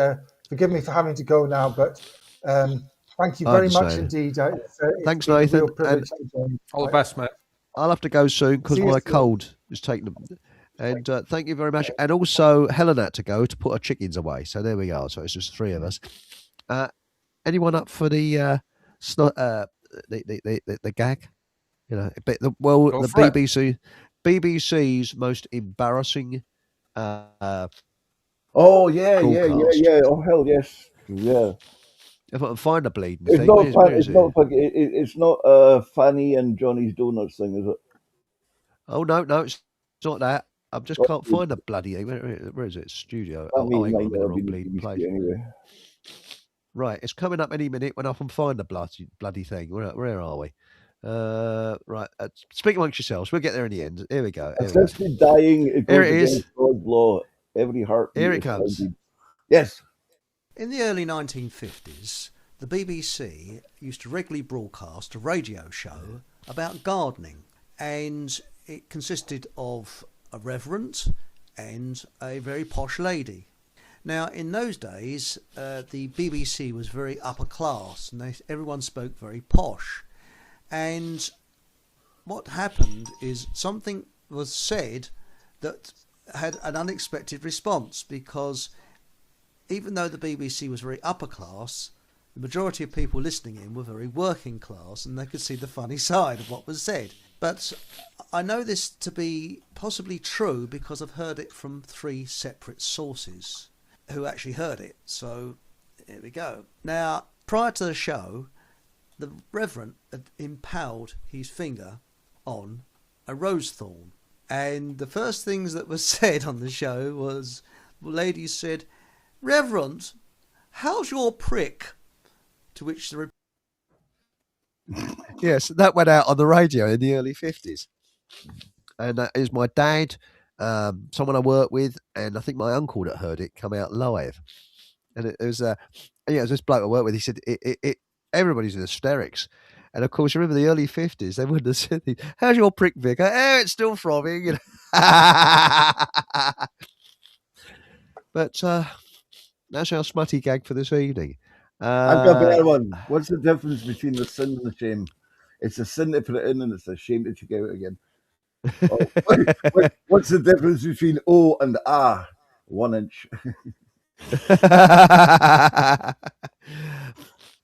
forgive me for having to go now, but thank you very much indeed. Thanks, been a Nathan. real privilege to join you. All the best, mate. I'll have to go soon because See you my soon. cold is taking them. And thank you very much. And also, Helen had to go to put her chickens away. So there we are. So it's just 3 of us. Anyone up for the gag? You know, the BBC's most embarrassing. Oh yeah. broadcast. Oh hell yes. Yeah. If I can find a bleeding It's thing, not. where is it? It's not Fanny and Johnny's Donuts thing, is it? Oh no, it's not that. I just can't find the bloody thing. Where is it? Studio. I Oh, mean, hang on, I'm in the might wrong be bleeding place. anyway. Right, it's coming up any minute when I can find the bloody thing. Where are we? Right, speak amongst yourselves. We'll get there in the end. Here we go. Essentially dying. It Here goes it is. against God's law. Every heart. Here it comes. Yes. In the early 1950s, the BBC used to regularly broadcast a radio show about gardening, and it consisted of a reverend and a very posh lady. Now, in those days, the BBC was very upper class, and everyone spoke very posh. And what happened is something was said that had an unexpected response, because even though the BBC was very upper class, the majority of people listening in were very working class, and they could see the funny side of what was said. But I know this to be possibly true because I've heard it from 3 separate sources who actually heard it. So here we go. Now, prior to the show, the Reverend had impaled his finger on a rose thorn. And the first things that were said on the show was, the lady said, "Reverend, how's your prick?" To which the Yes, that went out on the radio in the early 50s. And that is my dad, someone I work with, and I think my uncle that heard it come out live. And it was it was this bloke I work with. He said, everybody's in hysterics. And of course, remember the early 50s, they wouldn't have said, "How's your prick, Vicar?" "Oh, it's still throbbing." You know? But that's our smutty gag for this evening. I've got a better one. What's the difference between the sin and the shame? It's a sin to put it in, and it's a shame to take it out again. What's the difference between O and A? 1 inch.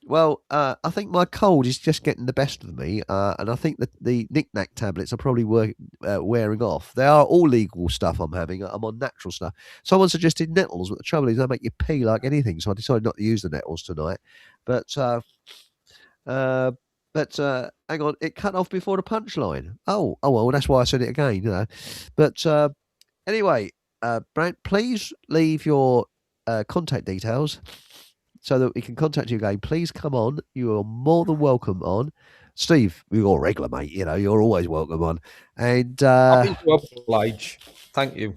Well, I think my cold is just getting the best of me, and I think that the knick-knack tablets are probably wearing off. They are all legal stuff I'm having. I'm on natural stuff. Someone suggested nettles, but the trouble is they make you pee like anything, so I decided not to use the nettles tonight. But hang on, it cut off before the punchline. Oh well, that's why I said it again, you know. But anyway, Brant, please leave your contact details so that we can contact you again. Please come on. You are more than welcome on. Steve, you're a regular, mate. You know, you're always welcome on. And Happy to oblige. Thank you.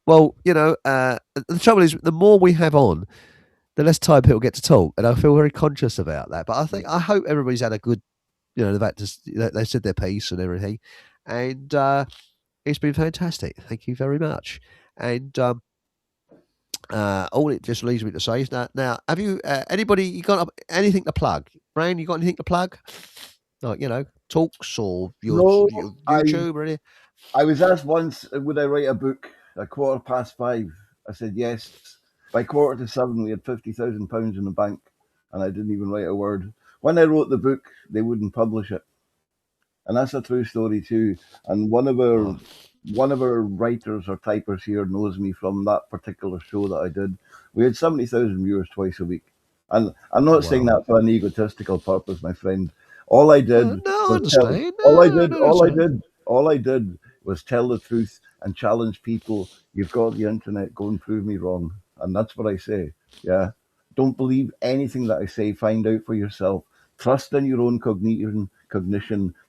Well, you know, the trouble is, the more we have on, the less time people get to talk, and I feel very conscious about that. But I hope everybody's had a good, you know, they said their piece and everything, and it's been fantastic. Thank you very much. And all it just leaves me to say is now, have you anybody you got anything to plug? Brian, you got anything to plug? Like, you know, talks or your YouTube or anything? I was asked once, would I write a book at 5:15? I said yes. By 6:45, we had £50,000 in the bank, and I didn't even write a word. When I wrote the book, they wouldn't publish it, and that's a true story too. And one of our writers or typers here knows me from that particular show that I did. We had 70,000 viewers twice a week, and I'm not saying that for an egotistical purpose, my friend. All I did all I did was tell the truth and challenge people. You've got the internet, go and prove me wrong. And that's what I say. Yeah. Don't believe anything that I say. Find out for yourself. Trust in your own cognition,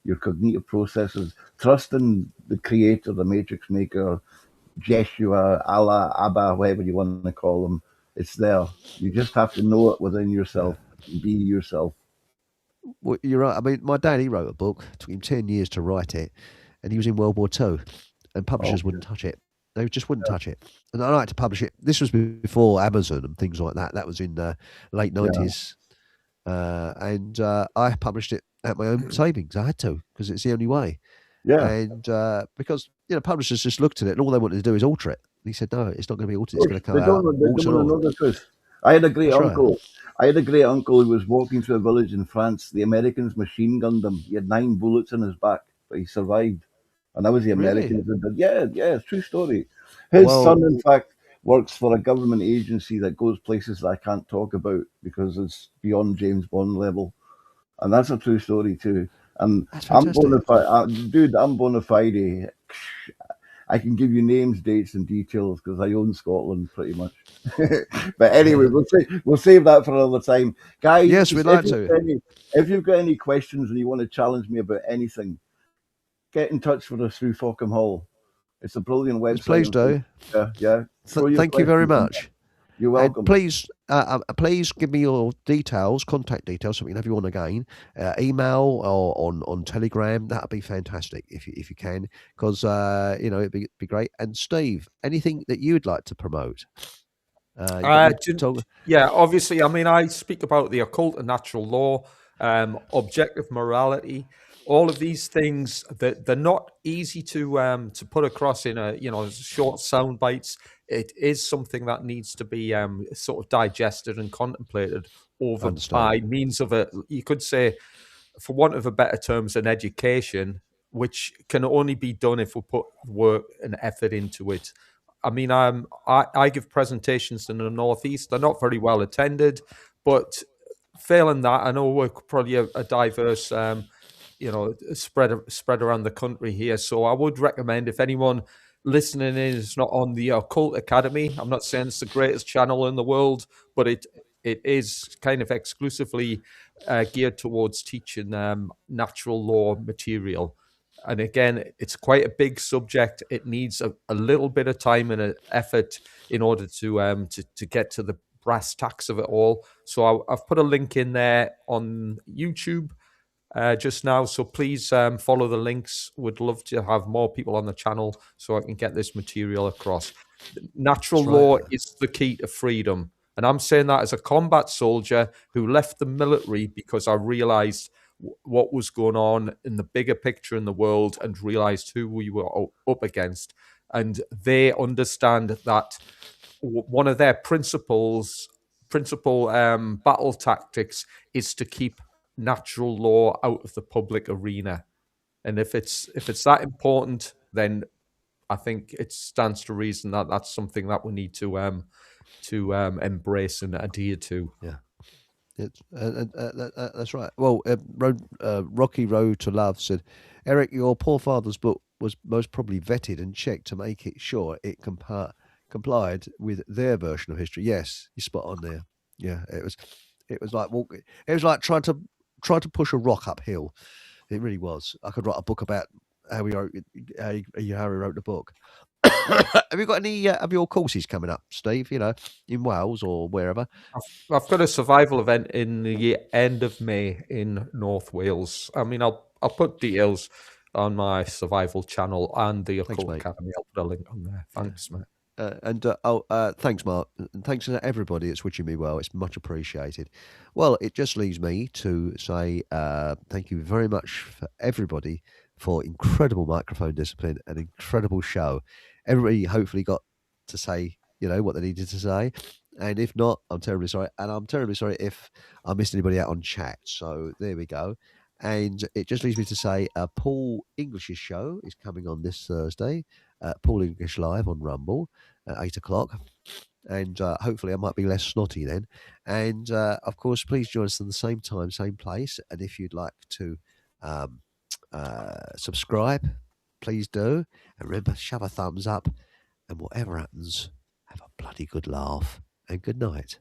your cognitive processes. Trust in the creator, the matrix maker, Jeshua, Allah, Abba, whatever you want to call them. It's there. You just have to know it within yourself and be yourself. Well, you're right. I mean, my dad, he wrote a book. It took him 10 years to write it. And he was in World War II. And publishers wouldn't touch it. They just wouldn't touch it. And I like to publish it. This was before Amazon and things like that. That was in the late 90s. And I published it at my own savings. I had to, because it's the only way. Yeah. And because, publishers just looked at it and all they wanted to do is alter it. And he said, no, it's not going to be altered. It's going to come out. They don't want to know the truth. I had a great uncle. I had a great uncle who was walking through a village in France. The Americans machine gunned him. He had 9 bullets in his back, but he survived. And that was the Americans. Really? Yeah, true story. His son, in fact, works for a government agency that goes places that I can't talk about because it's beyond James Bond level. And that's a true story too. And I'm bona fide. I can give you names, dates, and details because I own Scotland pretty much. But anyway, we'll save that for another time, guys. Yes, we'd like to. If you've got any questions and you want to challenge me about anything, get in touch with us through Fockham Hall. It's a brilliant website. Please do. Yeah. Thank you very much. You're welcome. And please give me your details, contact details, so we can have you on again. Email or on Telegram. That'd be fantastic if you can, because it'd be great. And Steve, anything that you'd like to promote? Obviously. I mean, I speak about the occult and natural law, objective morality. All of these things, they're not easy to put across in short sound bites. It is something that needs to be sort of digested and contemplated over by means of you could say, for want of a better terms, an education, which can only be done if we put work and effort into it. I mean, I give presentations in the Northeast. They're not very well attended, but failing that, I know we're probably a diverse spread around the country here. So I would recommend, if anyone listening in is not on the Occult Academy, I'm not saying it's the greatest channel in the world, but it is kind of exclusively geared towards teaching natural law material. And again, it's quite a big subject. It needs a little bit of time and an effort in order to get to the brass tacks of it all. So I've put a link in there on YouTube just now. So please follow the links. Would love to have more people on the channel so I can get this material across. Natural law is the key to freedom. And I'm saying that as a combat soldier who left the military because I realized what was going on in the bigger picture in the world and realized who we were up against. And they understand that one of their principal battle tactics is to keep natural law out of the public arena. And if it's that important, then I think it stands to reason that that's something that we need to embrace and adhere to. Yeah. That's right. Well, Rocky Road to Love said, Eric, your poor father's book was most probably vetted and checked to make it sure it complied with their version of history. Yes, you're spot on there. Yeah, it was like walking. It was like trying to push a rock uphill. It really was. I could write a book about how he wrote the book. Have you got any of your courses coming up, Steve? In Wales or wherever? I've got a survival event in the end of May in North Wales. I mean, I'll put details on my survival channel and the Occult Academy. I'll put a link on there. Thanks, mate. Thanks, Mark. And thanks to everybody that's wishing me well. It's much appreciated. Well, it just leaves me to say thank you very much for everybody for incredible microphone discipline and incredible show. Everybody hopefully got to say, what they needed to say. And if not, I'm terribly sorry. And I'm terribly sorry if I missed anybody out on chat. So there we go. And it just leaves me to say Paul English's show is coming on this Thursday. Paul English Live on Rumble at 8 o'clock. And hopefully I might be less snotty then. And, of course, please join us at the same time, same place. And if you'd like to subscribe, please do. And remember, shove a thumbs up. And whatever happens, have a bloody good laugh. And good night.